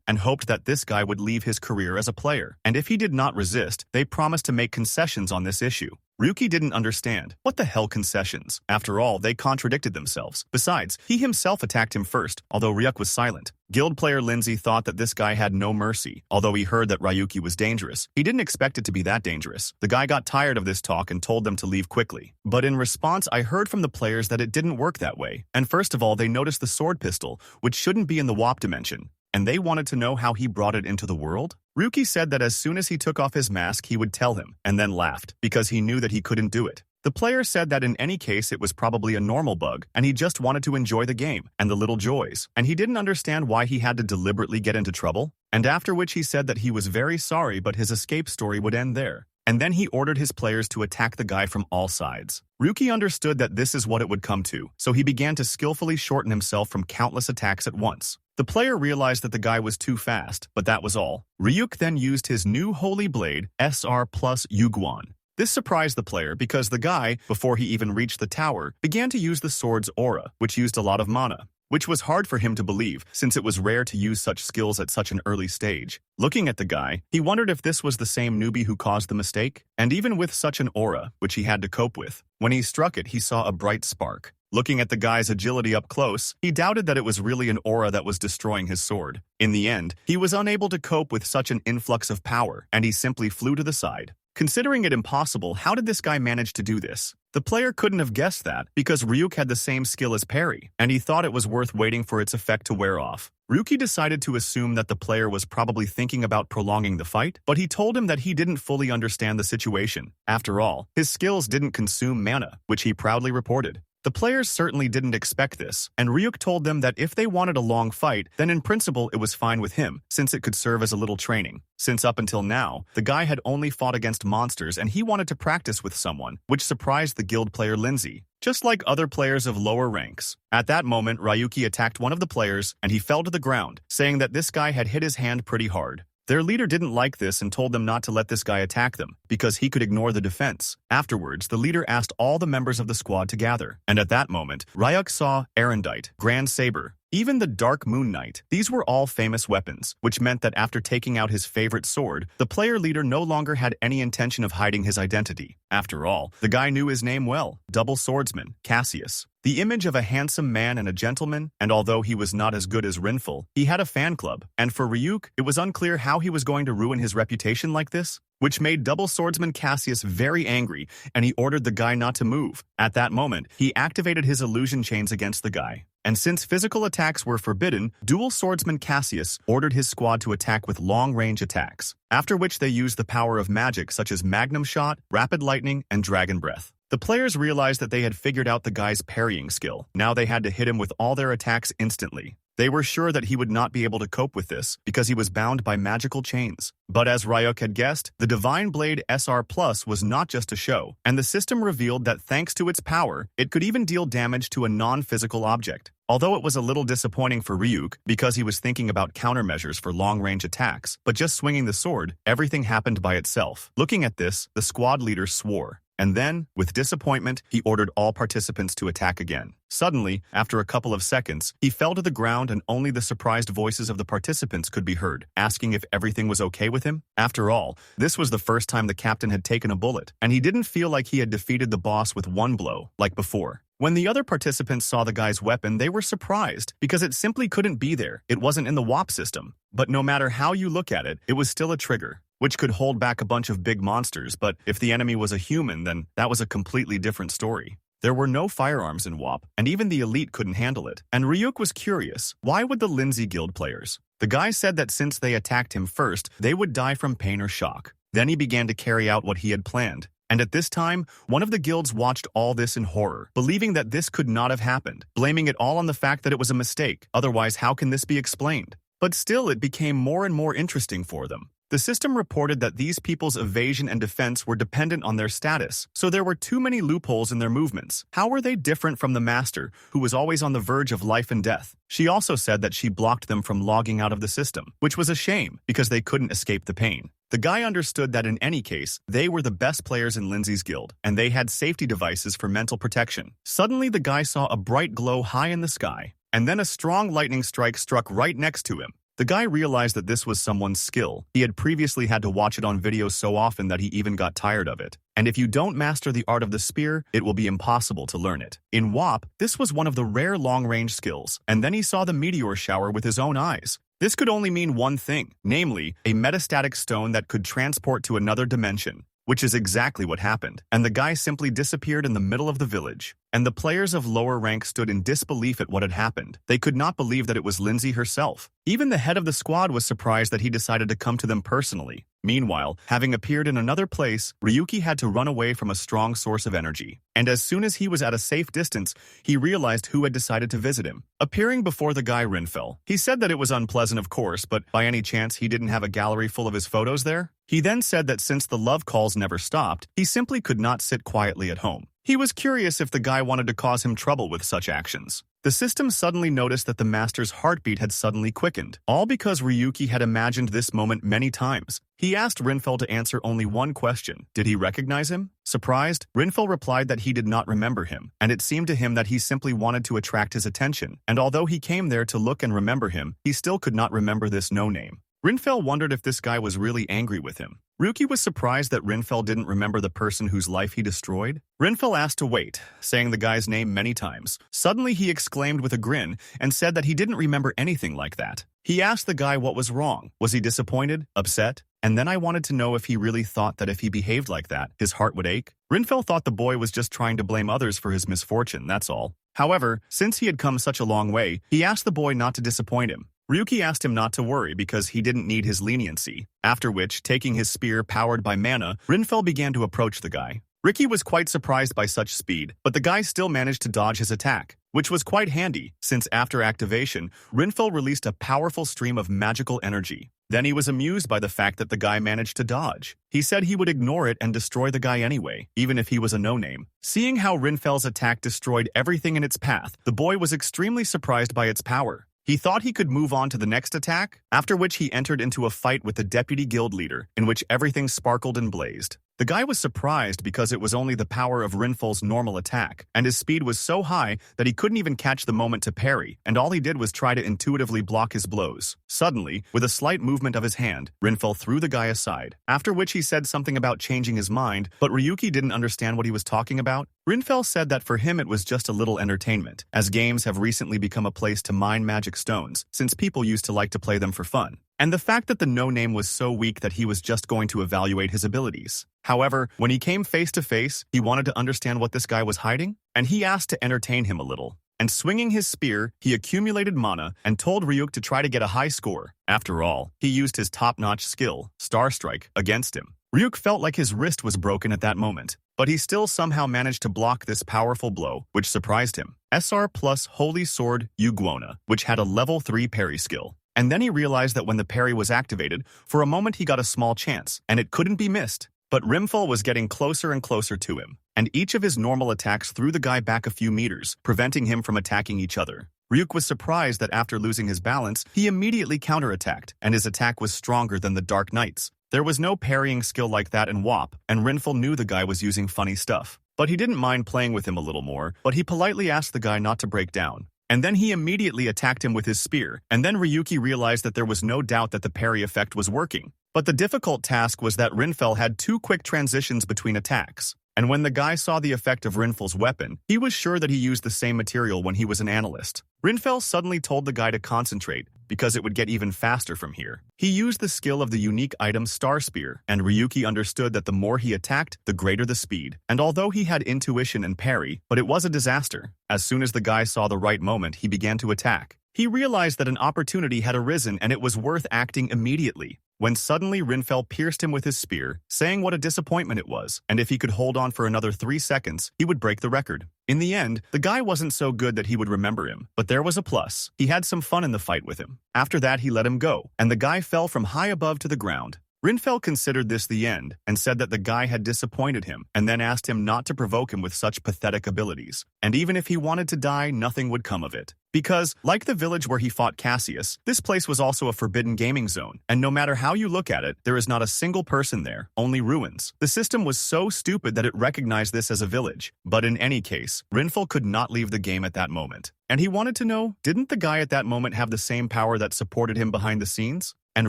and hoped that this guy would leave his career as a player, and if he did not resist, they promised to make concessions on this issue. Ryuki didn't understand. What the hell concessions? After all, they contradicted themselves. Besides, he himself attacked him first, although Ryuk was silent. Guild player Lindsay thought that this guy had no mercy, although he heard that Ryuki was dangerous. He didn't expect it to be that dangerous. The guy got tired of this talk and told them to leave quickly. But in response, I heard from the players that it didn't work that way. And first of all, they noticed the sword pistol, which shouldn't be in the WAP dimension. And they wanted to know how he brought it into the world? Ryuki said that as soon as he took off his mask, he would tell him, and then laughed, because he knew that he couldn't do it. The player said that in any case it was probably a normal bug, and he just wanted to enjoy the game, and the little joys, and he didn't understand why he had to deliberately get into trouble, and after which he said that he was very sorry but his escape story would end there. and then he ordered his players to attack the guy from all sides. Ryuki understood that this is what it would come to, so he began to skillfully shorten himself from countless attacks at once. The player realized that the guy was too fast, but that was all. Ryuk then used his new Holy Blade, SR plus Yuguan. This surprised the player because the guy, before he even reached the tower, began to use the sword's aura, which used a lot of mana, which was hard for him to believe since it was rare to use such skills at such an early stage. Looking at the guy, he wondered if this was the same newbie who caused the mistake, and even with such an aura, which he had to cope with, when he struck it he saw a bright spark. Looking at the guy's agility up close, he doubted that it was really an aura that was destroying his sword. In the end, he was unable to cope with such an influx of power, and he simply flew to the side. Considering it impossible, how did this guy manage to do this? The player couldn't have guessed that, because Ryuk had the same skill as parry, and he thought it was worth waiting for its effect to wear off. Ryuki decided to assume that the player was probably thinking about prolonging the fight, but he told him that he didn't fully understand the situation. After all, his skills didn't consume mana, which he proudly reported. The players certainly didn't expect this, and Ryuk told them that if they wanted a long fight, then in principle it was fine with him, since it could serve as a little training. Since up until now, the guy had only fought against monsters and he wanted to practice with someone, which surprised the guild player Lindsay, just like other players of lower ranks. At that moment, Ryuki attacked one of the players and he fell to the ground, saying that this guy had hit his hand pretty hard. Their leader didn't like this and told them not to let this guy attack them, because he could ignore the defense. Afterwards, the leader asked all the members of the squad to gather, and at that moment, Ryuk saw Erendite, Grand Saber, even the Dark Moon Knight. These were all famous weapons, which meant that after taking out his favorite sword, the player leader no longer had any intention of hiding his identity. After all, the guy knew his name well, Double Swordsman, Cassius. The image of a handsome man and a gentleman, and although he was not as good as Rinful, he had a fan club, and for Ryuk, it was unclear how he was going to ruin his reputation like this, which made Double Swordsman Cassius very angry, and he ordered the guy not to move. At that moment, he activated his illusion chains against the guy. And since physical attacks were forbidden, Dual Swordsman Cassius ordered his squad to attack with long-range attacks, after which they used the power of magic such as Magnum Shot, Rapid Lightning, and Dragon Breath. The players realized that they had figured out the guy's parrying skill. Now they had to hit him with all their attacks instantly. They were sure that he would not be able to cope with this because he was bound by magical chains. But as Ryuk had guessed, the Divine Blade SR Plus was not just a show, and the system revealed that thanks to its power, it could even deal damage to a non-physical object. Although it was a little disappointing for Ryuk because he was thinking about countermeasures for long-range attacks, but just swinging the sword, everything happened by itself. Looking at this, the squad leader swore. And then, with disappointment, he ordered all participants to attack again. Suddenly, after a couple of seconds, he fell to the ground and only the surprised voices of the participants could be heard, asking if everything was okay with him. After all, this was the first time the captain had taken a bullet, and he didn't feel like he had defeated the boss with one blow, like before. When the other participants saw the guy's weapon, they were surprised, because it simply couldn't be there. It wasn't in the WAP system. But no matter how you look at it, it was still a trigger, which could hold back a bunch of big monsters, but if the enemy was a human, then that was a completely different story. There were no firearms in WAP, and even the elite couldn't handle it. And Ryuk was curious, why would the Lindsay Guild players? The guy said that since they attacked him first, they would die from pain or shock. Then he began to carry out what he had planned. And at this time, one of the guilds watched all this in horror, believing that this could not have happened, blaming it all on the fact that it was a mistake. Otherwise, how can this be explained? But still, it became more and more interesting for them. The system reported that these people's evasion and defense were dependent on their status, so there were too many loopholes in their movements. How were they different from the master, who was always on the verge of life and death? She also said that she blocked them from logging out of the system, which was a shame, because they couldn't escape the pain. The guy understood that in any case, they were the best players in Lindsay's guild, and they had safety devices for mental protection. Suddenly, the guy saw a bright glow high in the sky, and then a strong lightning strike struck right next to him. The guy realized that this was someone's skill. He had previously had to watch it on video so often that he even got tired of it. And if you don't master the art of the spear, it will be impossible to learn it. In WAP, this was one of the rare long-range skills, and then he saw the meteor shower with his own eyes. This could only mean one thing, namely, a metastatic stone that could transport to another dimension, which is exactly what happened, and the guy simply disappeared in the middle of the village. and the players of lower rank stood in disbelief at what had happened. They could not believe that it was Lindsay herself. Even the head of the squad was surprised that he decided to come to them personally. Meanwhile, having appeared in another place, Ryuki had to run away from a strong source of energy. And as soon as he was at a safe distance, he realized who had decided to visit him. Appearing before the guy Rinfel, he said that it was unpleasant, of course, but by any chance he didn't have a gallery full of his photos there? He then said that since the love calls never stopped, he simply could not sit quietly at home. He was curious if the guy wanted to cause him trouble with such actions. The system suddenly noticed that the master's heartbeat had suddenly quickened, all because Ryuki had imagined this moment many times. He asked Rinfel to answer only one question. Did he recognize him? Surprised, Rinfel replied that he did not remember him, and it seemed to him that he simply wanted to attract his attention, and although he came there to look and remember him, he still could not remember this no-name. Rinfel wondered if this guy was really angry with him. Ryuki was surprised that Rinfel didn't remember the person whose life he destroyed. Rinfel asked to wait, saying the guy's name many times. Suddenly he exclaimed with a grin and said that he didn't remember anything like that. He asked the guy what was wrong. Was he disappointed? Upset? And then I wanted to know if he really thought that if he behaved like that, his heart would ache. Rinfel thought the boy was just trying to blame others for his misfortune, that's all. However, since he had come such a long way, he asked the boy not to disappoint him. Ryuki asked him not to worry because he didn't need his leniency, after which, taking his spear powered by mana, Rinfel began to approach the guy. Ricky was quite surprised by such speed, but the guy still managed to dodge his attack, which was quite handy, since after activation, Rinfel released a powerful stream of magical energy. Then he was amused by the fact that the guy managed to dodge. He said he would ignore it and destroy the guy anyway, even if he was a no-name. Seeing how Rinfel's attack destroyed everything in its path, the boy was extremely surprised by its power. He thought he could move on to the next attack, after which he entered into a fight with the deputy guild leader, in which everything sparkled and blazed. The guy was surprised because it was only the power of Rinfel's normal attack, and his speed was so high that he couldn't even catch the moment to parry, and all he did was try to intuitively block his blows. Suddenly, with a slight movement of his hand, Rinfel threw the guy aside, after which he said something about changing his mind, but Ryuki didn't understand what he was talking about. Rinfel said that for him it was just a little entertainment, as games have recently become a place to mine magic stones, since people used to like to play them for fun. And the fact that the no-name was so weak that he was just going to evaluate his abilities. However, when he came face to face, he wanted to understand what this guy was hiding, and he asked to entertain him a little. And swinging his spear, he accumulated mana and told Ryuk to try to get a high score. After all, he used his top-notch skill, Star Strike, against him. Ryuk felt like his wrist was broken at that moment, but he still somehow managed to block this powerful blow, which surprised him. SR plus Holy Sword Yuguona, which had a level 3 parry skill. And then he realized that when the parry was activated, for a moment he got a small chance, and it couldn't be missed. But Rinfel was getting closer and closer to him, and each of his normal attacks threw the guy back a few meters, preventing him from attacking each other. Ryuk was surprised that after losing his balance, he immediately counterattacked, and his attack was stronger than the Dark Knight's. There was no parrying skill like that in WoP, and Rinfel knew the guy was using funny stuff. But he didn't mind playing with him a little more, but he politely asked the guy not to break down. And then he immediately attacked him with his spear, and then Ryuki realized that there was no doubt that the parry effect was working. But the difficult task was that Rinfel had 2 quick transitions between attacks. And when the guy saw the effect of Rinfel's weapon, he was sure that he used the same material when he was an analyst. Rinfel suddenly told the guy to concentrate, because it would get even faster from here. He used the skill of the unique item Star Spear, and Ryuki understood that the more he attacked, the greater the speed. And although he had intuition and parry, but it was a disaster. As soon as the guy saw the right moment, he began to attack. He realized that an opportunity had arisen and it was worth acting immediately. When suddenly Rinfel pierced him with his spear, saying what a disappointment it was, and if he could hold on for another 3 seconds, he would break the record. In the end, the guy wasn't so good that he would remember him, but there was a plus. He had some fun in the fight with him. After that, he let him go, and the guy fell from high above to the ground. Rinfel considered this the end, and said that the guy had disappointed him, and then asked him not to provoke him with such pathetic abilities. And even if he wanted to die, nothing would come of it. Because, like the village where he fought Cassius, this place was also a forbidden gaming zone, and no matter how you look at it, there is not a single person there, only ruins. The system was so stupid that it recognized this as a village. But in any case, Rinfel could not leave the game at that moment. And he wanted to know, didn't the guy at that moment have the same power that supported him behind the scenes? And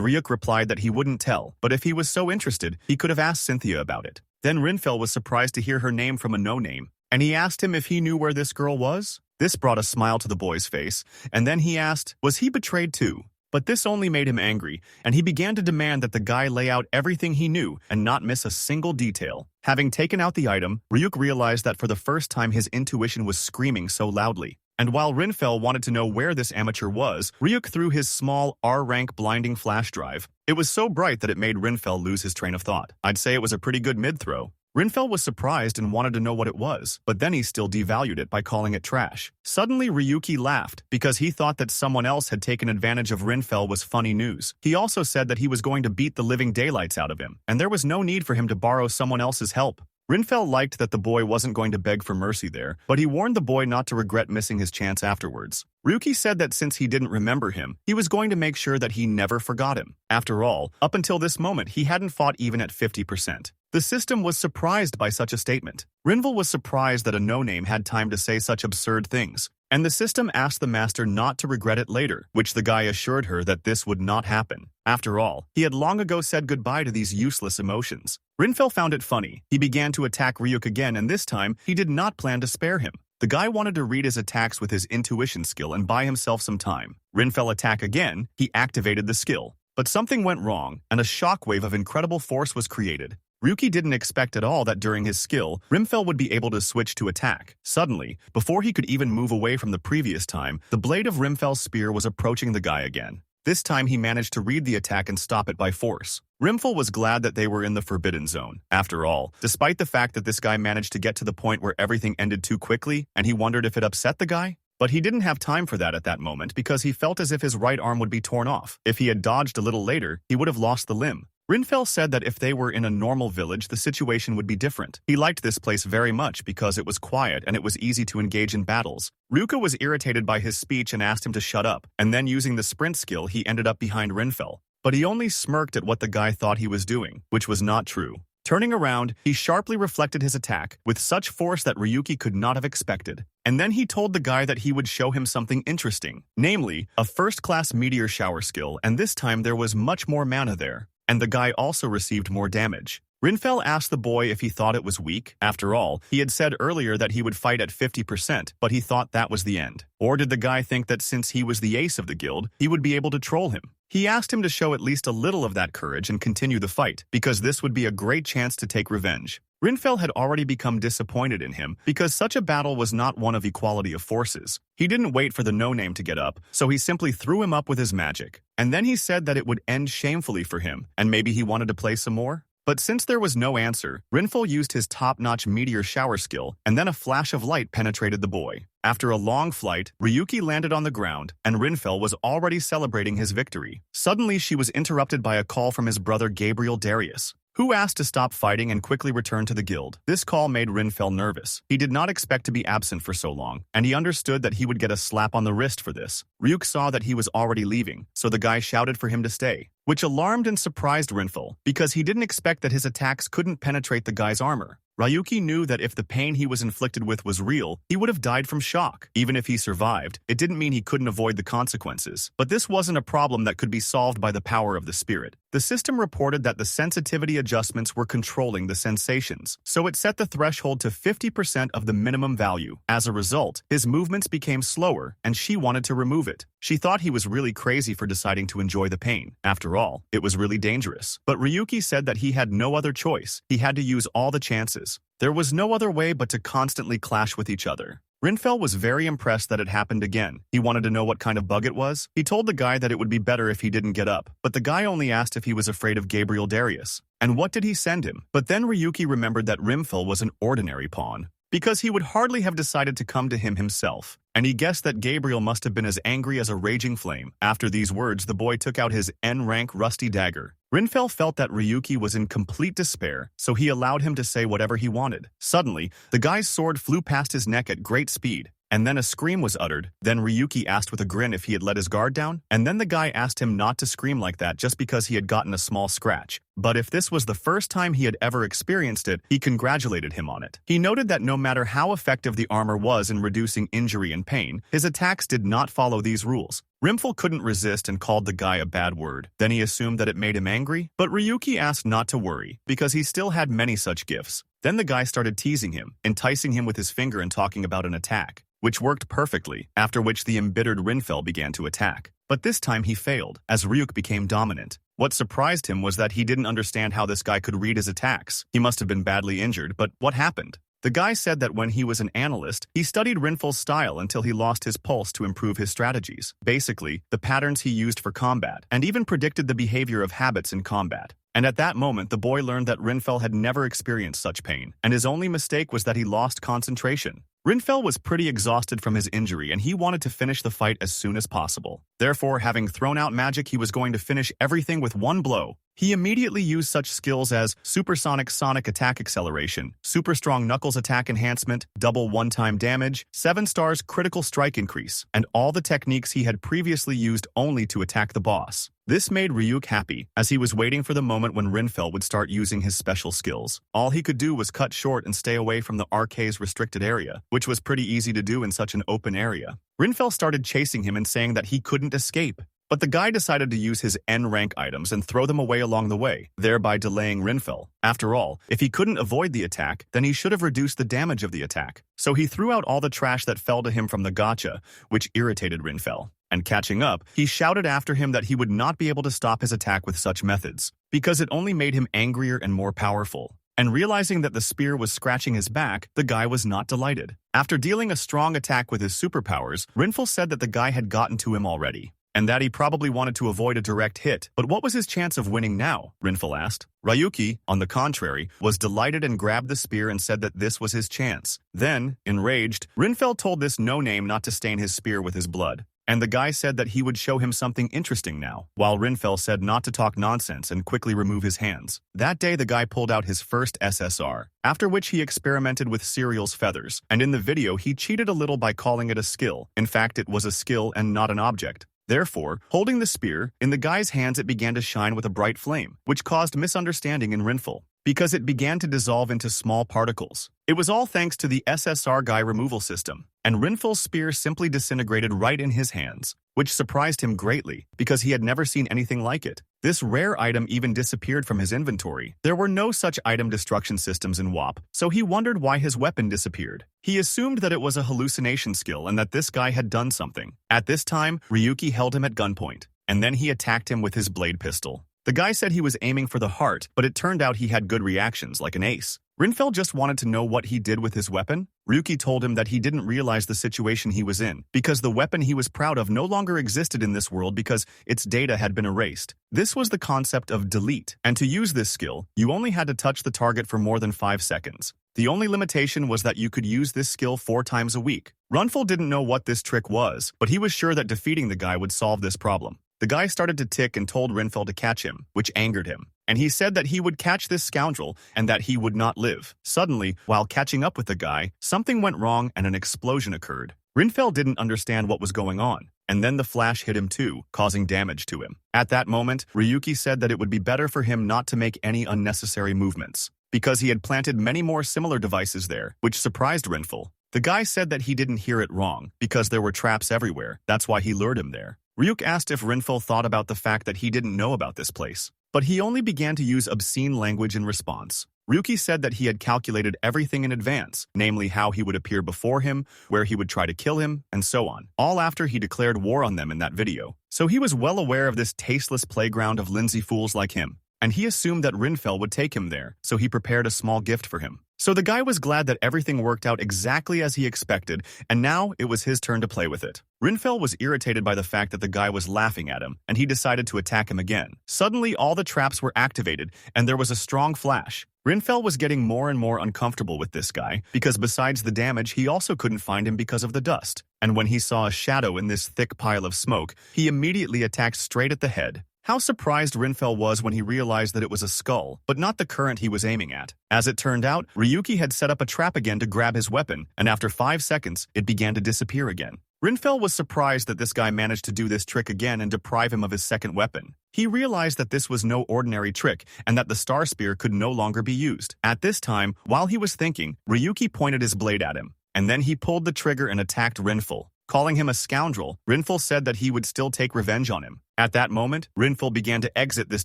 Ryuk replied that he wouldn't tell, but if he was so interested, he could have asked Cynthia about it. Then Rinfel was surprised to hear her name from a no-name, and he asked him if he knew where this girl was. This brought a smile to the boy's face, and then he asked, was he betrayed too? But this only made him angry, and he began to demand that the guy lay out everything he knew and not miss a single detail. Having taken out the item, Ryuk realized that for the first time his intuition was screaming so loudly. And while Rinfell wanted to know where this amateur was, Ryuk threw his small R-rank blinding flash drive. It was so bright that it made Rinfell lose his train of thought. I'd say it was a pretty good mid-throw. Rinfell was surprised and wanted to know what it was, but then he still devalued it by calling it trash. Suddenly, Ryuki laughed because he thought that someone else had taken advantage of Rinfell was funny news. He also said that he was going to beat the living daylights out of him, and there was no need for him to borrow someone else's help. Rinfell liked that the boy wasn't going to beg for mercy there, but he warned the boy not to regret missing his chance afterwards. Ryuki said that since he didn't remember him, he was going to make sure that he never forgot him. After all, up until this moment, he hadn't fought even at 50%. The system was surprised by such a statement. Rinfell was surprised that a no-name had time to say such absurd things, and the system asked the master not to regret it later, which the guy assured her that this would not happen. After all, he had long ago said goodbye to these useless emotions. Rinfell found it funny. He began to attack Ryuk again, and this time, he did not plan to spare him. The guy wanted to read his attacks with his intuition skill and buy himself some time. Rinfell attacked again, he activated the skill. But something went wrong, and a shockwave of incredible force was created. Ryuki didn't expect at all that during his skill, Rinfell would be able to switch to attack. Suddenly, before he could even move away from the previous time, the blade of Rinfell's spear was approaching the guy again. This time he managed to read the attack and stop it by force. Rinfell was glad that they were in the forbidden zone. After all, despite the fact that this guy managed to get to the point where everything ended too quickly, and he wondered if it upset the guy, but he didn't have time for that at that moment because he felt as if his right arm would be torn off. If he had dodged a little later, he would have lost the limb. Rinfell said that if they were in a normal village, the situation would be different. He liked this place very much because it was quiet and it was easy to engage in battles. Ryuka was irritated by his speech and asked him to shut up, and then using the sprint skill, he ended up behind Rinfell. But he only smirked at what the guy thought he was doing, which was not true. Turning around, he sharply reflected his attack with such force that Ryuki could not have expected. And then he told the guy that he would show him something interesting, namely, a first-class meteor shower skill, and this time there was much more mana there. And the guy also received more damage. Rinfell asked the boy if he thought it was weak. After all, he had said earlier that he would fight at 50%, but he thought that was the end. Or did the guy think that since he was the ace of the guild, he would be able to troll him? He asked him to show at least a little of that courage and continue the fight, because this would be a great chance to take revenge. Rinfell had already become disappointed in him because such a battle was not one of equality of forces. He didn't wait for the no-name to get up, so he simply threw him up with his magic. And then he said that it would end shamefully for him, and maybe he wanted to play some more? But since there was no answer, Rinfell used his top-notch meteor shower skill, and then a flash of light penetrated the boy. After a long flight, Ryuki landed on the ground, and Rinfell was already celebrating his victory. Suddenly, she was interrupted by a call from his brother Gabriel Darius, who asked to stop fighting and quickly return to the guild. This call made Rinfell nervous. He did not expect to be absent for so long, and he understood that he would get a slap on the wrist for this. Ryuk saw that he was already leaving, so the guy shouted for him to stay, which alarmed and surprised Rinfell, because he didn't expect that his attacks couldn't penetrate the guy's armor. Ryuki knew that if the pain he was inflicted with was real, he would have died from shock. Even if he survived, it didn't mean he couldn't avoid the consequences. But this wasn't a problem that could be solved by the power of the spirit. The system reported that the sensitivity adjustments were controlling the sensations, so it set the threshold to 50% of the minimum value. As a result, his movements became slower, and she wanted to remove it. She thought he was really crazy for deciding to enjoy the pain. After all, it was really dangerous. But Ryuki said that he had no other choice. He had to use all the chances. There was no other way but to constantly clash with each other. Rinfell was very impressed that it happened again. He wanted to know what kind of bug it was. He told the guy that it would be better if he didn't get up, but the guy only asked if he was afraid of Gabriel Darius. And what did he send him? But then Ryuki remembered that Rinfell was an ordinary pawn, because he would hardly have decided to come to him himself, and he guessed that Gabriel must have been as angry as a raging flame. After these words, the boy took out his N-rank rusty dagger. Rinfell felt that Ryuki was in complete despair, so he allowed him to say whatever he wanted. Suddenly, the guy's sword flew past his neck at great speed, and then a scream was uttered. Then Ryuki asked with a grin if he had let his guard down, and then the guy asked him not to scream like that just because he had gotten a small scratch. But if this was the first time he had ever experienced it, he congratulated him on it. He noted that no matter how effective the armor was in reducing injury and pain, his attacks did not follow these rules. Rinfell couldn't resist and called the guy a bad word. Then he assumed that it made him angry, but Ryuki asked not to worry, because he still had many such gifts. Then the guy started teasing him, enticing him with his finger and talking about an attack, which worked perfectly, after which the embittered Rinfell began to attack. But this time he failed, as Ryuk became dominant. What surprised him was that he didn't understand how this guy could read his attacks. He must have been badly injured, but what happened? The guy said that when he was an analyst, he studied Rinfel's style until he lost his pulse to improve his strategies. Basically, the patterns he used for combat, and even predicted the behavior of habits in combat. And at that moment, the boy learned that Rinfel had never experienced such pain, and his only mistake was that he lost concentration. Rinfel was pretty exhausted from his injury, and he wanted to finish the fight as soon as possible. Therefore, having thrown out magic, he was going to finish everything with one blow. He immediately used such skills as Supersonic Sonic Attack Acceleration, Super Strong Knuckles Attack Enhancement, Double One-Time Damage, 7 stars Critical Strike Increase, and all the techniques he had previously used only to attack the boss. This made Ryuk happy, as he was waiting for the moment when Rinfel would start using his special skills. All he could do was cut short and stay away from the arcade's restricted area, which was pretty easy to do in such an open area. Rinfel started chasing him and saying that he couldn't escape. But the guy decided to use his N rank items and throw them away along the way, thereby delaying Rinfel. After all, if he couldn't avoid the attack, then he should have reduced the damage of the attack. So he threw out all the trash that fell to him from the gacha, which irritated Rinfel. And catching up, he shouted after him that he would not be able to stop his attack with such methods, because it only made him angrier and more powerful. And realizing that the spear was scratching his back, the guy was not delighted. After dealing a strong attack with his superpowers, Rinfel said that the guy had gotten to him already, and that he probably wanted to avoid a direct hit. But what was his chance of winning now? Rinfel asked. Ryuki, on the contrary, was delighted and grabbed the spear and said that this was his chance. Then, enraged, Rinfel told this no-name not to stain his spear with his blood. And the guy said that he would show him something interesting now, while Rinfel said not to talk nonsense and quickly remove his hands. That day, the guy pulled out his first SSR, after which he experimented with Cereal's feathers, and in the video, he cheated a little by calling it a skill. In fact, it was a skill and not an object. Therefore, holding the spear, in the guy's hands it began to shine with a bright flame, which caused misunderstanding in Rinfel, because it began to dissolve into small particles. It was all thanks to the SSR guy removal system, and Rinfel's spear simply disintegrated right in his hands, which surprised him greatly, because he had never seen anything like it. This rare item even disappeared from his inventory. There were no such item destruction systems in WAP, so he wondered why his weapon disappeared. He assumed that it was a hallucination skill and that this guy had done something. At this time, Ryuki held him at gunpoint, and then he attacked him with his blade pistol. The guy said he was aiming for the heart, but it turned out he had good reactions, like an ace. Rinfel just wanted to know what he did with his weapon. Ryuki told him that he didn't realize the situation he was in, because the weapon he was proud of no longer existed in this world because its data had been erased. This was the concept of delete, and to use this skill, you only had to touch the target for more than 5 seconds. The only limitation was that you could use this skill 4 times a week. Rinfel didn't know what this trick was, but he was sure that defeating the guy would solve this problem. The guy started to tick and told Rinfel to catch him, which angered him. And he said that he would catch this scoundrel and that he would not live. Suddenly, while catching up with the guy, something went wrong and an explosion occurred. Rinfel didn't understand what was going on, and then the flash hit him too, causing damage to him. At that moment, Ryuki said that it would be better for him not to make any unnecessary movements, because he had planted many more similar devices there, which surprised Rinfel. The guy said that he didn't hear it wrong, because there were traps everywhere. That's why he lured him there. Ryuk asked if Rinfel thought about the fact that he didn't know about this place, but he only began to use obscene language in response. Ryuki said that he had calculated everything in advance, namely how he would appear before him, where he would try to kill him, and so on, all after he declared war on them in that video. So he was well aware of this tasteless playground of linsey fools like him, and he assumed that Rinfel would take him there, so he prepared a small gift for him. So the guy was glad that everything worked out exactly as he expected, and now it was his turn to play with it. Rinfel was irritated by the fact that the guy was laughing at him, and he decided to attack him again. Suddenly, all the traps were activated, and there was a strong flash. Rinfel was getting more and more uncomfortable with this guy, because besides the damage, he also couldn't find him because of the dust. And when he saw a shadow in this thick pile of smoke, he immediately attacked straight at the head. How surprised Rinfel was when he realized that it was a skull, but not the current he was aiming at. As it turned out, Ryuki had set up a trap again to grab his weapon, and after 5 seconds, it began to disappear again. Rinfel was surprised that this guy managed to do this trick again and deprive him of his second weapon. He realized that this was no ordinary trick, and that the Star Spear could no longer be used. At this time, while he was thinking, Ryuki pointed his blade at him, and then he pulled the trigger and attacked Rinfel. Calling him a scoundrel, Rinfel said that he would still take revenge on him. At that moment, Rinfel began to exit this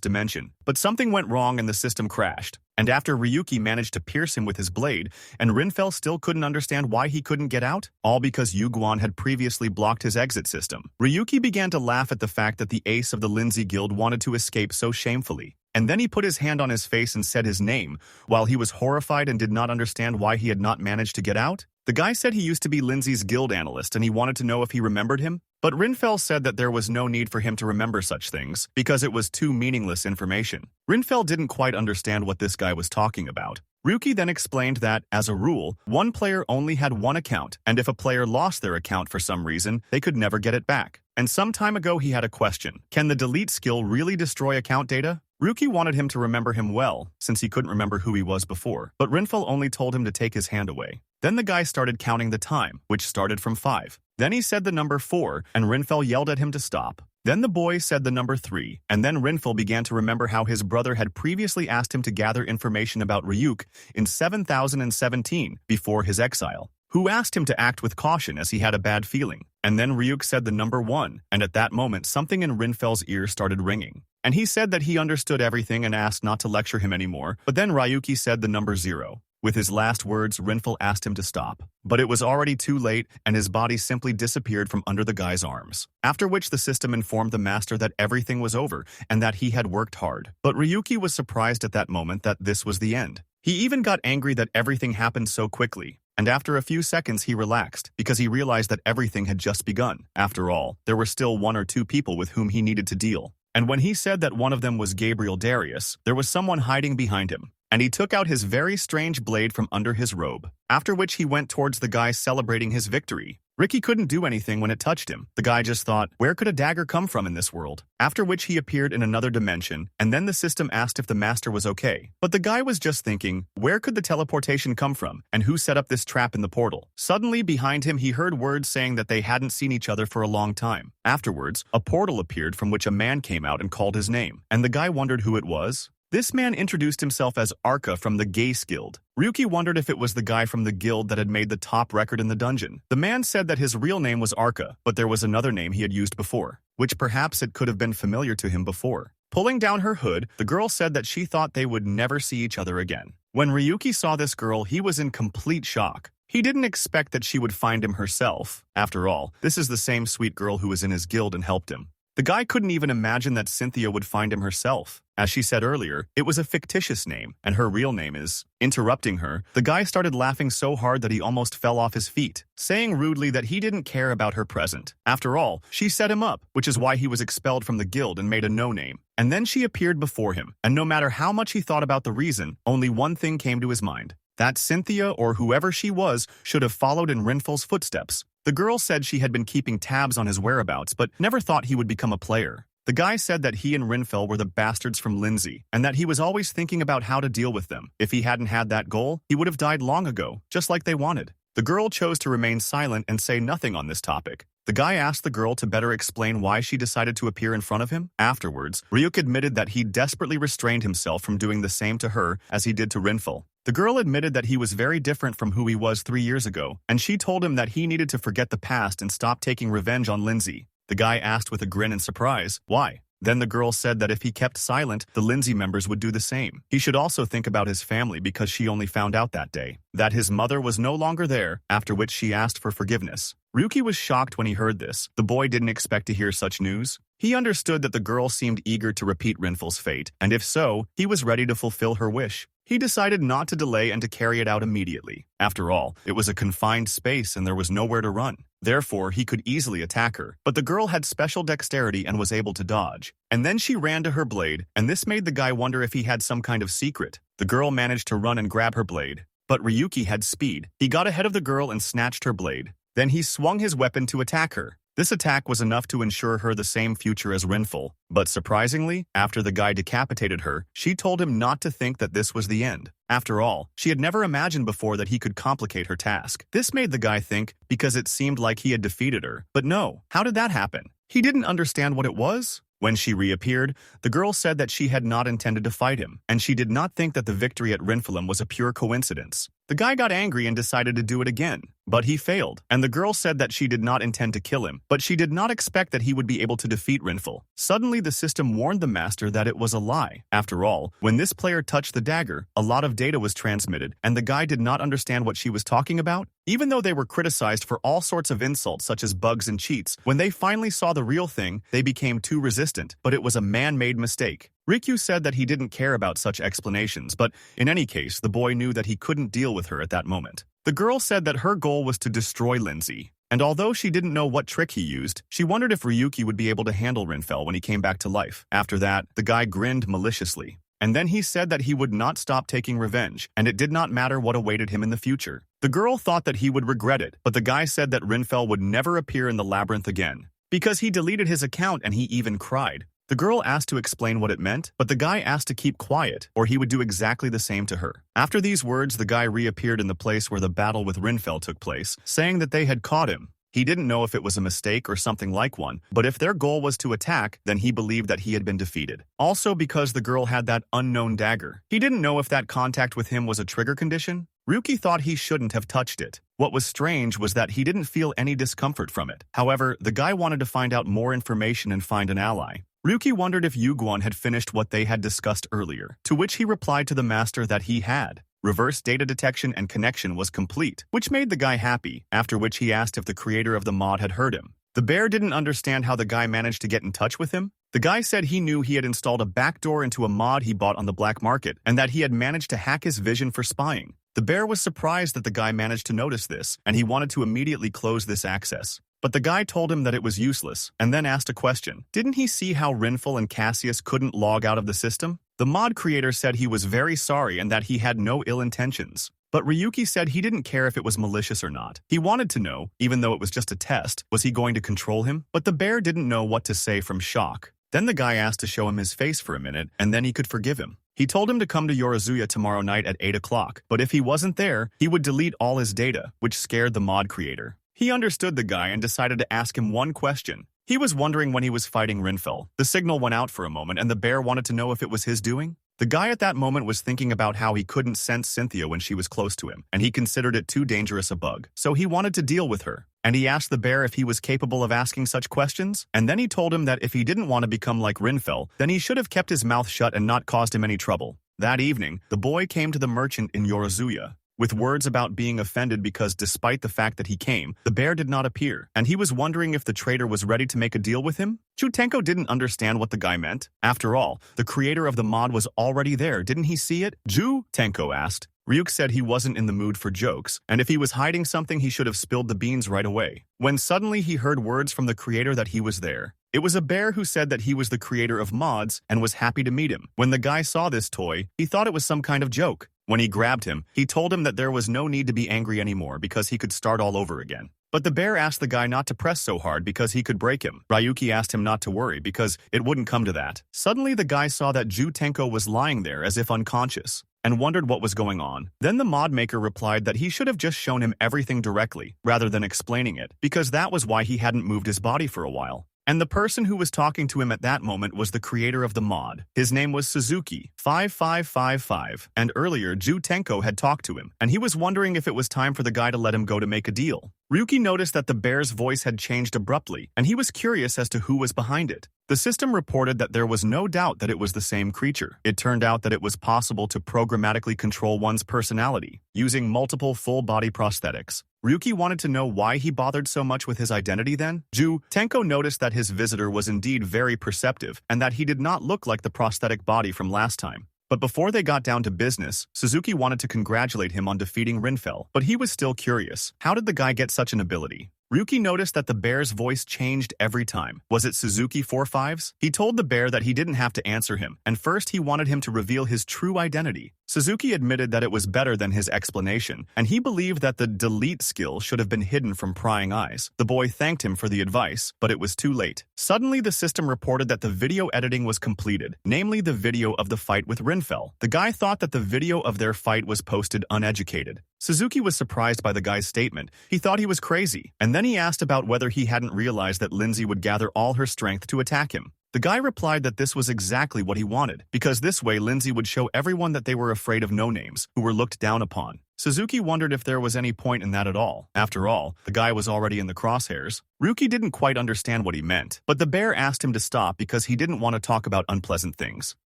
dimension, but something went wrong and the system crashed. And after Ryuki managed to pierce him with his blade, and Rinfel still couldn't understand why he couldn't get out, all because Yuguan had previously blocked his exit system. Ryuki began to laugh at the fact that the ace of the Lindsay Guild wanted to escape so shamefully. And then he put his hand on his face and said his name, while he was horrified and did not understand why he had not managed to get out. The guy said he used to be Lindsay's guild analyst and he wanted to know if he remembered him, but Rinfel said that there was no need for him to remember such things, because it was too meaningless information. Rinfel didn't quite understand what this guy was talking about. Ryuki then explained that, as a rule, one player only had one account, and if a player lost their account for some reason, they could never get it back. And some time ago he had a question: can the delete skill really destroy account data? Ryuki wanted him to remember him well, since he couldn't remember who he was before, but Rinfel only told him to take his hand away. Then the guy started counting the time, which started from 5. Then he said the number 4, and Rinfel yelled at him to stop. Then the boy said the number 3, and then Rinfel began to remember how his brother had previously asked him to gather information about Ryuk in 7017 before his exile, who asked him to act with caution as he had a bad feeling. And then Ryuk said the number 1, and at that moment something in Rinfel's ear started ringing. And he said that he understood everything and asked not to lecture him anymore, but then Ryuki said the number 0. With his last words, Rinfel asked him to stop. But it was already too late, and his body simply disappeared from under the guy's arms. After which the system informed the master that everything was over, and that he had worked hard. But Ryuki was surprised at that moment that this was the end. He even got angry that everything happened so quickly. And after a few seconds he relaxed, because he realized that everything had just begun. After all, there were still 1 or 2 people with whom he needed to deal. And when he said that one of them was Gabriel Darius, there was someone hiding behind him. And he took out his very strange blade from under his robe, after which he went towards the guy celebrating his victory. Ricky couldn't do anything when it touched him. The guy just thought, where could a dagger come from in this world? After which he appeared in another dimension, and then the system asked if the master was okay. But the guy was just thinking, where could the teleportation come from, and who set up this trap in the portal? Suddenly, behind him, he heard words saying that they hadn't seen each other for a long time. Afterwards, a portal appeared from which a man came out and called his name, and the guy wondered who it was. This man introduced himself as Arca from the Gaze Guild. Ryuki wondered if it was the guy from the guild that had made the top record in the dungeon. The man said that his real name was Arca, but there was another name he had used before, which perhaps it could have been familiar to him before. Pulling down her hood, the girl said that she thought they would never see each other again. When Ryuki saw this girl, he was in complete shock. He didn't expect that she would find him herself. After all, this is the same sweet girl who was in his guild and helped him. The guy couldn't even imagine that Cynthia would find him herself. As she said earlier, it was a fictitious name, and her real name is... Interrupting her, the guy started laughing so hard that he almost fell off his feet, saying rudely that he didn't care about her present. After all, she set him up, which is why he was expelled from the guild and made a no-name. And then she appeared before him, and no matter how much he thought about the reason, only one thing came to his mind. That Cynthia, or whoever she was, should have followed in Rinfel's footsteps. The girl said she had been keeping tabs on his whereabouts, but never thought he would become a player. The guy said that he and Rinfel were the bastards from Lindsay, and that he was always thinking about how to deal with them. If he hadn't had that goal, he would have died long ago, just like they wanted. The girl chose to remain silent and say nothing on this topic. The guy asked the girl to better explain why she decided to appear in front of him. Afterwards, Ryuk admitted that he desperately restrained himself from doing the same to her as he did to Rinfel. The girl admitted that he was very different from who he was 3 years ago, and she told him that he needed to forget the past and stop taking revenge on Lindsay. The guy asked with a grin and surprise, why? Then the girl said that if he kept silent, the Lindsay members would do the same. He should also think about his family because she only found out that day that his mother was no longer there, after which she asked for forgiveness. Ryuki was shocked when he heard this. The boy didn't expect to hear such news. He understood that the girl seemed eager to repeat Rinfel's fate, and if so, he was ready to fulfill her wish. He decided not to delay and to carry it out immediately. After all, it was a confined space and there was nowhere to run. Therefore, he could easily attack her, but the girl had special dexterity and was able to dodge. And then she ran to her blade, and this made the guy wonder if he had some kind of secret. The girl managed to run and grab her blade, but Ryuki had speed. He got ahead of the girl and snatched her blade. Then he swung his weapon to attack her. This attack was enough to ensure her the same future as Rinfel, but surprisingly, after the guy decapitated her, she told him not to think that this was the end. After all, she had never imagined before that he could complicate her task. This made the guy think, because it seemed like he had defeated her. But no, how did that happen? He didn't understand what it was. When she reappeared, the girl said that she had not intended to fight him, and she did not think that the victory at Rinfelem was a pure coincidence. The guy got angry and decided to do it again. But he failed, and the girl said that she did not intend to kill him, but she did not expect that he would be able to defeat Rinfel. Suddenly, the system warned the master that it was a lie. After all, when this player touched the dagger, a lot of data was transmitted, and the guy did not understand what she was talking about. Even though they were criticized for all sorts of insults such as bugs and cheats, when they finally saw the real thing, they became too resistant, but it was a man-made mistake. Rikyu said that he didn't care about such explanations, but in any case, the boy knew that he couldn't deal with her at that moment. The girl said that her goal was to destroy Lindsay, and although she didn't know what trick he used, she wondered if Ryuki would be able to handle Rinfel when he came back to life. After that, the guy grinned maliciously, and then he said that he would not stop taking revenge, and it did not matter what awaited him in the future. The girl thought that he would regret it, but the guy said that Rinfel would never appear in the labyrinth again, because he deleted his account and he even cried. The girl asked to explain what it meant, but the guy asked to keep quiet, or he would do exactly the same to her. After these words, the guy reappeared in the place where the battle with Rinfel took place, saying that they had caught him. He didn't know if it was a mistake or something like one, but if their goal was to attack, then he believed that he had been defeated. Also because the girl had that unknown dagger. He didn't know if that contact with him was a trigger condition. Ryuki thought he shouldn't have touched it. What was strange was that he didn't feel any discomfort from it. However, the guy wanted to find out more information and find an ally. Ryuki wondered if Yuguan had finished what they had discussed earlier, to which he replied to the master that he had. Reverse data detection and connection was complete, which made the guy happy, after which he asked if the creator of the mod had heard him. The bear didn't understand how the guy managed to get in touch with him. The guy said he knew he had installed a backdoor into a mod he bought on the black market, and that he had managed to hack his vision for spying. The bear was surprised that the guy managed to notice this, and he wanted to immediately close this access. But the guy told him that it was useless, and then asked a question. Didn't he see how Rinfel and Cassius couldn't log out of the system? The mod creator said he was very sorry and that he had no ill intentions. But Ryuki said he didn't care if it was malicious or not. He wanted to know, even though it was just a test, was he going to control him? But the bear didn't know what to say from shock. Then the guy asked to show him his face for a minute, and then he could forgive him. He told him to come to Yorozuya tomorrow night at 8 o'clock, but if he wasn't there, he would delete all his data, which scared the mod creator. He understood the guy and decided to ask him one question. He was wondering when he was fighting Rinfel. The signal went out for a moment and the bear wanted to know if it was his doing. The guy at that moment was thinking about how he couldn't sense Cynthia when she was close to him, and he considered it too dangerous a bug. So he wanted to deal with her. And he asked the bear if he was capable of asking such questions, and then he told him that if he didn't want to become like Rinfel, then he should have kept his mouth shut and not caused him any trouble. That evening, the boy came to the merchant in Yorozuya, with words about being offended because despite the fact that he came, the bear did not appear, and he was wondering if the trader was ready to make a deal with him. Jutenko didn't understand what the guy meant. After all, the creator of the mod was already there, didn't he see it? Tenko asked. Ryuk said he wasn't in the mood for jokes, and if he was hiding something he should have spilled the beans right away. When suddenly he heard words from the creator that he was there. It was a bear who said that he was the creator of mods and was happy to meet him. When the guy saw this toy, he thought it was some kind of joke. When he grabbed him, he told him that there was no need to be angry anymore because he could start all over again. But the bear asked the guy not to press so hard because he could break him. Ryuki asked him not to worry because it wouldn't come to that. Suddenly the guy saw that Jutenko was lying there as if unconscious, and wondered what was going on. Then the mod maker replied that he should have just shown him everything directly, rather than explaining it, because that was why he hadn't moved his body for a while. And the person who was talking to him at that moment was the creator of the mod. His name was Suzuki5555, and earlier Jutenko had talked to him, and he was wondering if it was time for the guy to let him go to make a deal. Ryuki noticed that the bear's voice had changed abruptly, and he was curious as to who was behind it. The system reported that there was no doubt that it was the same creature. It turned out that it was possible to programmatically control one's personality, using multiple full-body prosthetics. Ryuki wanted to know why he bothered so much with his identity then. Tenko noticed that his visitor was indeed very perceptive, and that he did not look like the prosthetic body from last time. But before they got down to business, Suzuki wanted to congratulate him on defeating Rinfel, but he was still curious. How did the guy get such an ability? Ryuki noticed that the bear's voice changed every time. Was it Suzuki 45's? He told the bear that he didn't have to answer him, and first he wanted him to reveal his true identity. Suzuki admitted that it was better than his explanation, and he believed that the delete skill should have been hidden from prying eyes. The boy thanked him for the advice, but it was too late. Suddenly, the system reported that the video editing was completed, namely the video of the fight with Rinfel. The guy thought that the video of their fight was posted uneducated. Suzuki was surprised by the guy's statement. He thought he was crazy, and then he asked about whether he hadn't realized that Lindsay would gather all her strength to attack him. The guy replied that this was exactly what he wanted, because this way Lindsay would show everyone that they were afraid of no-names, who were looked down upon. Suzuki wondered if there was any point in that at all. After all, the guy was already in the crosshairs. Ryuki didn't quite understand what he meant, but the bear asked him to stop because he didn't want to talk about unpleasant things.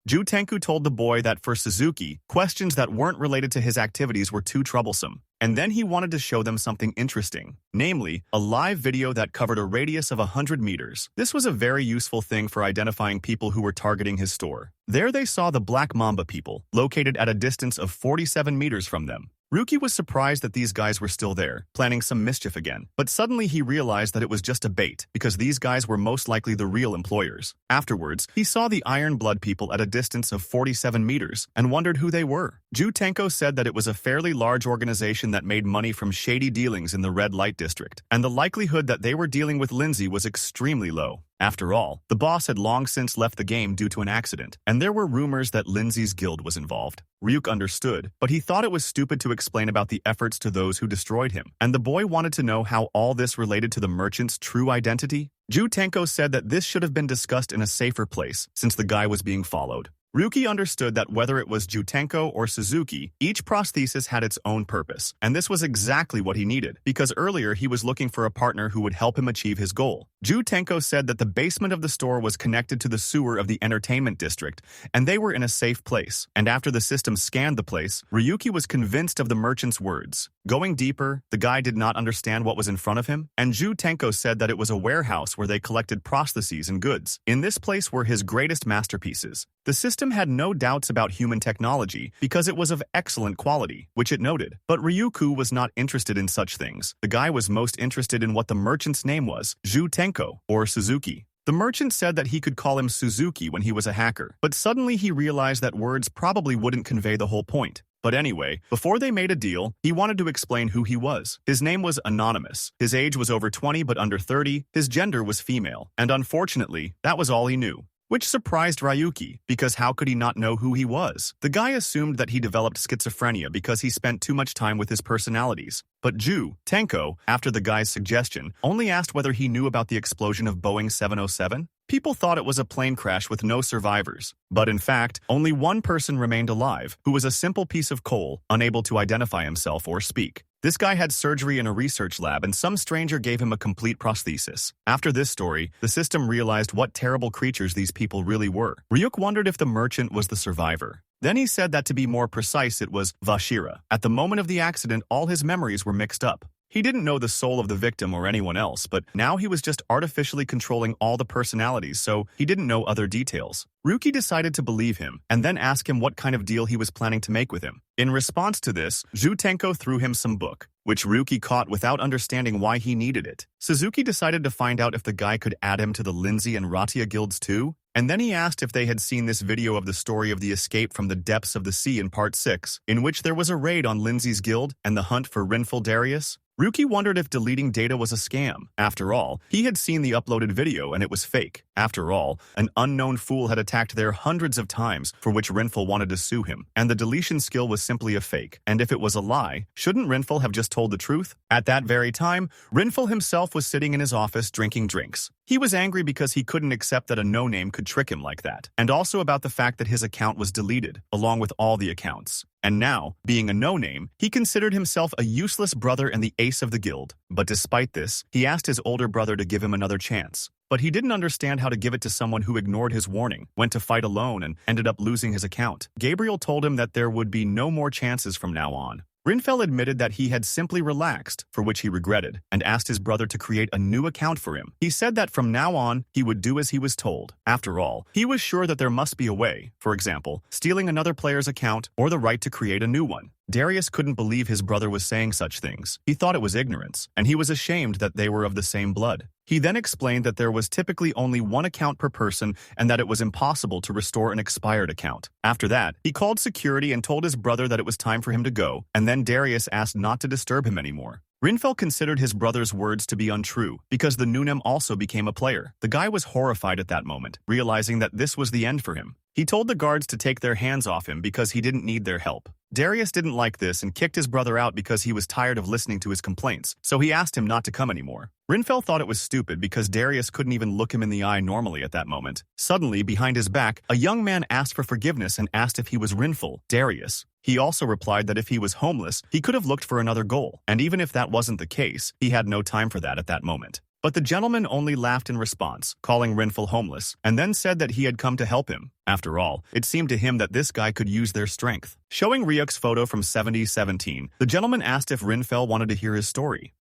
Jutenku told the boy that for Suzuki, questions that weren't related to his activities were too troublesome. And then he wanted to show them something interesting, namely, a live video that covered a radius of 100 meters. This was a very useful thing for identifying people who were targeting his store. There they saw the Black Mamba people, located at a distance of 47 meters from them. Ryuki was surprised that these guys were still there, planning some mischief again. But suddenly he realized that it was just a bait, because these guys were most likely the real employers. Afterwards, he saw the Iron Blood people at a distance of 47 meters and wondered who they were. Jutenko said that it was a fairly large organization that made money from shady dealings in the red light district, and the likelihood that they were dealing with Lindsay was extremely low. After all, the boss had long since left the game due to an accident, and there were rumors that Lindsay's guild was involved. Ryuk understood, but he thought it was stupid to explain about the efforts to those who destroyed him, and the boy wanted to know how all this related to the merchant's true identity. Jutenko said that this should have been discussed in a safer place, since the guy was being followed. Ryuki understood that whether it was Jutenko or Suzuki, each prosthesis had its own purpose, and this was exactly what he needed, because earlier he was looking for a partner who would help him achieve his goal. Jutenko said that the basement of the store was connected to the sewer of the entertainment district, and they were in a safe place, and after the system scanned the place, Ryuki was convinced of the merchant's words. Going deeper, the guy did not understand what was in front of him, and Jutenko said that it was a warehouse where they collected prostheses and goods. In this place were his greatest masterpieces. The system had no doubts about human technology because it was of excellent quality, which it noted. But Ryuku was not interested in such things. The guy was most interested in what the merchant's name was, Jutenko, or Suzuki. The merchant said that he could call him Suzuki when he was a hacker, but suddenly he realized that words probably wouldn't convey the whole point. But anyway, before they made a deal, he wanted to explain who he was. His name was Anonymous. His age was over 20 but under 30. His gender was female. And unfortunately, that was all he knew. Which surprised Ryuki, because how could he not know who he was? The guy assumed that he developed schizophrenia because he spent too much time with his personalities. But Jutenko, after the guy's suggestion, only asked whether he knew about the explosion of Boeing 707. People thought it was a plane crash with no survivors. But in fact, only one person remained alive, who was a simple piece of coal, unable to identify himself or speak. This guy had surgery in a research lab, and some stranger gave him a complete prosthesis. After this story, the system realized what terrible creatures these people really were. Ryuk wondered if the merchant was the survivor. Then he said that to be more precise, it was Vashira. At the moment of the accident, all his memories were mixed up. He didn't know the soul of the victim or anyone else, but now he was just artificially controlling all the personalities, so he didn't know other details. Ryuki decided to believe him, and then ask him what kind of deal he was planning to make with him. In response to this, Jutenko threw him some book, which Ryuki caught without understanding why he needed it. Suzuki decided to find out if the guy could add him to the Lindsay and Ratia guilds too, and then he asked if they had seen this video of the story of the escape from the depths of the sea in part 6, in which there was a raid on Lindsay's guild and the hunt for Rinfel Darius. Ryuki wondered if deleting data was a scam. After all, he had seen the uploaded video and it was fake. After all, an unknown fool had attacked there hundreds of times, for which Rinfel wanted to sue him, and the deletion skill was simply a fake. And if it was a lie, shouldn't Rinfel have just told the truth? At that very time, Rinfel himself was sitting in his office drinking drinks. He was angry because he couldn't accept that a no-name could trick him like that, and also about the fact that his account was deleted, along with all the accounts. And now, being a no-name, he considered himself a useless brother and the ace of the guild. But despite this, he asked his older brother to give him another chance. But he didn't understand how to give it to someone who ignored his warning, went to fight alone, and ended up losing his account. Gabriel told him that there would be no more chances from now on. Rinfel admitted that he had simply relaxed, for which he regretted, and asked his brother to create a new account for him. He said that from now on, he would do as he was told. After all, he was sure that there must be a way, for example, stealing another player's account or the right to create a new one. Darius couldn't believe his brother was saying such things. He thought it was ignorance, and he was ashamed that they were of the same blood. He then explained that there was typically only one account per person and that it was impossible to restore an expired account. After that, he called security and told his brother that it was time for him to go, and then Darius asked not to disturb him anymore. Rinfel considered his brother's words to be untrue because the Nunem also became a player. The guy was horrified at that moment, realizing that this was the end for him. He told the guards to take their hands off him because he didn't need their help. Darius didn't like this and kicked his brother out because he was tired of listening to his complaints, so he asked him not to come anymore. Rinfel thought it was stupid because Darius couldn't even look him in the eye normally at that moment. Suddenly, behind his back, a young man asked for forgiveness and asked if he was Rinfel, Darius. He also replied that if he was homeless, he could have looked for another goal, and even if that wasn't the case, he had no time for that at that moment. But the gentleman only laughed in response, calling Rinfel homeless, and then said that he had come to help him. After all, it seemed to him that this guy could use their strength. Showing Ryuk's photo from 7017, the gentleman asked if Rinfel wanted to hear his story.